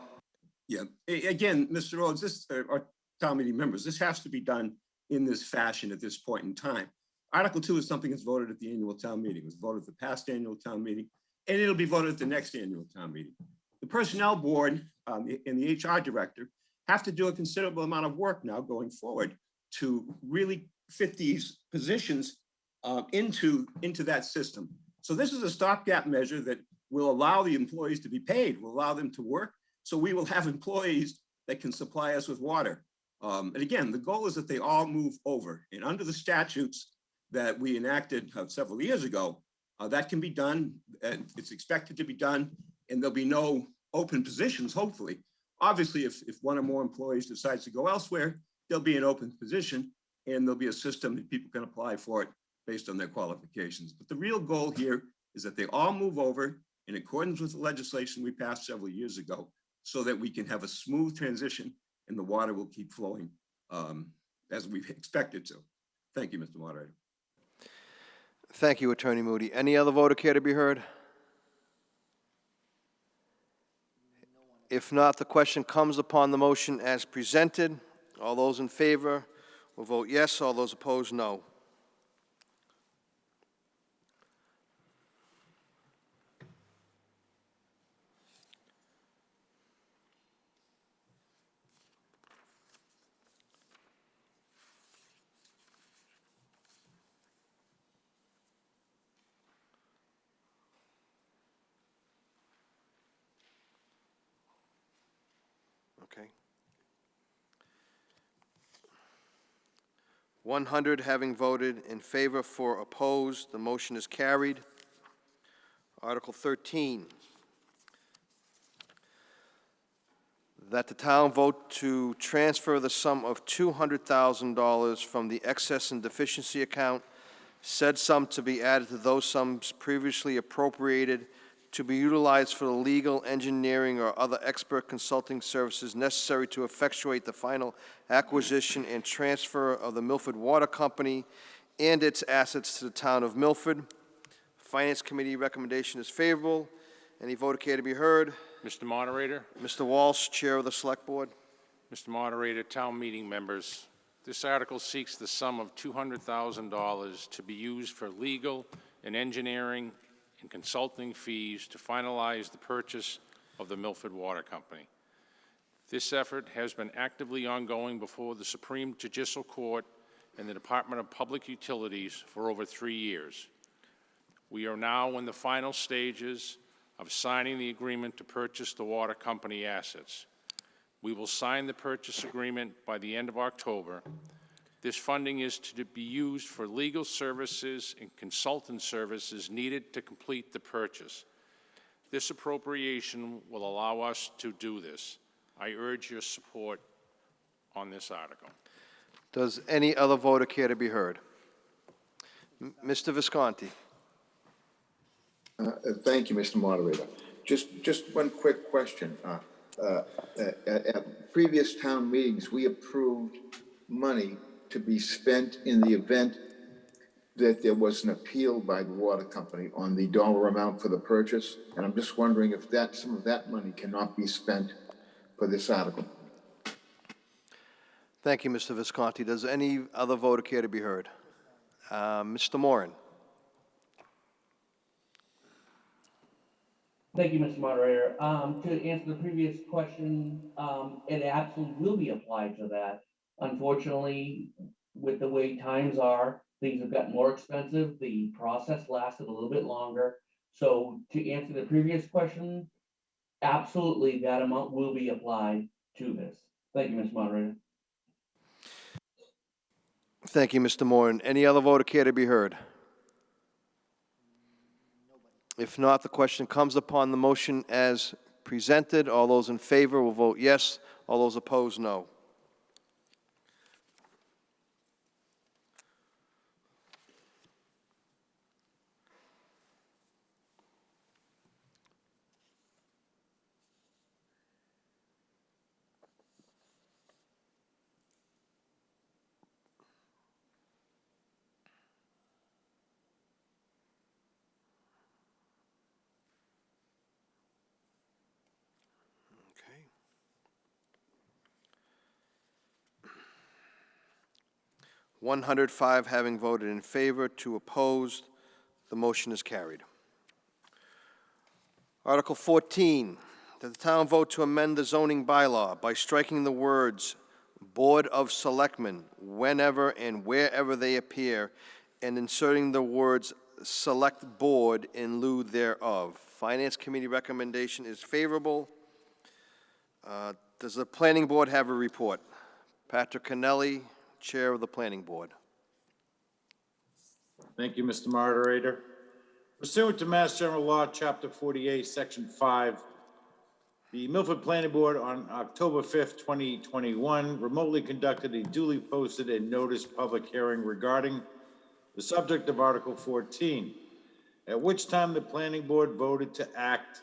Speaker 3: Yeah, again, Mr. Rhodes, our town meeting members, this has to be done in this fashion at this point in time. Article 2 is something that's voted at the annual town meeting. It was voted at the past annual town meeting, and it'll be voted at the next annual town meeting. The Personnel Board and the HR Director have to do a considerable amount of work now going forward to really fit these positions into that system. So this is a stopgap measure that will allow the employees to be paid, will allow them to work. So we will have employees that can supply us with water. And again, the goal is that they all move over. And under the statutes that we enacted several years ago, that can be done, and it's expected to be done, and there'll be no open positions, hopefully. Obviously, if one or more employees decides to go elsewhere, there'll be an open position, and there'll be a system that people can apply for it based on their qualifications. But the real goal here is that they all move over in accordance with the legislation we passed several years ago, so that we can have a smooth transition and the water will keep flowing as we expect it to. Thank you, Mr. Moderator.
Speaker 1: Thank you, Attorney Moody. Any other voter care to be heard? If not, the question comes upon the motion as presented. All those in favor will vote yes. All those opposed, no. Okay. 100 having voted in favor, 4 opposed, the motion is carried. Article 13, that the town vote to transfer the sum of $200,000 from the excess and deficiency account, said sum to be added to those sums previously appropriated to be utilized for the legal, engineering, or other expert consulting services necessary to effectuate the final acquisition and transfer of the Milford Water Company and its assets to the town of Milford. Finance Committee recommendation is favorable. Any vote care to be heard?
Speaker 21: Mr. Moderator,
Speaker 1: Mr. Walsh, Chair of the Select Board.
Speaker 21: Mr. Moderator, town meeting members, this article seeks the sum of $200,000 to be used for legal and engineering and consulting fees to finalize the purchase of the Milford Water Company. This effort has been actively ongoing before the Supreme Judicial Court and the Department of Public Utilities for over 3 years. We are now in the final stages of signing the agreement to purchase the water company assets. We will sign the purchase agreement by the end of October. This funding is to be used for legal services and consultant services needed to complete the purchase. This appropriation will allow us to do this. I urge your support on this article.
Speaker 1: Does any other voter care to be heard? Mr. Visconti.
Speaker 6: Thank you, Mr. Moderator. Just one quick question. At previous town meetings, we approved money to be spent in the event that there was an appeal by the water company on the dollar amount for the purchase. And I'm just wondering if some of that money cannot be spent for this article.
Speaker 1: Thank you, Mr. Visconti. Does any other voter care to be heard? Mr. Moran.
Speaker 7: Thank you, Mr. Moderator. To answer the previous question, it absolutely will be applied to that. Unfortunately, with the way times are, things have gotten more expensive. The process lasted a little bit longer. So to answer the previous question, absolutely that amount will be applied to this. Thank you, Mr. Moderator.
Speaker 1: Thank you, Mr. Moran. Any other voter care to be heard? If not, the question comes upon the motion as presented. All those in favor will vote yes. All those opposed, no. Okay. $105 having voted in favor, 2 opposed. The motion is carried. Article 14, that the town vote to amend the zoning bylaw by striking the words Board of Selectmen whenever and wherever they appear and inserting the words Select Board in lieu thereof. Finance Committee recommendation is favorable. Does the Planning Board have a report? Patrick Kennelly, Chair of the Planning Board.
Speaker 10: Thank you, Mr. Moderator. Pursuant to Mass General Law, Chapter 48, Section 5, the Milford Planning Board on October 5th, 2021, remotely conducted a duly posted and noticed public hearing regarding the subject of Article 14, at which time the Planning Board voted to act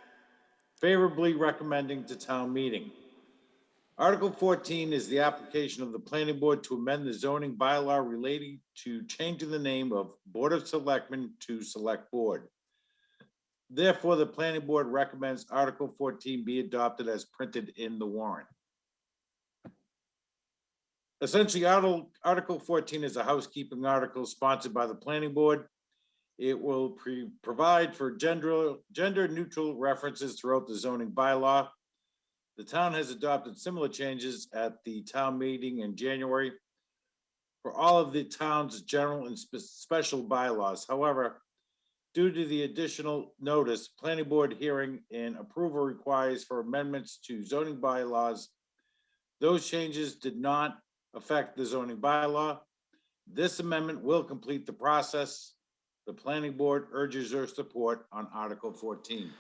Speaker 10: favorably recommending to town meeting. Article 14 is the application of the Planning Board to amend the zoning bylaw relating to changing the name of Board of Selectmen to Select Board. Therefore, the Planning Board recommends Article 14 be adopted as printed in the warrant. Essentially, Article 14 is a housekeeping article sponsored by the planning board. It will provide for gender neutral references throughout the zoning bylaw. The town has adopted similar changes at the town meeting in January for all of the town's general and special bylaws. However, due to the additional notice, planning board hearing and approval requires for amendments to zoning bylaws. Those changes did not affect the zoning bylaw. This amendment will complete the process. The planning board urges your support on Article 14.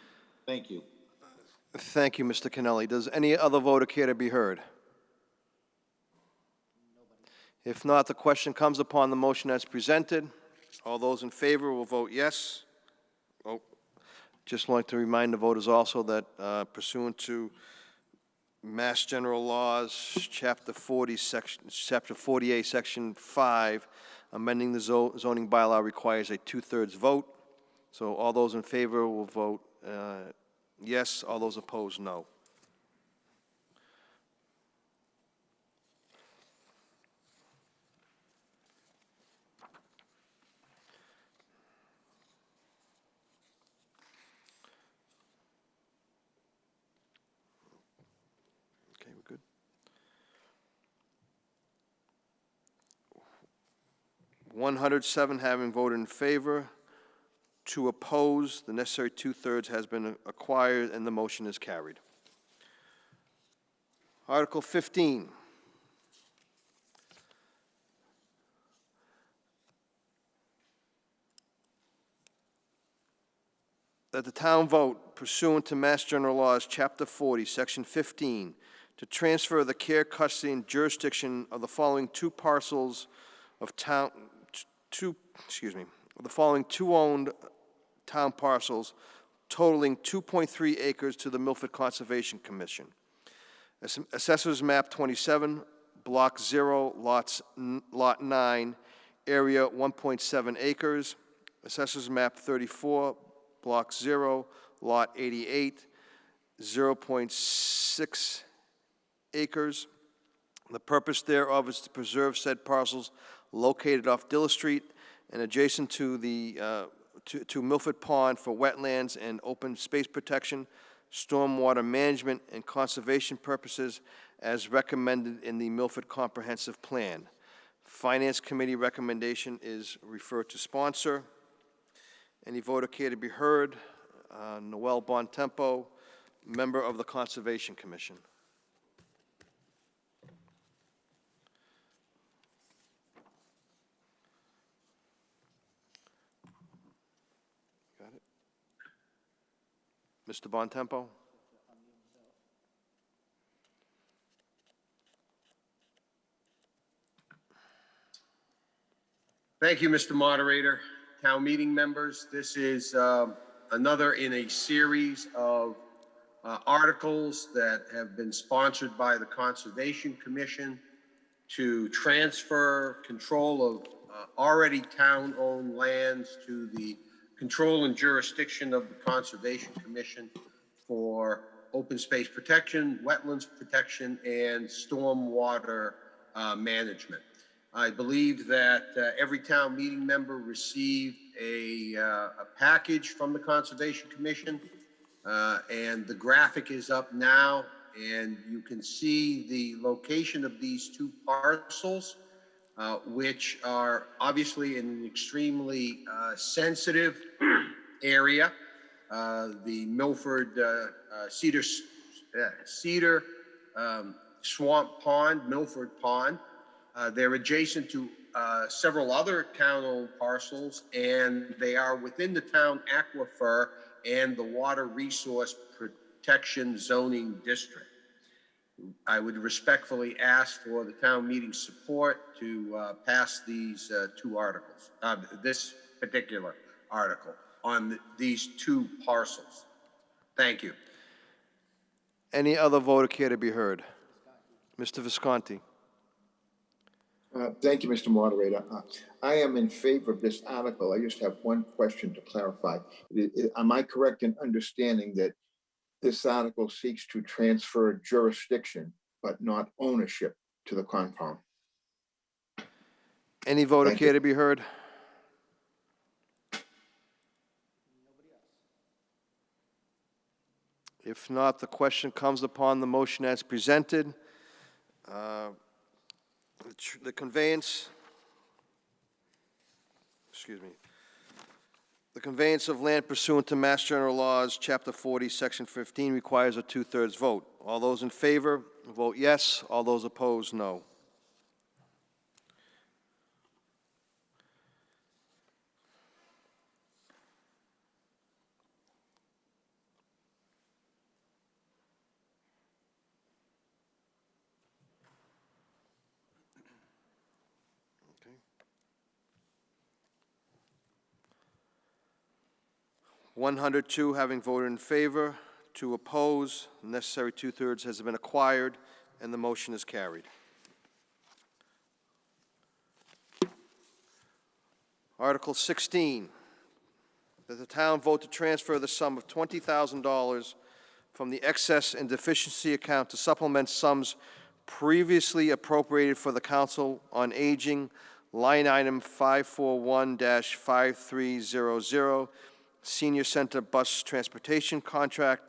Speaker 10: Thank you.
Speaker 1: Thank you, Mr. Kennelly. Does any other voter care to be heard? If not, the question comes upon the motion as presented. All those in favor will vote yes. Oh, just like to remind the voters also that pursuant to Mass General Laws, Chapter 48, Section 5, amending the zoning bylaw requires a 2/3 vote. So all those in favor will vote yes. All those opposed, no. Okay, we're good. 107 having voted in favor, 2 opposed. The necessary 2/3 has been acquired, and the motion is carried. Article 15. That the town vote pursuant to Mass General Laws, Chapter 40, Section 15, to transfer the care, custody, and jurisdiction of the following two parcels of town, the following two owned town parcels totaling 2.3 acres to the Milford Conservation Commission. Assessors Map 27, Block 0, Lot 9, Area 1.7 acres. Assessors Map 34, Block 0, Lot 88, 0.6 acres. The purpose thereof is to preserve said parcels located off Dilla Street and adjacent to the to Milford Pond for wetlands and open space protection, stormwater management, and conservation purposes as recommended in the Milford Comprehensive Plan. Finance Committee recommendation is refer to sponsor. Any voter care to be heard? Noel Bontempo, member of the Conservation Commission. Got it. Mr. Bontempo?
Speaker 4: Thank you, Mr. Moderator. Town meeting members, this is another in a series of articles that have been sponsored by the Conservation Commission to transfer control of already town-owned lands to the control and jurisdiction of the Conservation Commission for open space protection, wetlands protection, and stormwater management. I believe that every town meeting member received a package from the Conservation Commission, and the graphic is up now, and you can see the location of these two parcels, which are obviously in an extremely sensitive area. The Milford Cedar Swamp Pond, Milford Pond. They're adjacent to several other town-owned parcels, and they are within the town aquifer and the Water Resource Protection Zoning District. I would respectfully ask for the town meeting support to pass these two articles, this particular article on these two parcels. Thank you.
Speaker 1: Any other voter care to be heard? Mr. Visconti?
Speaker 6: Thank you, Mr. Moderator. I am in favor of this article. I just have one question to clarify. Am I correct in understanding that this article seeks to transfer jurisdiction, but not ownership to the Concom?
Speaker 1: Any voter
Speaker 6: Thank
Speaker 1: care
Speaker 6: you.
Speaker 1: to be heard? If not, the question comes upon the motion as presented. The conveyance, the conveyance of land pursuant to Mass General Laws, Chapter 40, Section 15, requires a two-thirds vote. All those in favor, vote yes. All those opposed, no. Okay. 102 having voted in favor, 2 oppose. The necessary two-thirds has been acquired, and the motion is carried. Article 16, that the town vote to transfer the sum of $20,000 from the excess and deficiency account to supplement sums previously appropriated for the Council on Aging, line item 541-5300, Senior Center Bus Transportation Contract,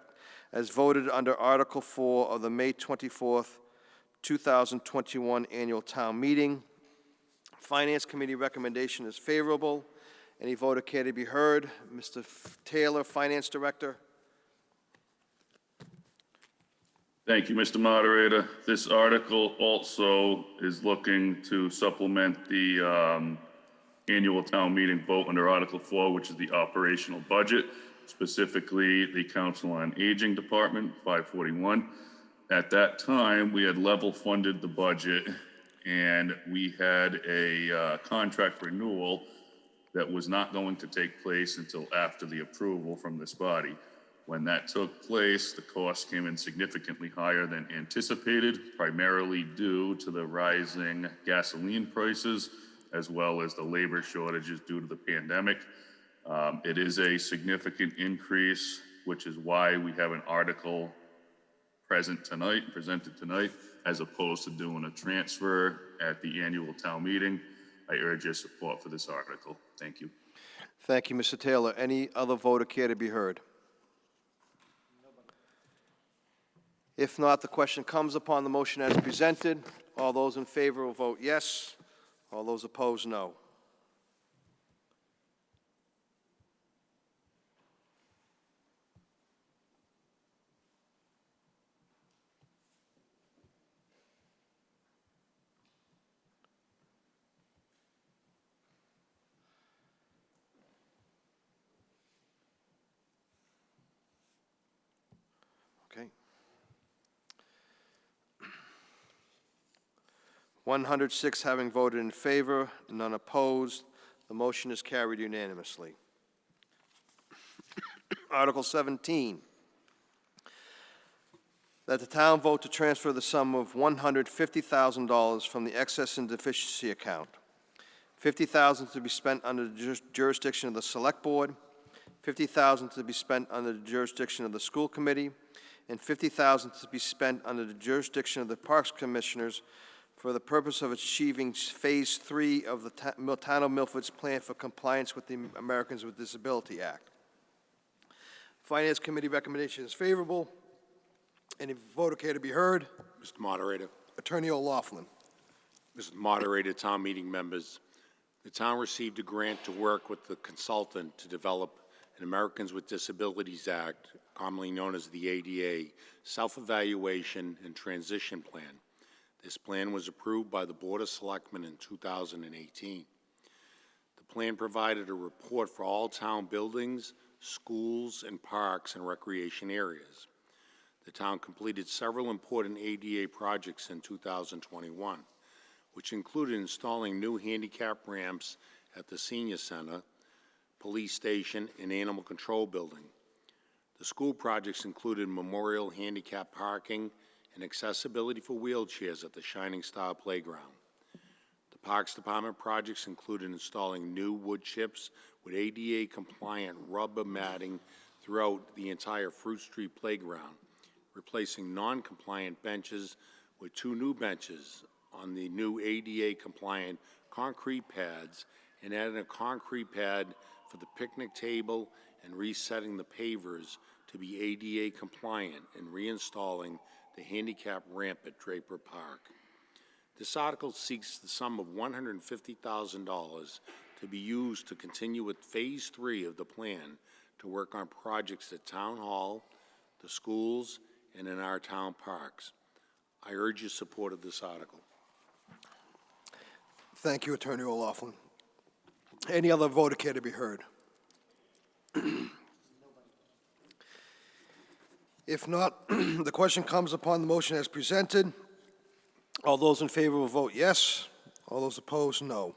Speaker 1: as voted under Article 4 of the May 24th, 2021 Annual Town Meeting. Finance Committee recommendation is favorable. Any voter care to be heard? Mr. Taylor, Finance Director.
Speaker 9: Thank you, Mr. Moderator. This article also is looking to supplement the annual town meeting vote under Article 4, which is the operational budget, specifically the Council on Aging Department, 541. At that time, we had level funded the budget, and we had a contract renewal that was not going to take place until after the approval from this body. When that took place, the cost came in significantly higher than anticipated, primarily due to the rising gasoline prices, as well as the labor shortages due to the pandemic. It is a significant increase, which is why we have an article presented tonight, as opposed to doing a transfer at the annual town meeting. I urge your support for this article. Thank you.
Speaker 1: Thank you, Mr. Taylor. Any other voter care to be heard? If not, the question comes upon the motion as presented. All those in favor will vote yes. All those opposed, no. Okay. 106 having voted in favor, none opposed. The motion is carried unanimously. Article 17, that the town vote to transfer the sum of $150,000 from the excess and deficiency account. $50,000 to be spent under the jurisdiction of the Select Board, $50,000 to be spent under the jurisdiction of the School Committee, and $50,000 to be spent under the jurisdiction of the Parks Commissioners for the purpose of achieving Phase 3 of the Town of Milford's plan for compliance with the Americans with Disability Act. Finance Committee recommendation is favorable. Any voter care to be heard?
Speaker 21: Mr. Moderator.
Speaker 1: Attorney O'Loughlin.
Speaker 21: Mr. Moderator, town meeting members, the town received a grant to work with the consultant to develop an Americans with Disabilities Act, commonly known as the ADA, self-evaluation and transition plan. This plan was approved by the Board of Selectmen in 2018. The plan provided a report for all town buildings, schools, and parks and recreation areas. The town completed several important ADA projects in 2021, which included installing new handicap ramps at the Senior Center, Police Station, and Animal Control Building. The school projects included memorial handicap parking and accessibility for wheelchairs at the Shining Star Playground. The Parks Department projects included installing new wood chips with ADA-compliant rubber matting throughout the entire Fruit Street Playground, replacing non-compliant benches with 2 new benches on the new ADA-compliant concrete pads and adding a concrete pad for the picnic table and resetting the pavers to be ADA compliant and reinstalling the handicap ramp at Draper Park. This article seeks the sum of $150,000 to be used to continue with Phase 3 of the plan to work on projects at Town Hall, the schools, and in our town parks. I urge your support of this article.
Speaker 1: Thank you, Attorney O'Laughlin. Any other voter care to be heard? If not, the question comes upon the motion as presented. All those in favor will vote yes. All those opposed, no.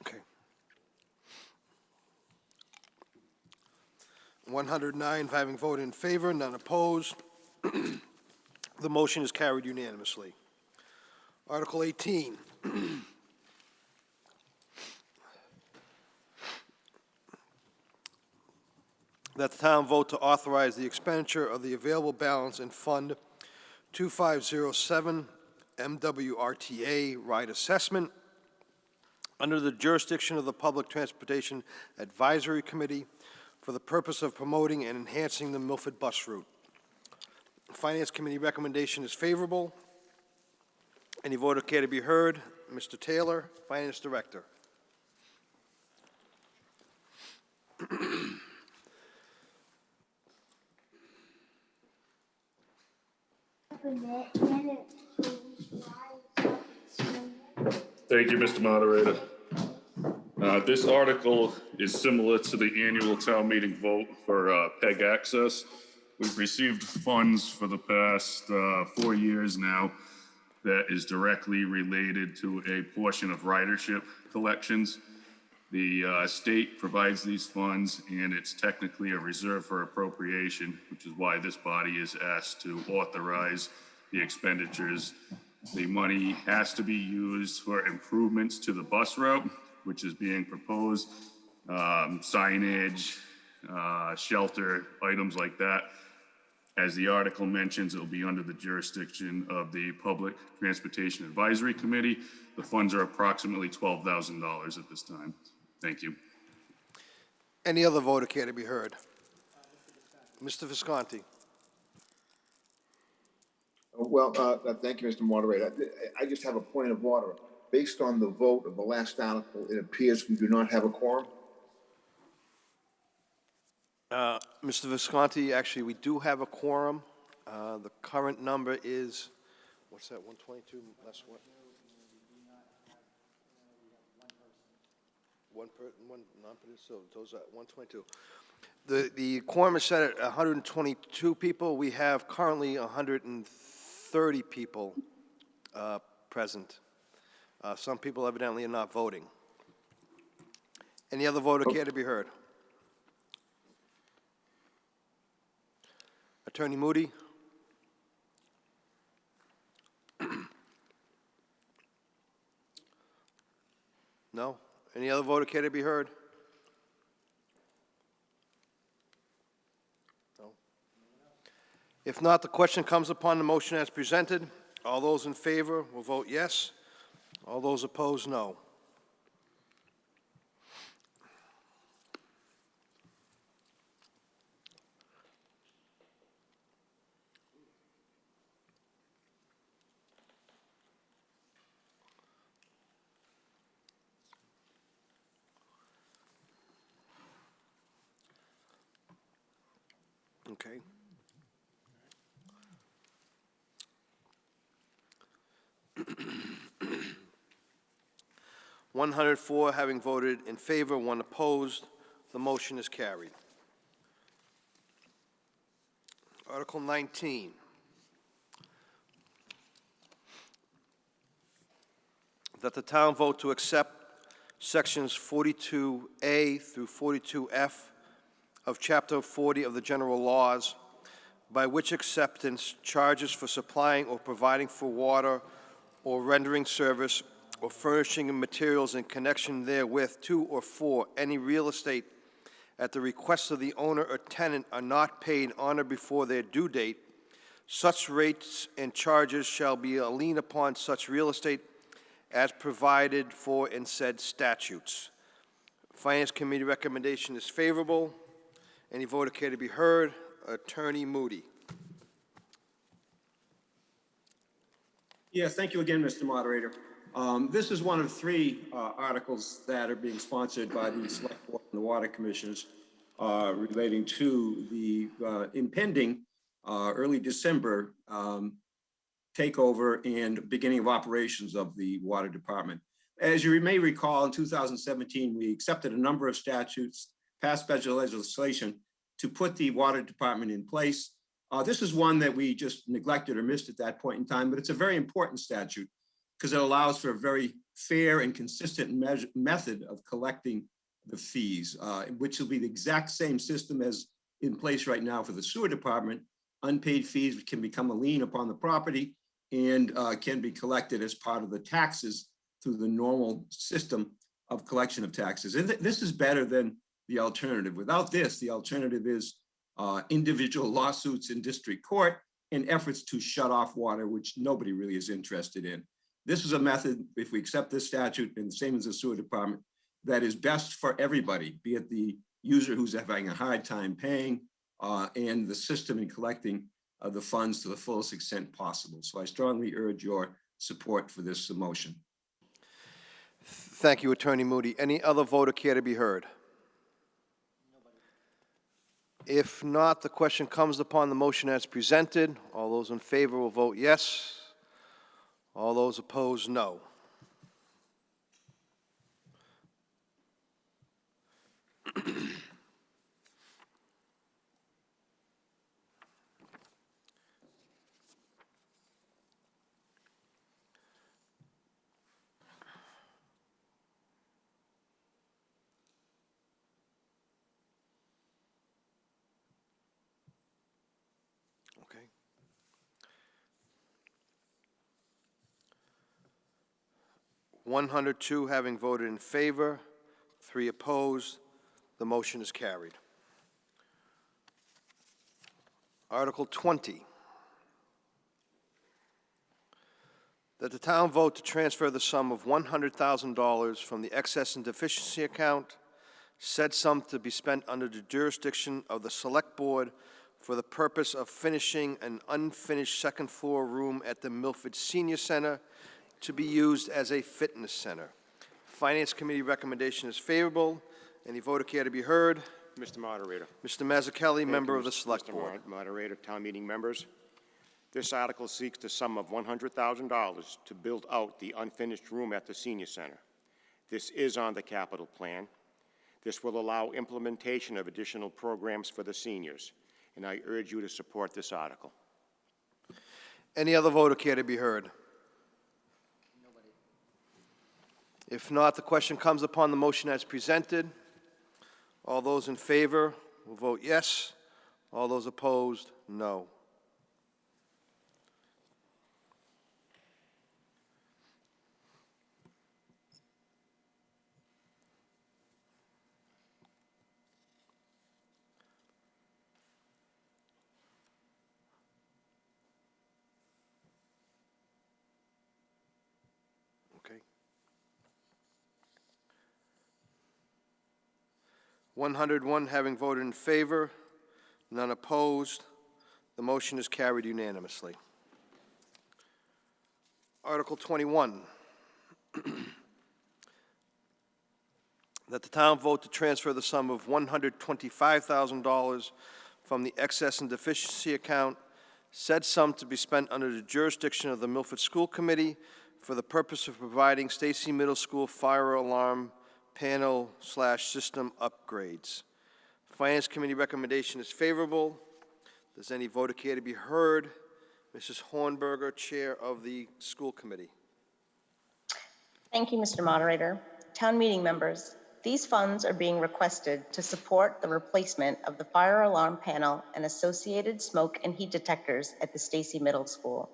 Speaker 1: Okay. 109 having voted in favor, none opposed. The motion is carried unanimously. Article 18. That the town vote to authorize the expenditure of the available balance in Fund 2507 MWRTA Ride Assessment under the jurisdiction of the Public Transportation Advisory Committee for the purpose of promoting and enhancing the Milford bus route. Finance Committee recommendation is favorable. Any voter care to be heard? Mr. Taylor, Finance Director.
Speaker 9: Thank you, Mr. Moderator. This article is similar to the annual town meeting vote for PEG access. We've received funds for the past 4 years now that is directly related to a portion of ridership collections. The state provides these funds, and it's technically a reserve for appropriation, which is why this body is asked to authorize the expenditures. The money has to be used for improvements to the bus route, which is being proposed, signage, shelter, items like that. As the article mentions, it will be under the jurisdiction of the Public Transportation Advisory Committee. The funds are approximately $12,000 at this time. Thank you.
Speaker 1: Any other voter care to be heard? Mr. Visconti.
Speaker 6: Well, thank you, Mr. Moderator. I just have a point of order. Based on the vote of the last article, it appears we do not have a quorum.
Speaker 1: Mr. Visconti, actually, we do have a quorum. The current number is, what's that, 122 less what? One non-partisan, so those are 122. The quorum is set at 122 people. We have currently 130 people present. Some people evidently are not voting. Any other voter care to be heard? Attorney Moody? No? Any other voter care to be heard? No? If not, the question comes upon the motion as presented. All those in favor will vote yes. All those opposed, no. Okay. (104) having voted in favor, 1 opposed, the motion is carried. Article 19. That the town vote to accept sections 42A through 42F of Chapter 40 of the General Laws, by which acceptance charges for supplying or providing for water or rendering service or furnishing materials in connection therewith to or for any real estate at the request of the owner or tenant are not paid on or before their due date, such rates and charges shall be a lien upon such real estate as provided for in said statutes. Finance Committee recommendation is favorable. Any voter care to be heard? Attorney Moody.
Speaker 3: Yeah, thank you again, Mr. Moderator. This is one of three articles that are being sponsored by the Select Board and the Water Commissioners relating to the impending early December takeover and beginning of operations of the Water Department. As you may recall, in 2017, we accepted a number of statutes, passed special legislation to put the Water Department in place. This is one that we just neglected or missed at that point in time, but it's a very important statute because it allows for a very fair and consistent method of collecting the fees, which will be the exact same system as in place right now for the sewer department. Unpaid fees can become a lien upon the property and can be collected as part of the taxes through the normal system of collection of taxes. And this is better than the alternative. Without this, the alternative is individual lawsuits in district court and efforts to shut off water, which nobody really is interested in. This is a method, if we accept this statute, and the same as the sewer department, that is best for everybody, be it the user who's having a hard time paying and the system in collecting the funds to the fullest extent possible. So I strongly urge your support for this motion.
Speaker 1: Thank you, Attorney Moody. Any other voter care to be heard? If not, the question comes upon the motion as presented. All those in favor will vote yes. All those opposed, no. Okay. (102) having voted in favor, 3 opposed, the motion is carried. Article 20, that the town vote to transfer the sum of $100,000 from the excess and deficiency account, said sum to be spent under the jurisdiction of the Select Board for the purpose of finishing an unfinished second-floor room at the Milford Senior Center to be used as a fitness center. Finance Committee recommendation is favorable. Any voter care to be heard?
Speaker 5: Mr. Moderator.
Speaker 1: Mr. Mazzucchelli,
Speaker 5: Thank
Speaker 1: member
Speaker 5: you,
Speaker 1: of the Select
Speaker 5: Mr.
Speaker 1: Board.
Speaker 5: Moderator, town meeting members. This article seeks the sum of $100,000 to build out the unfinished room at the senior center. This is on the capital plan. This will allow implementation of additional programs for the seniors, and I urge you to support this article.
Speaker 1: Any other voter care to be heard? Nobody. If not, the question comes upon the motion as presented. All those in favor will vote yes. All those opposed, no. Okay. 101 having voted in favor, none opposed, the motion is carried unanimously. Article 21, that the town vote to transfer the sum of $125,000 from the excess and deficiency account, said sum to be spent under the jurisdiction of the Milford School Committee for the purpose of providing Stacy Middle School fire alarm panel/system upgrades. Finance Committee recommendation is favorable. Does any voter care to be heard? Mrs. Hornberger, Chair of the School Committee.
Speaker 8: Thank you, Mr. Moderator. Town meeting members, These funds are being requested to support the replacement of the fire alarm panel and associated smoke and heat detectors at the Stacy Middle School.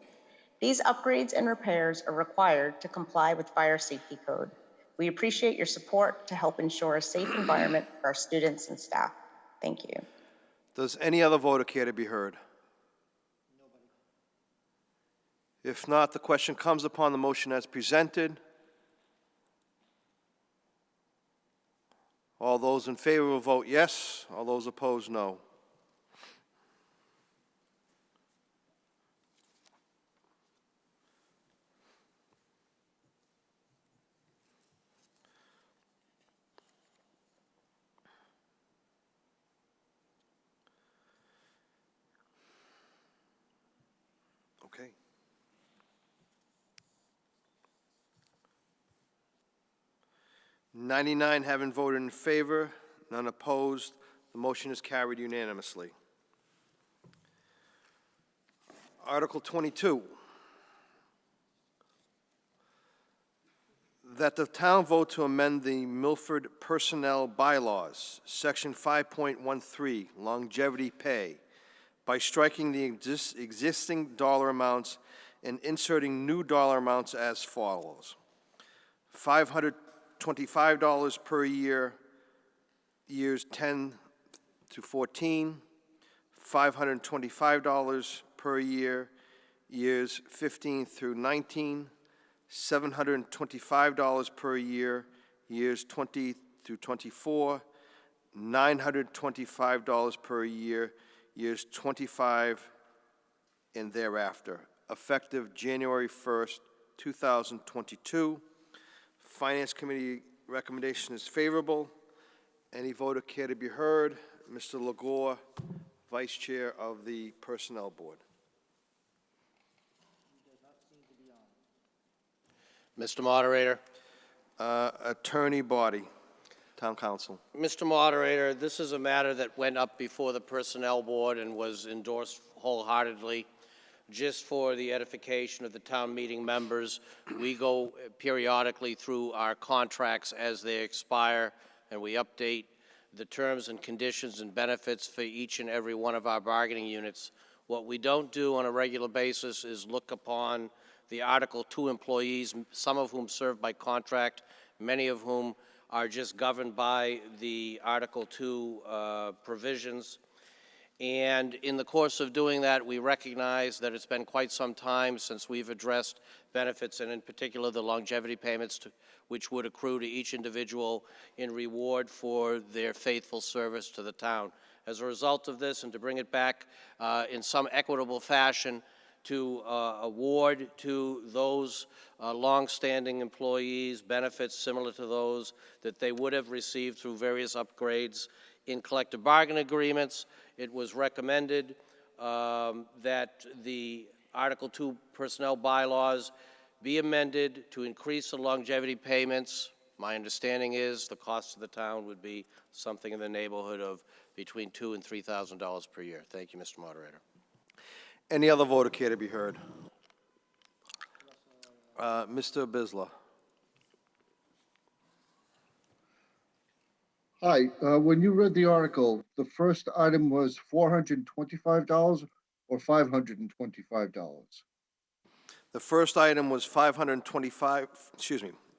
Speaker 8: These upgrades and repairs are required to comply with fire safety code. We appreciate your support to help ensure a safe environment for our students and staff. Thank you.
Speaker 1: Does any other voter care to be heard? If not, the question comes upon the motion as presented. All those in favor will vote yes. All those opposed, no. Okay. "99 having voted in favor, none opposed. The motion is carried unanimously. Article 22, that the town vote to amend the Milford Personnel Bylaws, Section 5.13, longevity pay, by striking the existing dollar amounts and inserting new dollar amounts as follows: $525 per year, years 10 to 14, $525 per year, years 15 through 19, $725 per year, years 20 through 24, $925 per year, years 25 and thereafter, effective January 1st, 2022. Finance Committee recommendation is favorable. Any voter care to be heard? Mr. Legore, Vice Chair of the Personnel Board.
Speaker 11: Mr. Moderator.
Speaker 1: Attorney Body, Town Council.
Speaker 11: Mr. Moderator, this is a matter that went up before the Personnel Board and was endorsed wholeheartedly. Just for the edification of the town meeting members, we go periodically through our contracts as they expire, and we update the terms and conditions and benefits for each and every one of our bargaining units. What we don't do on a regular basis is look upon the Article 2 employees, some of whom serve by contract, many of whom are just governed by the Article 2 provisions. And in the course of doing that, we recognize that it's been quite some time since we've addressed benefits, and in particular the longevity payments which would accrue to each individual in reward for their faithful service to the town. As a result of this, and to bring it back in some equitable fashion, to award to those long-standing employees benefits similar to those that they would have received through various upgrades in collective bargaining agreements, it was recommended that the Article 2 personnel bylaws be amended to increase the longevity payments. My understanding is the cost of the town would be something in the neighborhood of between $2,000 and $3,000 per year. Thank you, Mr. Moderator.
Speaker 1: Any other voter care to be heard? Mr. Bisla.
Speaker 13: Hi, when you read the article, the first item was $425 or $525?
Speaker 1: The first item was the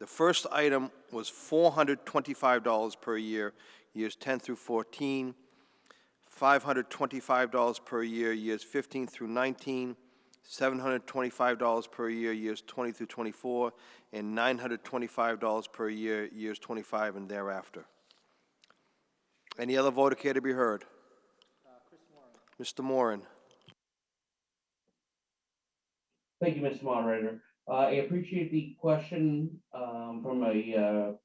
Speaker 1: first item was $425 per year, years 10 through 14, $525 per year, years 15 through 19, $725 per year, years 20 through 24, and $925 per year, years 25 and thereafter. Any other voter care to be heard? Mr. Moran.
Speaker 7: Thank you, Mr. Moderator. I appreciate the question from a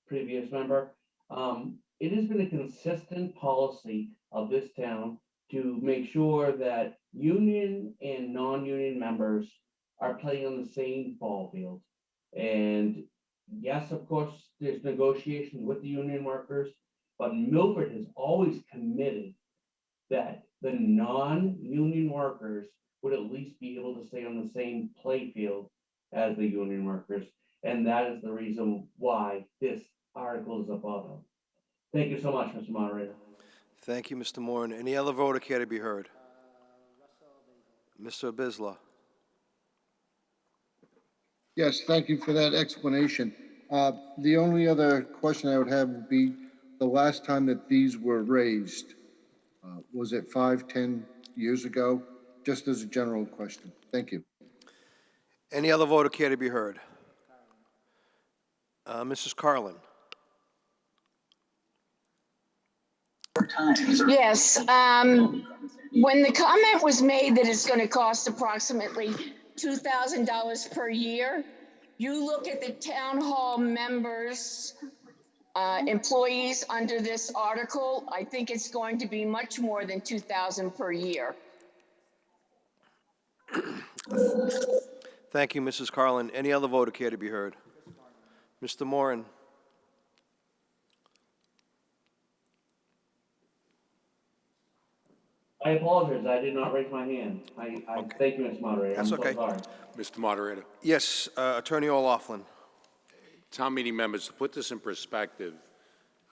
Speaker 7: previous member. It has been a consistent policy of this town to make sure that union and non-union members are playing on the same ball field. And yes, of course, there's negotiations with the union workers, but Milford has always committed that the non-union workers would at least be able to stay on the same play field as the union workers. And that is the reason why this articles above. Thank you so much, Mr. Moderator.
Speaker 1: Thank you, Mr. Moore. Any other voter care to be heard? Mr. Bisla.
Speaker 13: Yes, thank you for that explanation. The only other question I would have would be the last time that these were raised. Was it 5, 10 years ago? Just as a general question. Thank you.
Speaker 1: Any other voter care to be heard? Mrs. Carlin.
Speaker 14: Yes, when the comment was made that it's going to cost approximately $2,000 per year, you look at the town hall members, employees under this article, I think it's going to be much more than $2,000 per year.
Speaker 1: Thank you, Mrs. Carlin. Any other voter care to be heard? Mr. Moran.
Speaker 7: I apologize, I did not raise my hand. I thank you, Mr. Moderator.
Speaker 1: That's
Speaker 7: I'm
Speaker 1: okay.
Speaker 7: so sorry.
Speaker 21: Mr. Moderator,
Speaker 1: Yes, Attorney O'Loughlin.
Speaker 21: town meeting members, to put this in perspective,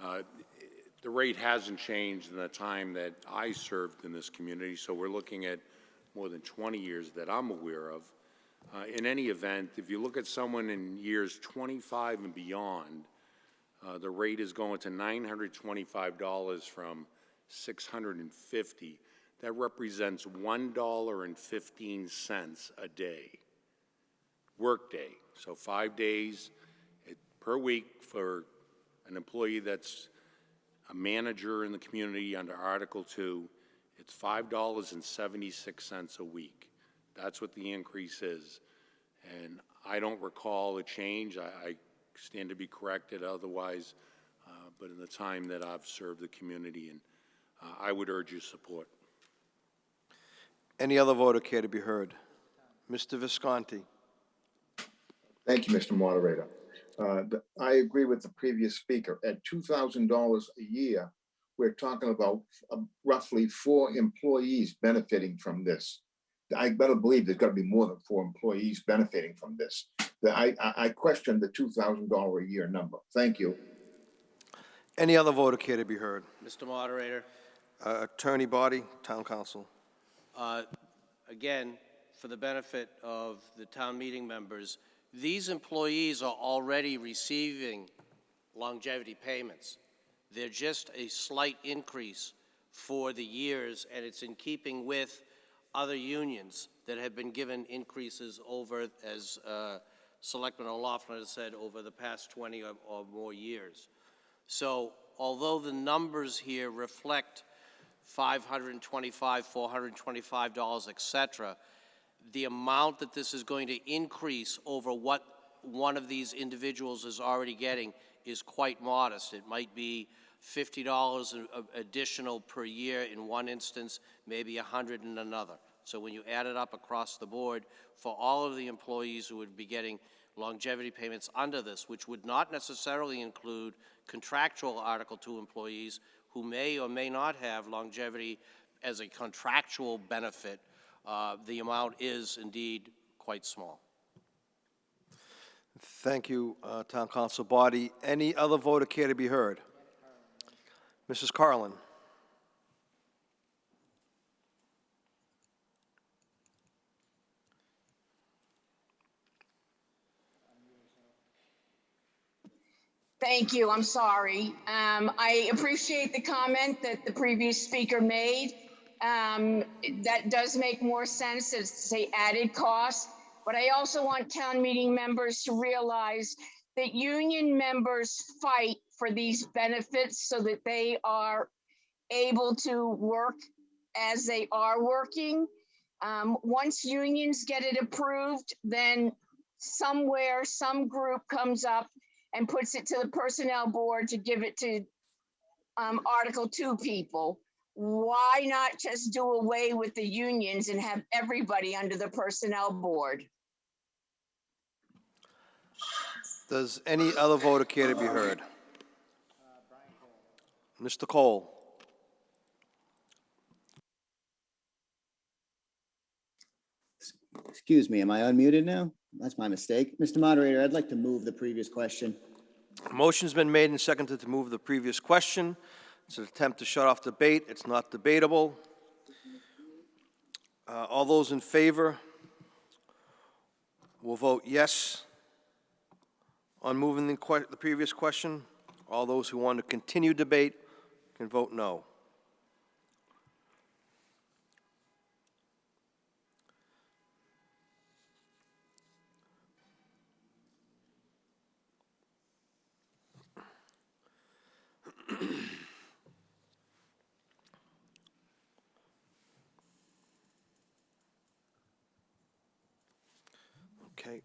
Speaker 21: the rate hasn't changed in the time that I served in this community, so we're looking at more than 20 years that I'm aware of. In any event, if you look at someone in years 25 and beyond, the rate is going to $925 from $650. That represents $1.15 a day, workday. So 5 days per week for an employee that's a manager in the community under Article 2, it's $5.76 a week. That's what the increase is. And I don't recall a change. I stand to be corrected otherwise, but in the time that I've served the community, and I would urge your support.
Speaker 1: Any other voter care to be heard? Mr. Visconti.
Speaker 6: Thank you, Mr. Moderator. I agree with the previous speaker. At $2,000 a year, we're talking about roughly 4 employees benefiting from this. I better believe there's got to be more than 4 employees benefiting from this. I question the $2,000 a year number. Thank you.
Speaker 1: Any other voter care to be heard?
Speaker 11: Mr. Moderator,
Speaker 1: Attorney Body, Town Council.
Speaker 11: again, for the benefit of the town meeting members, these employees are already receiving longevity payments. They're just a slight increase for the years, and it's in keeping with other unions that have been given increases over, as Selectman O'Loughlin has said, over the past 20 or more years. So although the numbers here reflect $525, $425, et cetera, the amount that this is going to increase over what one of these individuals is already getting is quite modest. It might be $50 additional per year in one instance, maybe $100 in another. So when you add it up across the board for all of the employees who would be getting longevity payments under this, which would not necessarily include contractual Article 2 employees who may or may not have longevity as a contractual benefit, the amount is indeed quite small.
Speaker 1: Thank you, Town Council Body. Any other voter care to be heard? Mrs. Carlin.
Speaker 14: Thank you, I'm sorry. I appreciate the comment that the previous speaker made. That does make more sense as, say, added cost. But I also want town meeting members to realize that union members fight for these benefits so that they are able to work as they are working. Once unions get it approved, then somewhere, some group comes up and puts it to the personnel board to give it to Article 2 people. Why not just do away with the unions and have everybody under the personnel board?
Speaker 1: Does any other voter care to be heard? Mr. Cole.
Speaker 18: Excuse me, am I unmuted now? That's my mistake. Mr. Moderator, I'd like to move the previous question.
Speaker 1: A motion's been made and seconded to move the previous question. It's an attempt to shut off debate. It's not debatable. All those in favor will vote yes on moving the previous question. All those who want to continue debate can vote no. Okay.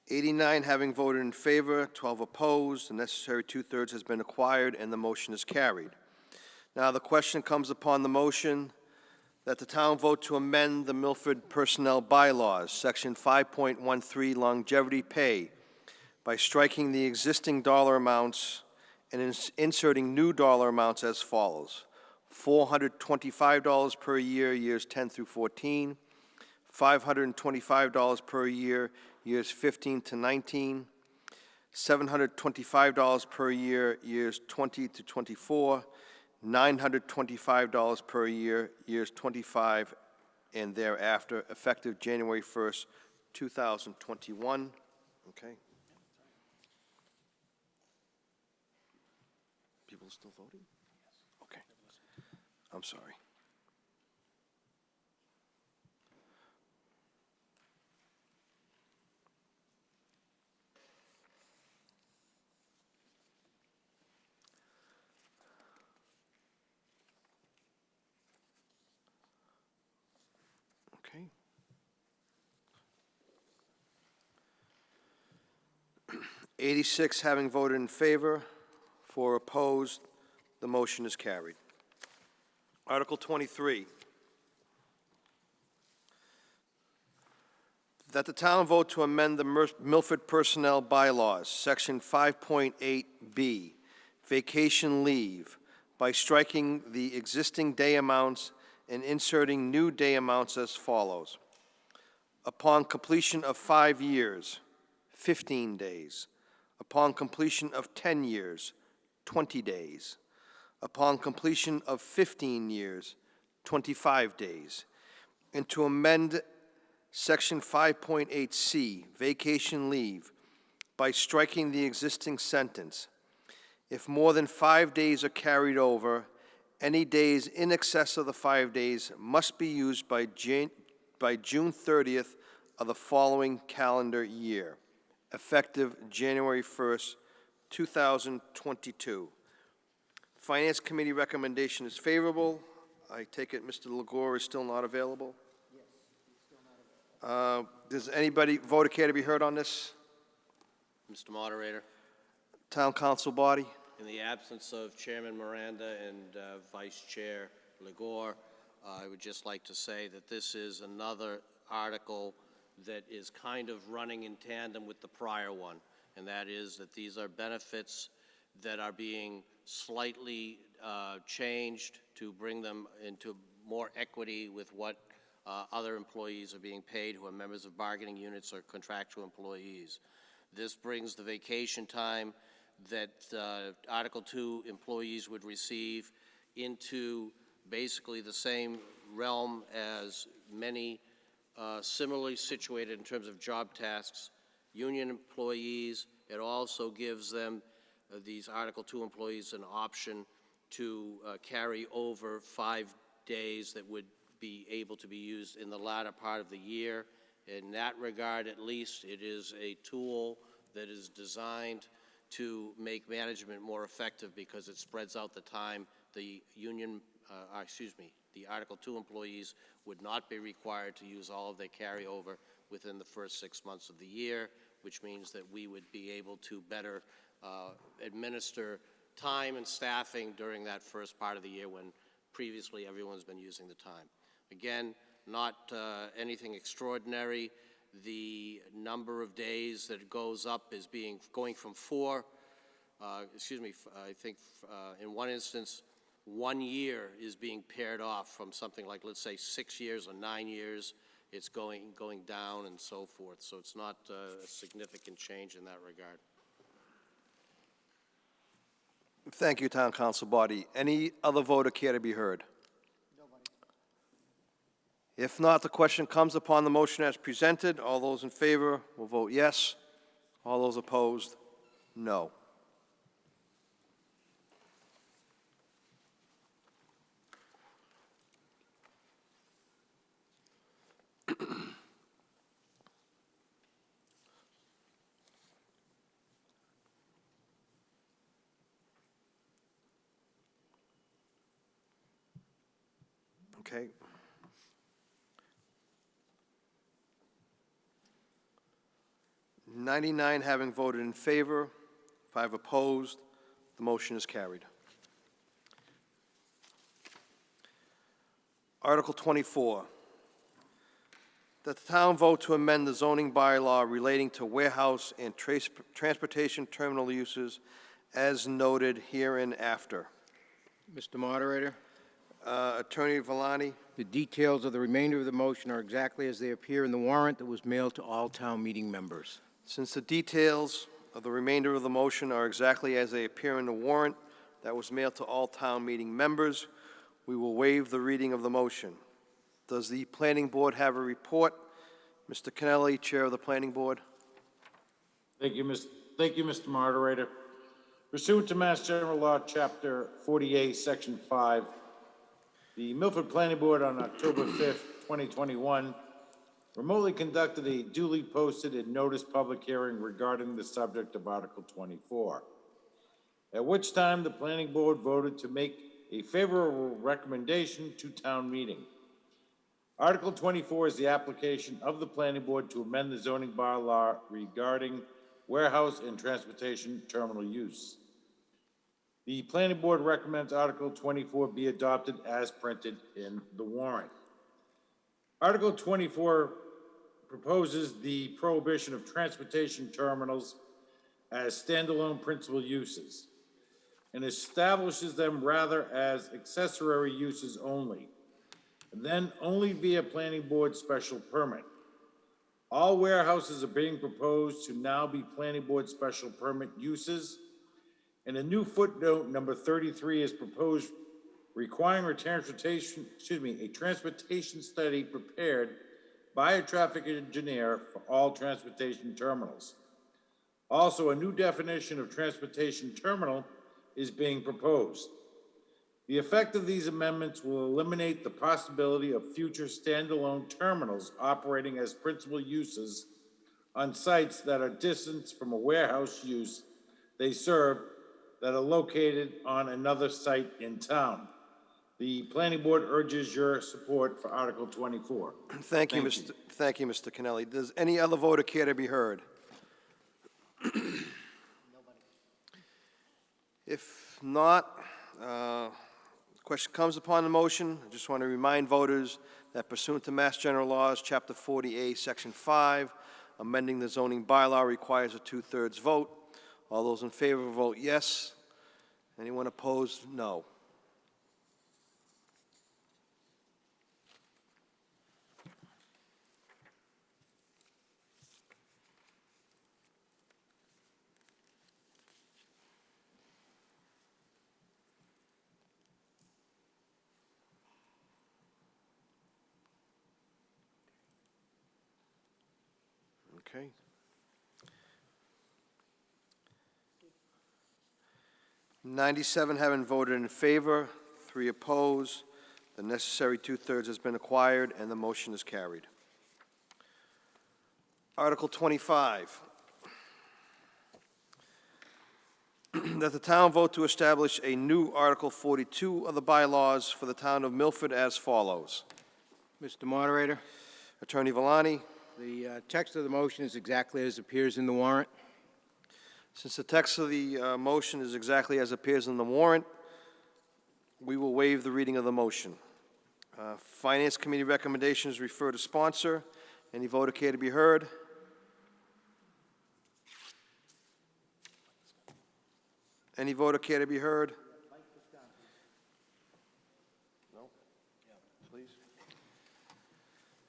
Speaker 1: 89 having voted in favor, 12 opposed, the necessary two-thirds has been acquired, and the motion is carried. Now the question comes upon the motion that the town vote to amend the Milford Personnel Bylaws, Section 5.13, longevity pay, by striking the existing dollar amounts and inserting new dollar amounts as follows: $425 per year, years 10 through 14, $525 per year, years 15 to 19, $725 per year, years 20 to 24, $925 per year, years 25 and thereafter, effective January 1st, 2021. Okay. People still voting? Okay. I'm sorry. Okay. 86 having voted in favor, 4 opposed, the motion is carried. Article 23, that the town vote to amend the Milford Personnel Bylaws, Section 5.8B, vacation leave, by striking the existing day amounts and inserting new day amounts as follows: upon completion of 5 years, 15 days; upon completion of 10 years, 20 days; upon completion of 15 years, 25 days; and to amend Section 5.8C, vacation leave, by striking the existing sentence: if more than 5 days are carried over, any days in excess of the 5 days must be used by June 30th of the following calendar year, effective January 1st, 2022. Finance Committee recommendation is favorable. I take it Mr. Legore is still not available? Yes, he's still not available. Does anybody vote care to be heard on this?
Speaker 11: Mr. Moderator,
Speaker 1: Town Council body?
Speaker 11: in the absence of Chairman Miranda and Vice Chair Legore, I would just like to say that this is another article that is kind of running in tandem with the prior one, and that is that these are benefits that are being slightly changed to bring them into more equity with what other employees are being paid who are members of bargaining units or contractual employees. This brings the vacation time that Article 2 employees would receive into basically the same realm as many similarly situated in terms of job tasks union employees. It also gives them, these Article 2 employees, an option to carry over 5 days that would be able to be used in the latter part of the year. In that regard, at least, it is a tool that is designed to make management more effective because it spreads out the time. The union, the Article 2 employees would not be required to use all of their carryover within the first 6 months of the year, which means that we would be able to better administer time and staffing during that first part of the year when previously everyone's been using the time. Again, not anything extraordinary. The number of days that it goes up is going from 4, I think in one instance, 1 year is being paired off from something like, let's say, 6 years or 9 years. it's going down and so forth. So it's not a significant change in that regard.
Speaker 1: Thank you, Town Council Body. Any other voter care to be heard? If not, the question comes upon the motion as presented. All those in favor will vote yes. All those opposed, no. Okay. "99 having voted in favor, 5 opposed, the motion is carried. Article 24, that the town vote to amend the zoning bylaw relating to warehouse and transportation terminal uses as noted hereinafter.
Speaker 20: Mr. Moderator,
Speaker 1: Attorney Valani,
Speaker 20: the details of the remainder of the motion are exactly as they appear in the warrant that was mailed to all town meeting members.
Speaker 1: since the details of the remainder of the motion are exactly as they appear in the warrant that was mailed to all town meeting members, we will waive the reading of the motion. Does the planning board have a report? Mr. Kennelly, Chair of the Planning Board.
Speaker 10: Thank you, Mr. Moderator. Pursuant to Mass General Law, Chapter 48, Section 5, the Milford Planning Board on October 5th, 2021, remotely conducted a duly posted and noticed public hearing regarding the subject of Article 24, at which time the Planning Board voted to make a favorable recommendation to town meeting. Article 24 is the application of the Planning Board to amend the zoning bylaw regarding warehouse and transportation terminal use. The Planning Board recommends Article 24 be adopted as printed in the warrant. Article 24 proposes the prohibition of transportation terminals as standalone principal uses and establishes them rather as accessory uses only, and then only via Planning Board special permit. All warehouses are being proposed to now be Planning Board special permit uses, and a new footnote number 33 is proposed requiring a transportation study prepared by a traffic engineer for all transportation terminals. Also, a new definition of transportation terminal is being proposed. The effect of these amendments will eliminate the possibility of future standalone terminals operating as principal uses on sites that are distanced from a warehouse use they serve that are located on another site in town. The Planning Board urges your support for Article 24.
Speaker 1: Thank you, Mr. Kennelly. Does any other voter care to be heard? If not, the question comes upon the motion. I just want to remind voters that pursuant to Mass General Laws, Chapter 40A, Section 5, amending the zoning bylaw requires a 2/3 vote. All those in favor vote yes. Anyone opposed, no. Okay. "97 having voted in favor, 3 opposed. The necessary 2/3 has been acquired, and the motion is carried. Article 25, that the town vote to establish a new Article 42 of the bylaws for the town of Milford as follows.
Speaker 20: Mr. Moderator,
Speaker 1: Attorney Valani,
Speaker 20: the text of the motion is exactly as appears in the warrant.
Speaker 1: since the text of the motion is exactly as appears in the warrant, we will waive the reading of the motion. Finance Committee recommendations refer to sponsor. Any voter care to be heard? Any voter care to be heard? No? Please.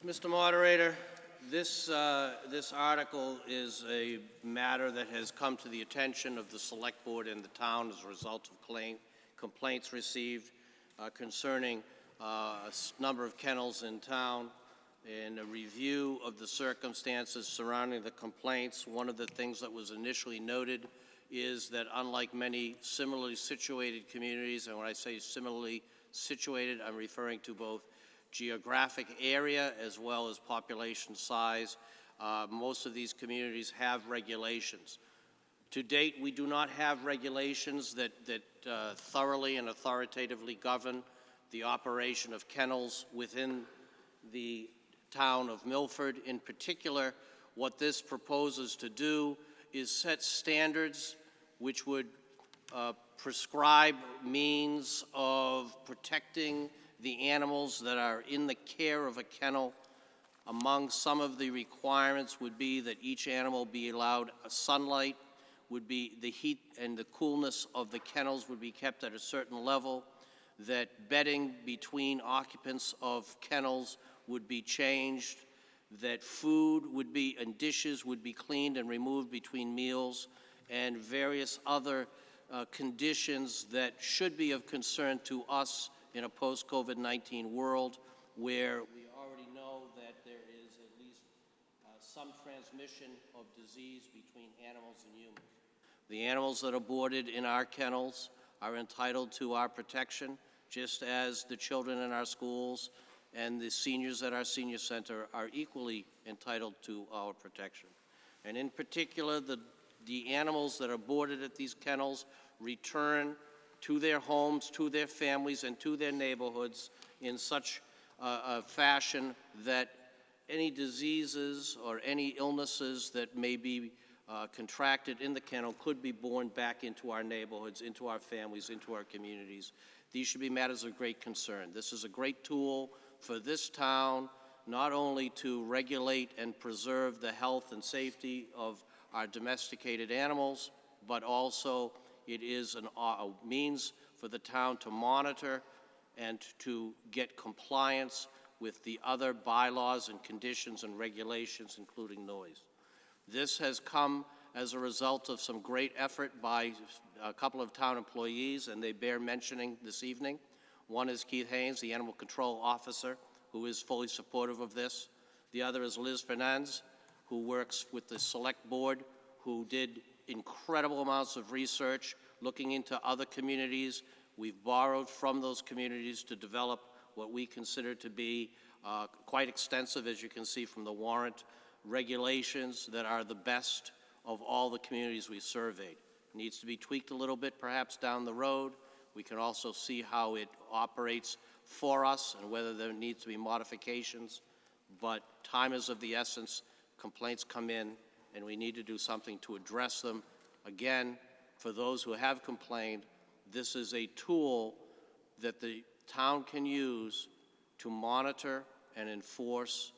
Speaker 11: Mr. Moderator, this article is a matter that has come to the attention of the Select Board and the town as a result of complaints received concerning a number of kennels in town. In a review of the circumstances surrounding the complaints, one of the things that was initially noted is that unlike many similarly situated communities, and when I say similarly situated, I'm referring to both geographic area as well as population size, most of these communities have regulations. To date, we do not have regulations that thoroughly and authoritatively govern the operation of kennels within the town of Milford. In particular, what this proposes to do is set standards which would prescribe means of protecting the animals that are in the care of a kennel. Among some of the requirements would be that each animal be allowed sunlight, would be the heat and the coolness of the kennels would be kept at a certain level, that bedding between occupants of kennels would be changed, that food would be and dishes would be cleaned and removed between meals, and various other conditions that should be of concern to us in a post-COVID-19 world where we already know that there is at least some transmission of disease between animals and humans. The animals that are boarded in our kennels are entitled to our protection, just as the children in our schools and the seniors at our senior center are equally entitled to our protection. And in particular, the animals that are boarded at these kennels return to their homes, to their families, and to their neighborhoods in such a fashion that any diseases or any illnesses that may be contracted in the kennel could be borne back into our neighborhoods, into our families, into our communities. These should be matters of great concern. This is a great tool for this town, not only to regulate and preserve the health and safety of our domesticated animals, but also it is a means for the town to monitor and to get compliance with the other bylaws and conditions and regulations, including noise. This has come as a result of some great effort by a couple of town employees, and they bear mentioning this evening. One is Keith Haynes, the Animal Control Officer, who is fully supportive of this. The other is Liz Fernandez, who works with the Select Board, who did incredible amounts of research looking into other communities. We've borrowed from those communities to develop what we consider to be quite extensive, as you can see from the warrant, regulations that are the best of all the communities we surveyed. It needs to be tweaked a little bit perhaps down the road. We can also see how it operates for us and whether there needs to be modifications, but time is of the essence. Complaints come in and we need to do something to address them. Again, for those who have complained, this is a tool that the town can use to monitor and enforce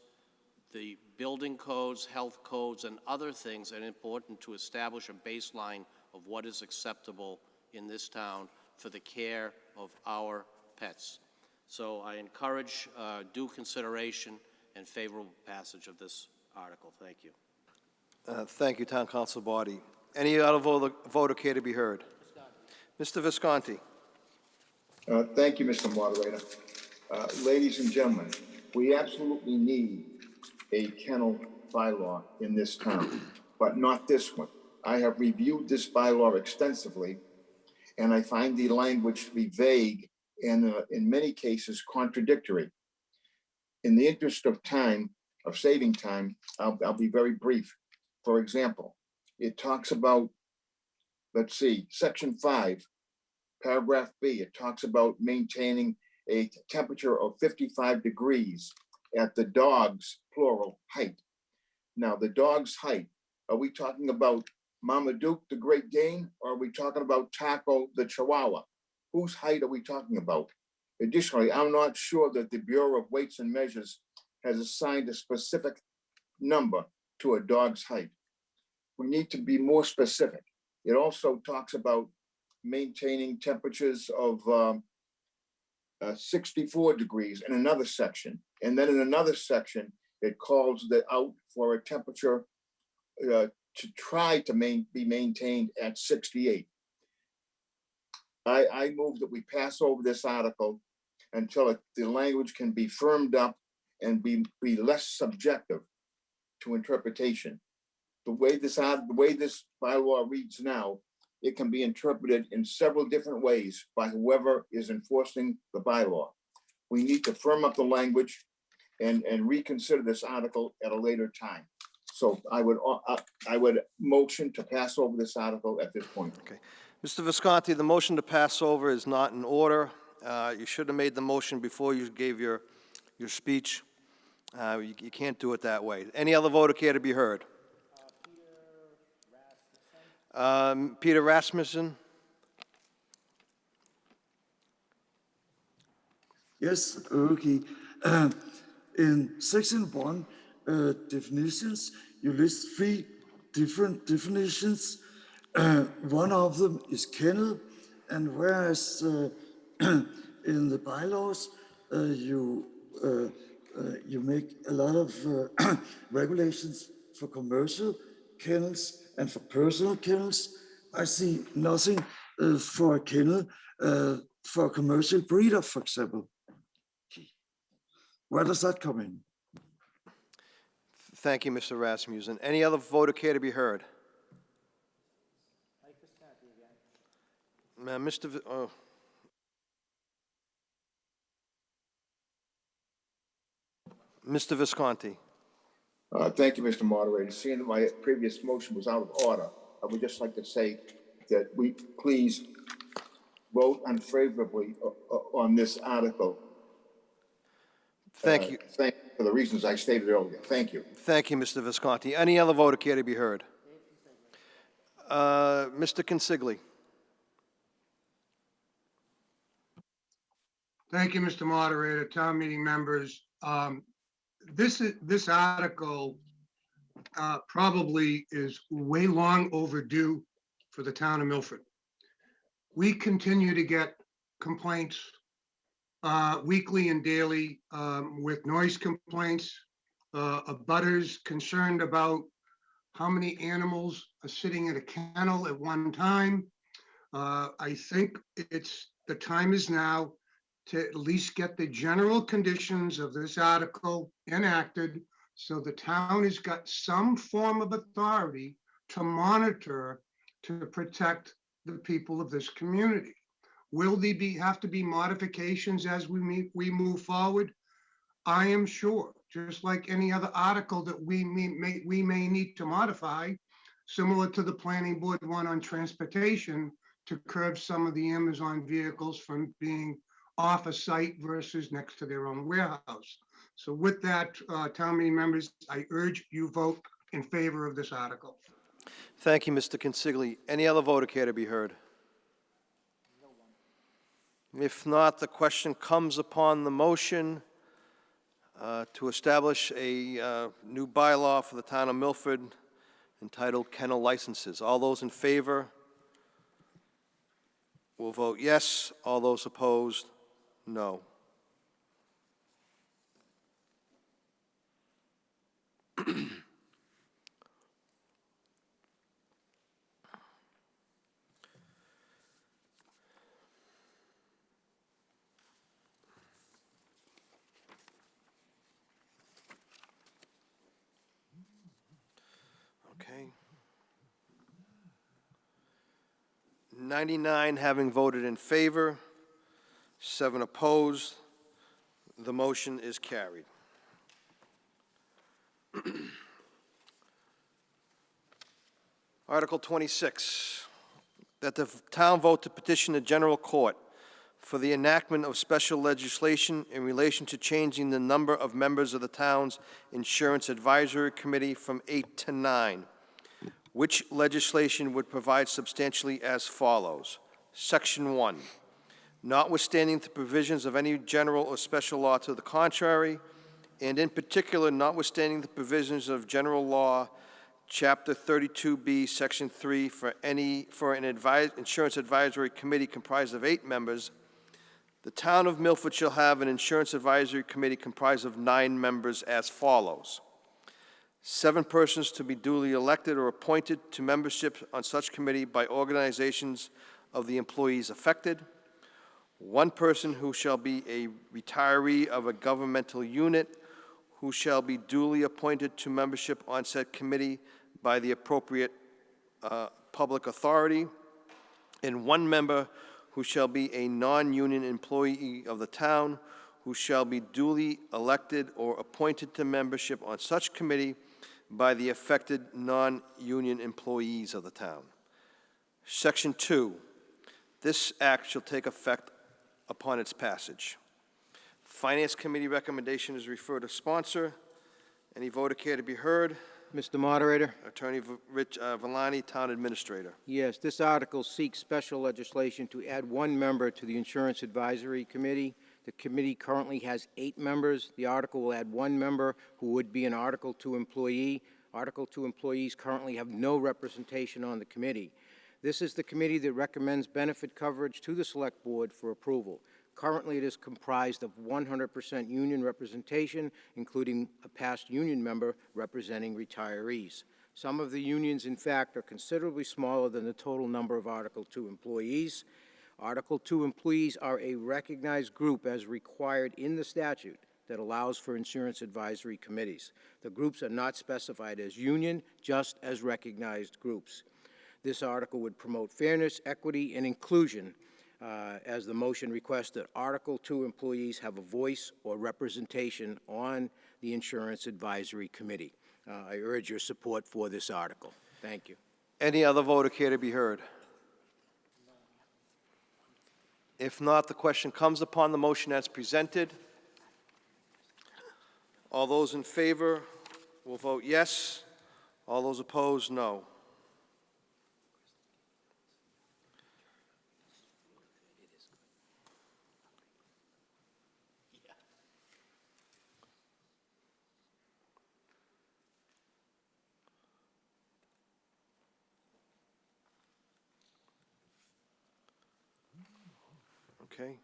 Speaker 11: the building codes, health codes, and other things that are important to establish a baseline of what is acceptable in this town for the care of our pets. So I encourage due consideration and favorable passage of this article. Thank you.
Speaker 1: Thank you, Town Council Body. Any other voter care to be heard? Mr. Visconti.
Speaker 6: Thank you, Mr. Moderator. Ladies and gentlemen, we absolutely need a kennel bylaw in this town, but not this one. I have reviewed this bylaw extensively, and I find the language to be vague and in many cases contradictory. In the interest of time, of saving time, I'll be very brief. For example, it talks about, let's see, Section 5, Paragraph B, it talks about maintaining a temperature of 55 degrees at the dog's, plural, height. Now, the dog's height, are we talking about Marmaduke, the Great Dane, or are we talking about Taco, the Chihuahua? Whose height are we talking about? Additionally, I'm not sure that the Bureau of Weights and Measures has assigned a specific number to a dog's height. We need to be more specific. It also talks about maintaining temperatures of 64 degrees in another section. And then in another section, it calls out for a temperature to try to be maintained at 68. I move that we pass over this article until the language can be firmed up and be less subjective to interpretation. The way this bylaw reads now, it can be interpreted in several different ways by whoever is enforcing the bylaw. We need to firm up the language and reconsider this article at a later time. So I would motion to pass over this article at this point.
Speaker 1: Okay. Mr. Visconti, the motion to pass over is not in order. You should have made the motion before you gave your speech. You can't do it that way. Any other voter care to be heard? Peter Rasmussen?
Speaker 15: Yes, okay. In section 1, definitions, you list 3 different definitions. One of them is kennel, and whereas in the bylaws, you make a lot of regulations for commercial kennels and for personal kennels. I see nothing for a kennel for a commercial breeder, for example. Where does that come in?
Speaker 1: Thank you, Mr. Rasmussen. Any other voter care to be heard? Mr. Visconti.
Speaker 6: Thank you, Mr. Moderator. Seeing that my previous motion was out of order, I would just like to say that we please vote unfavorably on this article.
Speaker 1: Thank you.
Speaker 6: Thank you for the reasons I stated earlier. Thank you.
Speaker 1: Thank you, Mr. Visconti. Any other voter care to be heard? Mr. Consigli.
Speaker 17: Thank you, Mr. Moderator, town meeting members. This article probably is way long overdue for the town of Milford. We continue to get complaints weekly and daily with noise complaints, abutters concerned about how many animals are sitting in a kennel at one time. I think the time is now to at least get the general conditions of this article enacted so the town has got some form of authority to monitor, to protect the people of this community. Will there have to be modifications as we move forward? I am sure, just like any other article that we may need to modify, similar to the planning board one on transportation, to curb some of the Amazon vehicles from being off a site versus next to their own warehouse. So with that, town meeting members, I urge you vote in favor of this article.
Speaker 1: Thank you, Mr. Consigli. Any other voter care to be heard? If not, the question comes upon the motion to establish a new bylaw for the town of Milford entitled Kennel Licenses. All those in favor will vote yes. All those opposed, no. Okay. 99 having voted in favor, 7 opposed. The motion is carried. Article 26, that the town vote to petition the general court for the enactment of special legislation in relation to changing the number of members of the town's insurance advisory committee from 8 to 9, which legislation would provide substantially as follows. Section 1, notwithstanding the provisions of any general or special law to the contrary, and in particular, notwithstanding the provisions of general law, Chapter 32B, Section 3, for an insurance advisory committee comprised of 8 members, The town of Milford shall have an insurance advisory committee comprised of 9 members as follows. 7 persons to be duly elected or appointed to membership on such committee by organizations of the employees affected. 1 person who shall be a retiree of a governmental unit who shall be duly appointed to membership on said committee by the appropriate public authority, and 1 member who shall be a non-union employee of the town who shall be duly elected or appointed to membership on such committee by the affected non-union employees of the town. Section 2. This act shall take effect upon its passage. Finance Committee recommendation is referred to sponsor. Any voter care to be heard?
Speaker 20: Mr. Moderator?
Speaker 1: Attorney Rich Villani, Town Administrator.
Speaker 20: Yes, this article seeks special legislation to add 1 member to the Insurance Advisory Committee. The committee currently has 8 members. The article will add 1 member who would be an Article 2 employee. Article 2 employees currently have no representation on the committee. This is the committee that recommends benefit coverage to the Select Board for approval. Currently, it is comprised of 100% union representation, including a past union member representing retirees. Some of the unions, in fact, are considerably smaller than the total number of Article 2 employees. Article 2 employees are a recognized group as required in the statute that allows for insurance advisory committees. The groups are not specified as union, just as recognized groups. This article would promote fairness, equity, and inclusion as the motion requests that Article 2 employees have a voice or representation on the Insurance Advisory Committee. I urge your support for this article. Thank you.
Speaker 1: Any other voter care to be heard? If not, the question comes upon the motion as presented. All those in favor will vote yes. All those opposed, no. Okay.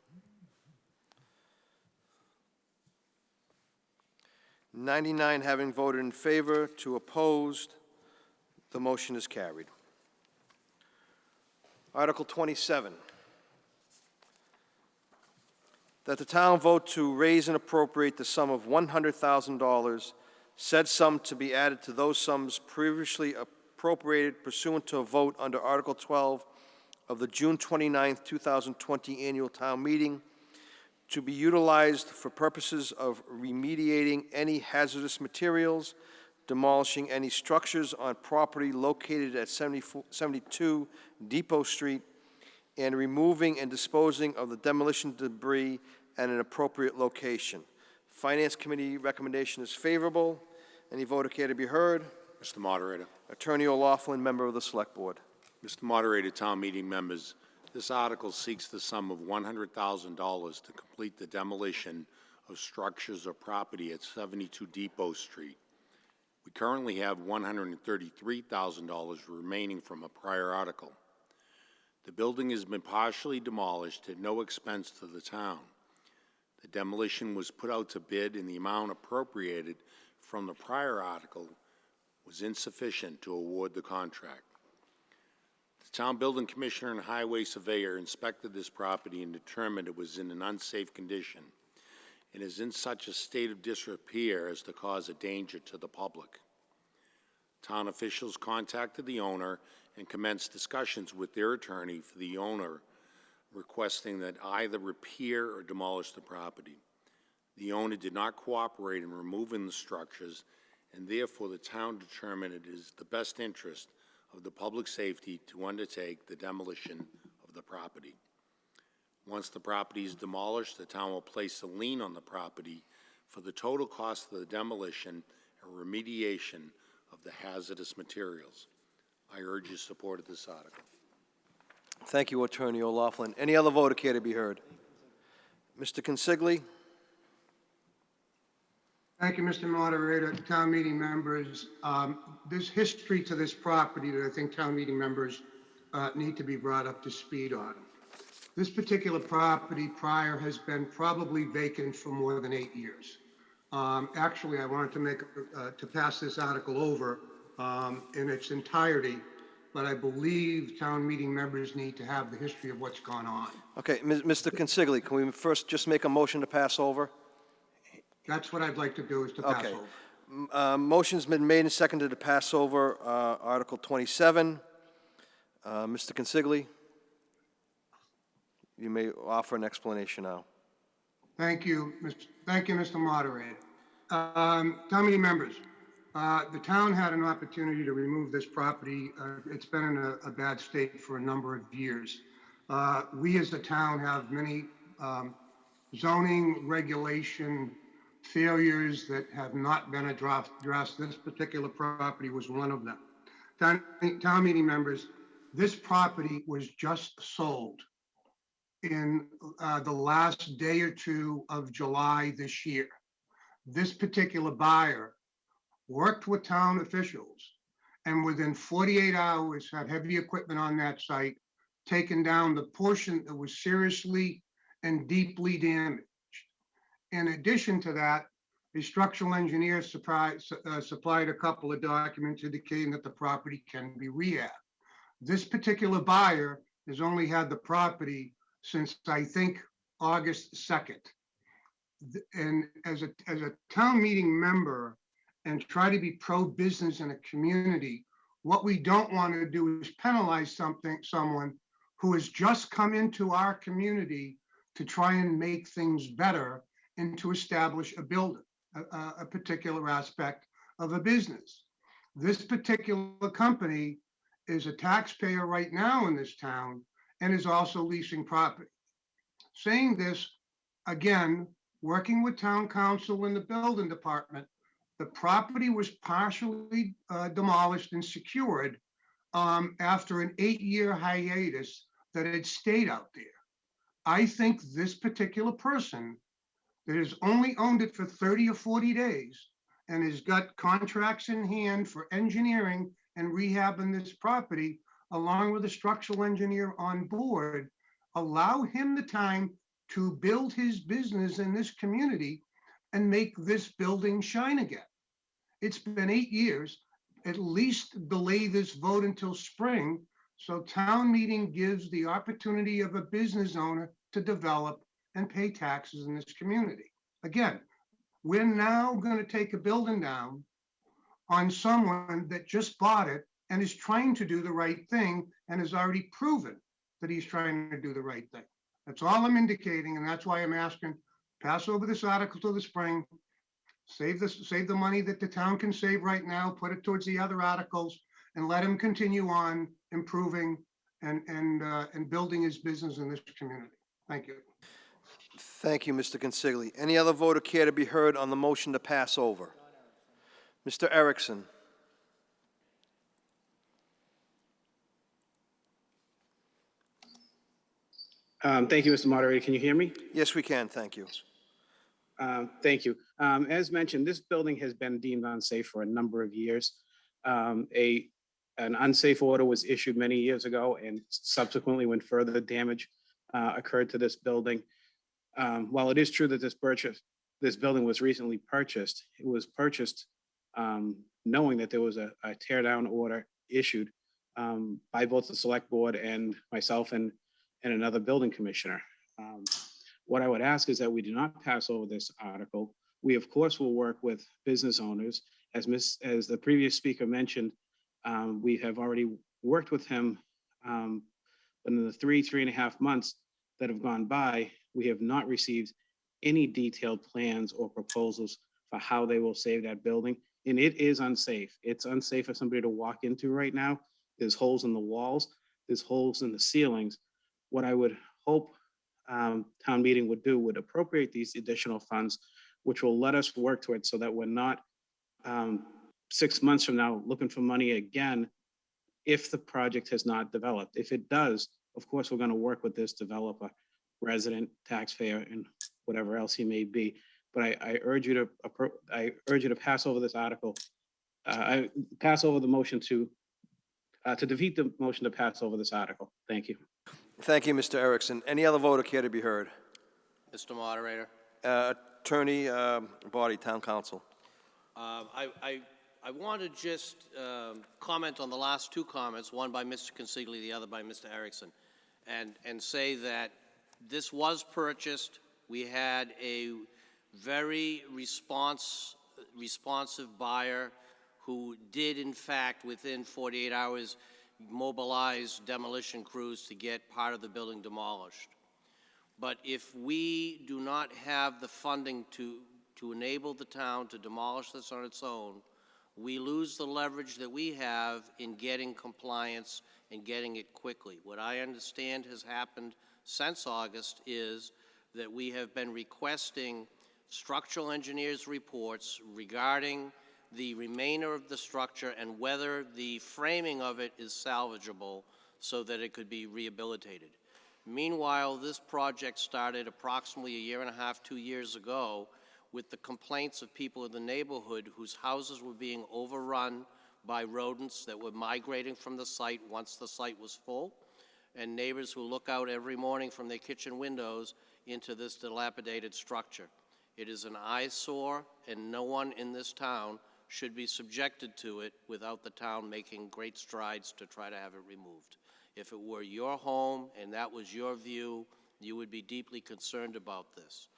Speaker 1: 99 having voted in favor, 2 opposed, the motion is carried. Article 27, that the town vote to raise and appropriate the sum of $100,000, said sum to be added to those sums previously appropriated pursuant to a vote under Article 12 of the June 29, 2020 annual town meeting, to be utilized for purposes of remediating any hazardous materials, demolishing any structures on property located at 72 Depot Street, and removing and disposing of the demolition debris at an appropriate location. Finance Committee recommendation is favorable. Any voter care to be heard?
Speaker 5: Mr. Moderator.
Speaker 1: Attorney O'Laughlin, member of the Select Board.
Speaker 21: Mr. Moderator, town meeting members, this article seeks the sum of $100,000 to complete the demolition of structures or property at 72 Depot Street. We currently have $133,000 remaining from a prior article. The building has been partially demolished at no expense to the town. The demolition was put out to bid, and the amount appropriated from the prior article was insufficient to award the contract. The Town Building Commissioner and Highway Surveyor inspected this property and determined it was in an unsafe condition and is in such a state of disrepair as to cause a danger to the public. Town officials contacted the owner and commenced discussions with their attorney for the owner, requesting that either repair or demolish the property. The owner did not cooperate in removing the structures, and therefore the town determined it is the best interest of the public safety to undertake the demolition of the property. Once the property is demolished, the town will place a lien on the property for the total cost of the demolition and remediation of the hazardous materials. I urge your support of this article.
Speaker 1: Thank you, Attorney O'Laughlin. Any other voter care to be heard? Mr. Consigli?
Speaker 17: Thank you, Mr. Moderator, town meeting members. There's history to this property that I think town meeting members need to be brought up to speed on. This particular property prior has been probably vacant for more than 8 years. Actually, I wanted to to pass this article over in its entirety, but I believe town meeting members need to have the history of what's gone on.
Speaker 1: Okay, Mr. Consigli, can we first just make a motion to pass over?
Speaker 17: That's what I'd like to do, is to pass
Speaker 1: Okay.
Speaker 17: over.
Speaker 1: Motion's been made and seconded to pass over Article 27. Mr. Consigli, you may offer an explanation now.
Speaker 17: Thank you, Mr. Moderator. Town meeting members, the town had an opportunity to remove this property. It's been in a bad state for a number of years. We as a town have many zoning regulation failures that have not been addressed. This particular property was one of them. Town meeting members, this property was just sold in the last day or two of July this year. This particular buyer worked with town officials and within 48 hours had heavy equipment on that site, taken down the portion that was seriously and deeply damaged. In addition to that, the structural engineer supplied a couple of documents indicating that the property can be rehabbed. This particular buyer has only had the property since, I think, August 2nd. And as a town meeting member and try to be pro-business in a community, what we don't want to do is penalize someone who has just come into our community to try and make things better and to establish a building, a particular aspect of a business. This particular company is a taxpayer right now in this town and is also leasing property. Saying this, again, working with town council and the building department, the property was partially demolished and secured after an 8-year hiatus that had stayed out there. I think this particular person that has only owned it for 30 or 40 days and has got contracts in hand for engineering and rehabbing this property, along with a structural engineer on board, allow him the time to build his business in this community and make this building shine again. It's been 8 years. At least delay this vote until spring, so town meeting gives the opportunity of a business owner to develop and pay taxes in this community. Again, we're now going to take a building down on someone that just bought it and is trying to do the right thing and has already proven that he's trying to do the right thing. That's all I'm indicating, and that's why I'm asking, pass over this article till the spring, save the money that the town can save right now, put it towards the other articles, and let him continue on improving and building his business in this community. Thank you.
Speaker 1: Thank you, Mr. Consigli. Any other voter care to be heard on the motion to pass over? Mr. Erickson.
Speaker 12: Thank you, Mr. Moderator. Can you hear me?
Speaker 1: Yes, we can. Thank you.
Speaker 12: Thank you. As mentioned, this building has been deemed unsafe for a number of years. An unsafe order was issued many years ago, and subsequently when further damage occurred to this building. While it is true that this building was recently purchased, it was purchased knowing that there was a tear down order issued by both the select board and myself and another building commissioner. What I would ask is that we do not pass over this article. We, of course, will work with business owners. As the previous speaker mentioned, we have already worked with him, but in the 3.5 months that have gone by, we have not received any detailed plans or proposals for how they will save that building. And it is unsafe. It's unsafe for somebody to walk into right now. There's holes in the walls, there's holes in the ceilings. What I would hope town meeting would appropriate these additional funds, which will let us work to it so that we're not 6 months from now looking for money again if the project has not developed. If it does, of course, we're going to work with this developer, resident, taxpayer, and whatever else he may be. But I urge you to pass over this article. I pass over the motion to defeat the motion to pass over this article. Thank you.
Speaker 1: Thank you, Mr. Erickson. Any other voter care to be heard?
Speaker 11: Mr. Moderator.
Speaker 1: Attorney Body, Town Council.
Speaker 11: I want to just comment on the last two comments, one by Mr. Consigli, the other by Mr. Erickson, and say that this was purchased. We had a very responsive buyer who did, in fact, within 48 hours, mobilize demolition crews to get part of the building demolished. But if we do not have the funding to enable the town to demolish this on its own, we lose the leverage that we have in getting compliance and getting it quickly. What I understand has happened since August is that we have been requesting structural engineers' reports regarding the remainder of the structure and whether the framing of it is salvageable so that it could be rehabilitated. Meanwhile, this project started approximately a year and a half, 2 years ago, with the complaints of people in the neighborhood whose houses were being overrun by rodents that were migrating from the site once the site was full, and neighbors who look out every morning from their kitchen windows into this dilapidated structure. It is an eyesore, and no one in this town should be subjected to it without the town making great strides to try to have it removed. If it were your home and that was your view, you would be deeply concerned about this.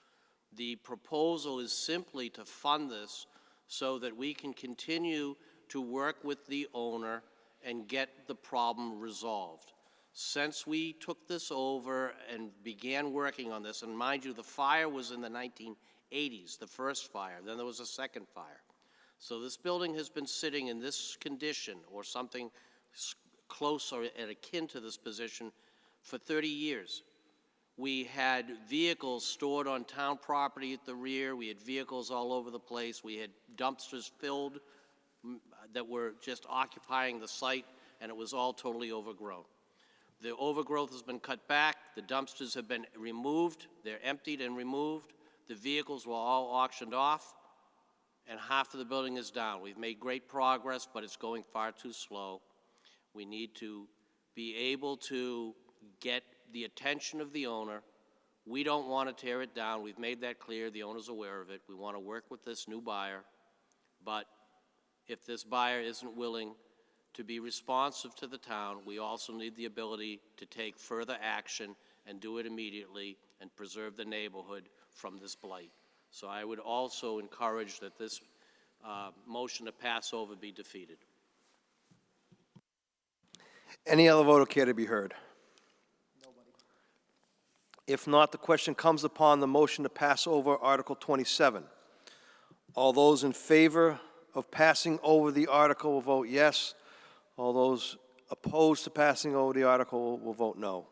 Speaker 11: The proposal is simply to fund this so that we can continue to work with the owner and get the problem resolved. Since we took this over and began working on this, and mind you, the fire was in the 1980s, the first fire, then there was a second fire. So this building has been sitting in this condition or something close or akin to this position for 30 years. We had vehicles stored on town property at the rear. We had vehicles all over the place. We had dumpsters filled that were just occupying the site, and it was all totally overgrown. The overgrowth has been cut back. The dumpsters have been removed. They're emptied and removed. The vehicles were all auctioned off, and half of the building is down. We've made great progress, but it's going far too slow. We need to be able to get the attention of the owner. We don't want to tear it down. We've made that clear. The owner's aware of it. We want to work with this new buyer. But if this buyer isn't willing to be responsive to the town, we also need the ability to take further action and do it immediately and preserve the neighborhood from this blight. So I would also encourage that this motion to pass over be defeated.
Speaker 1: Any other voter care to be heard? Nobody. If not, the question comes upon the motion to pass over Article 27. All those in favor of passing over the article will vote yes. All those opposed to passing over the article will vote no.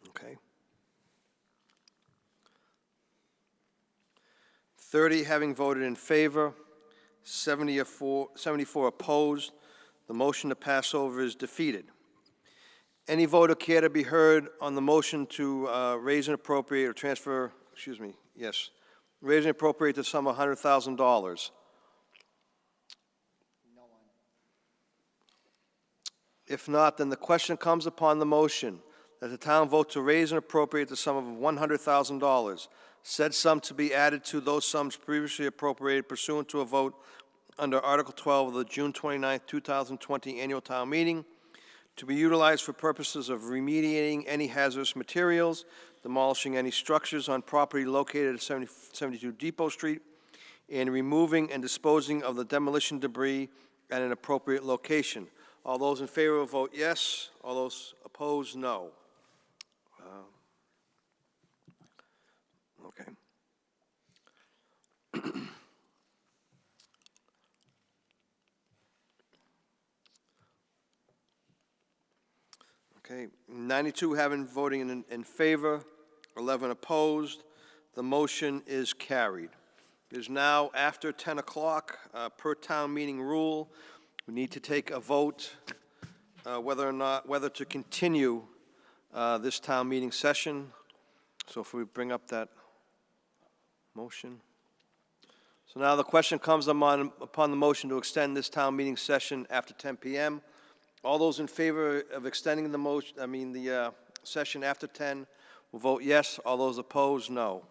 Speaker 1: Okay. 30 having voted in favor, 74 opposed. The motion to pass over is defeated. Any voter care to be heard on the motion to raise and appropriate or transfer, raise and appropriate the sum of $100,000? No one. If not, then the question comes upon the motion that the town vote to raise and appropriate the sum of $100,000, said sum to be added to those sums previously appropriated pursuant to a vote under Article 12 of the June 29, 2020 annual town meeting, to be utilized for purposes of remediating any hazardous materials, demolishing any structures on property located at 72 Depot Street, and removing and disposing of the demolition debris at an appropriate location. All those in favor will vote yes. All those opposed, no. Okay. Okay, 92 having voting in favor, 11 opposed. The motion is carried. It is now after 10 o'clock. Per town meeting rule, We need to take a vote whether to continue this town meeting session. So if we bring up that motion. So now the question comes upon the motion to extend this town meeting session after 10 p.m. All those in favor of extending the session after 10 will vote yes. All those opposed, no.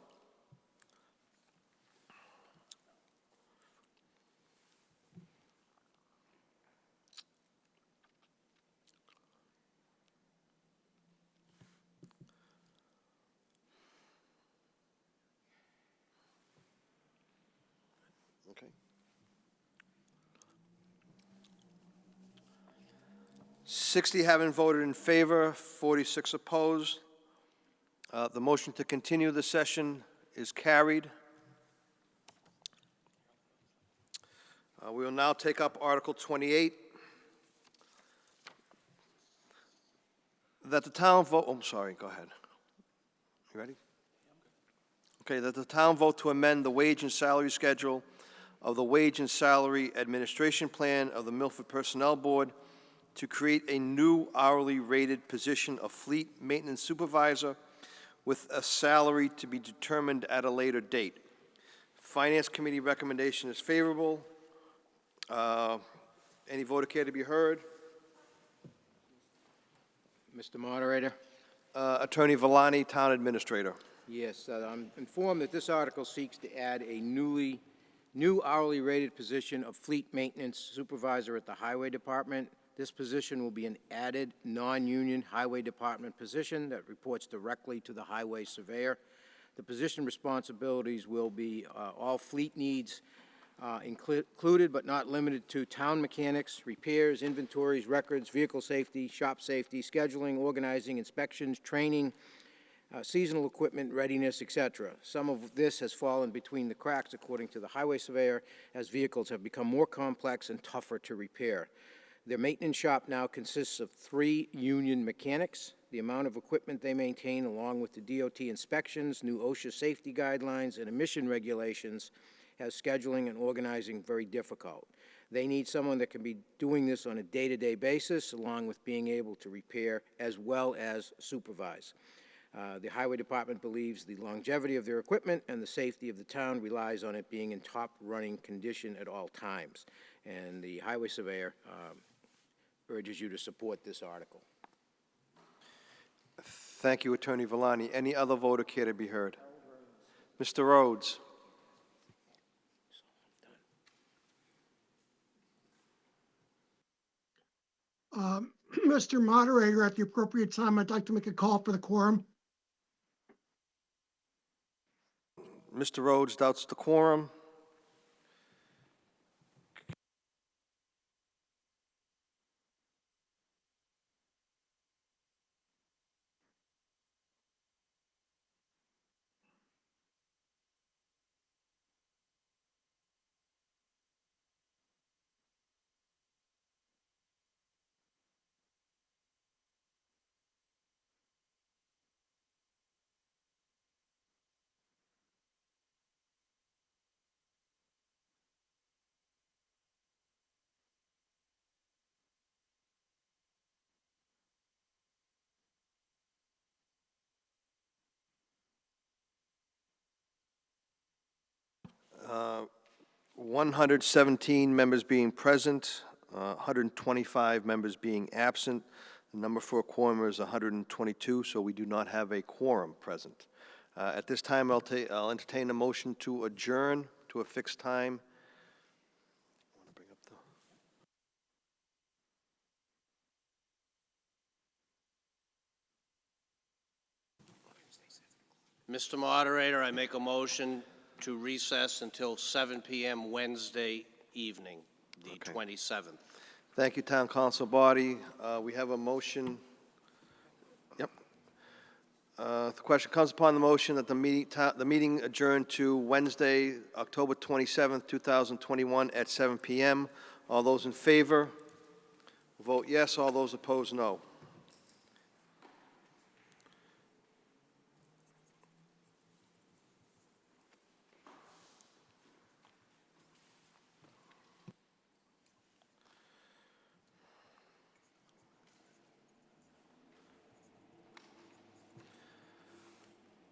Speaker 1: Okay. 60 having voted in favor, 46 opposed. The motion to continue the session is carried. We will now take up Article 28. That the town vote, I'm sorry, go ahead. You ready? Okay, that the town vote to amend the wage and salary schedule of the Wage and Salary Administration Plan of the Milford Personnel Board to create a new hourly rated position of Fleet Maintenance Supervisor with a salary to be determined at a later date. Finance Committee recommendation is favorable. Any voter care to be heard?
Speaker 20: Mr. Moderator?
Speaker 1: Attorney Villani, Town Administrator.
Speaker 20: Yes, I'm informed that this article seeks to add a new hourly rated position of Fleet Maintenance Supervisor at the Highway Department. This position will be an added non-union Highway Department position that reports directly to the Highway Surveyor. The position responsibilities will be all fleet needs, included but not limited to town mechanics, repairs, inventories, records, vehicle safety, shop safety, scheduling, organizing, inspections, training, seasonal equipment readiness, etc. Some of this has fallen between the cracks, according to the Highway Surveyor, as vehicles have become more complex and tougher to repair. Their maintenance shop now consists of 3 union mechanics. The amount of equipment they maintain, along with the DOT inspections, new OSHA safety guidelines, and emission regulations, has scheduling and organizing very difficult. They need someone that can be doing this on a day-to-day basis, along with being able to repair as well as supervise. The Highway Department believes the longevity of their equipment and the safety of the town relies on it being in top running condition at all times. And the Highway Surveyor urges you to support this article.
Speaker 1: Thank you, Attorney Villani. Any other voter care to be heard? Mr. Rhodes.
Speaker 17: Mr. Moderator, at the appropriate time, I'd like to make a call for the quorum.
Speaker 1: Mr. Rhodes doubts the quorum. Uh, 117 members being present, 125 members being absent. The number for a quorum is 122, so we do not have a quorum present. At this time, I'll entertain a motion to adjourn to a fixed time.
Speaker 11: Mr. Moderator, I make a motion to recess until 7 p.m. Wednesday evening, the 27th.
Speaker 1: Thank you, Town Council Body. We have a motion. Yep. The question comes upon the motion that the meeting adjourn to Wednesday, October 27th, 2021 at 7 p.m. All those in favor vote yes. All those opposed, no.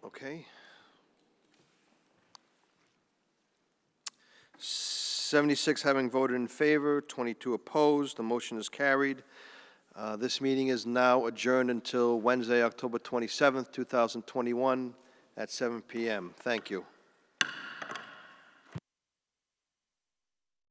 Speaker 1: Okay. 76 having voted in favor, 22 opposed. The motion is carried. This meeting is now adjourned until Wednesday, October 27th, 2021 at 7 p.m. Thank you.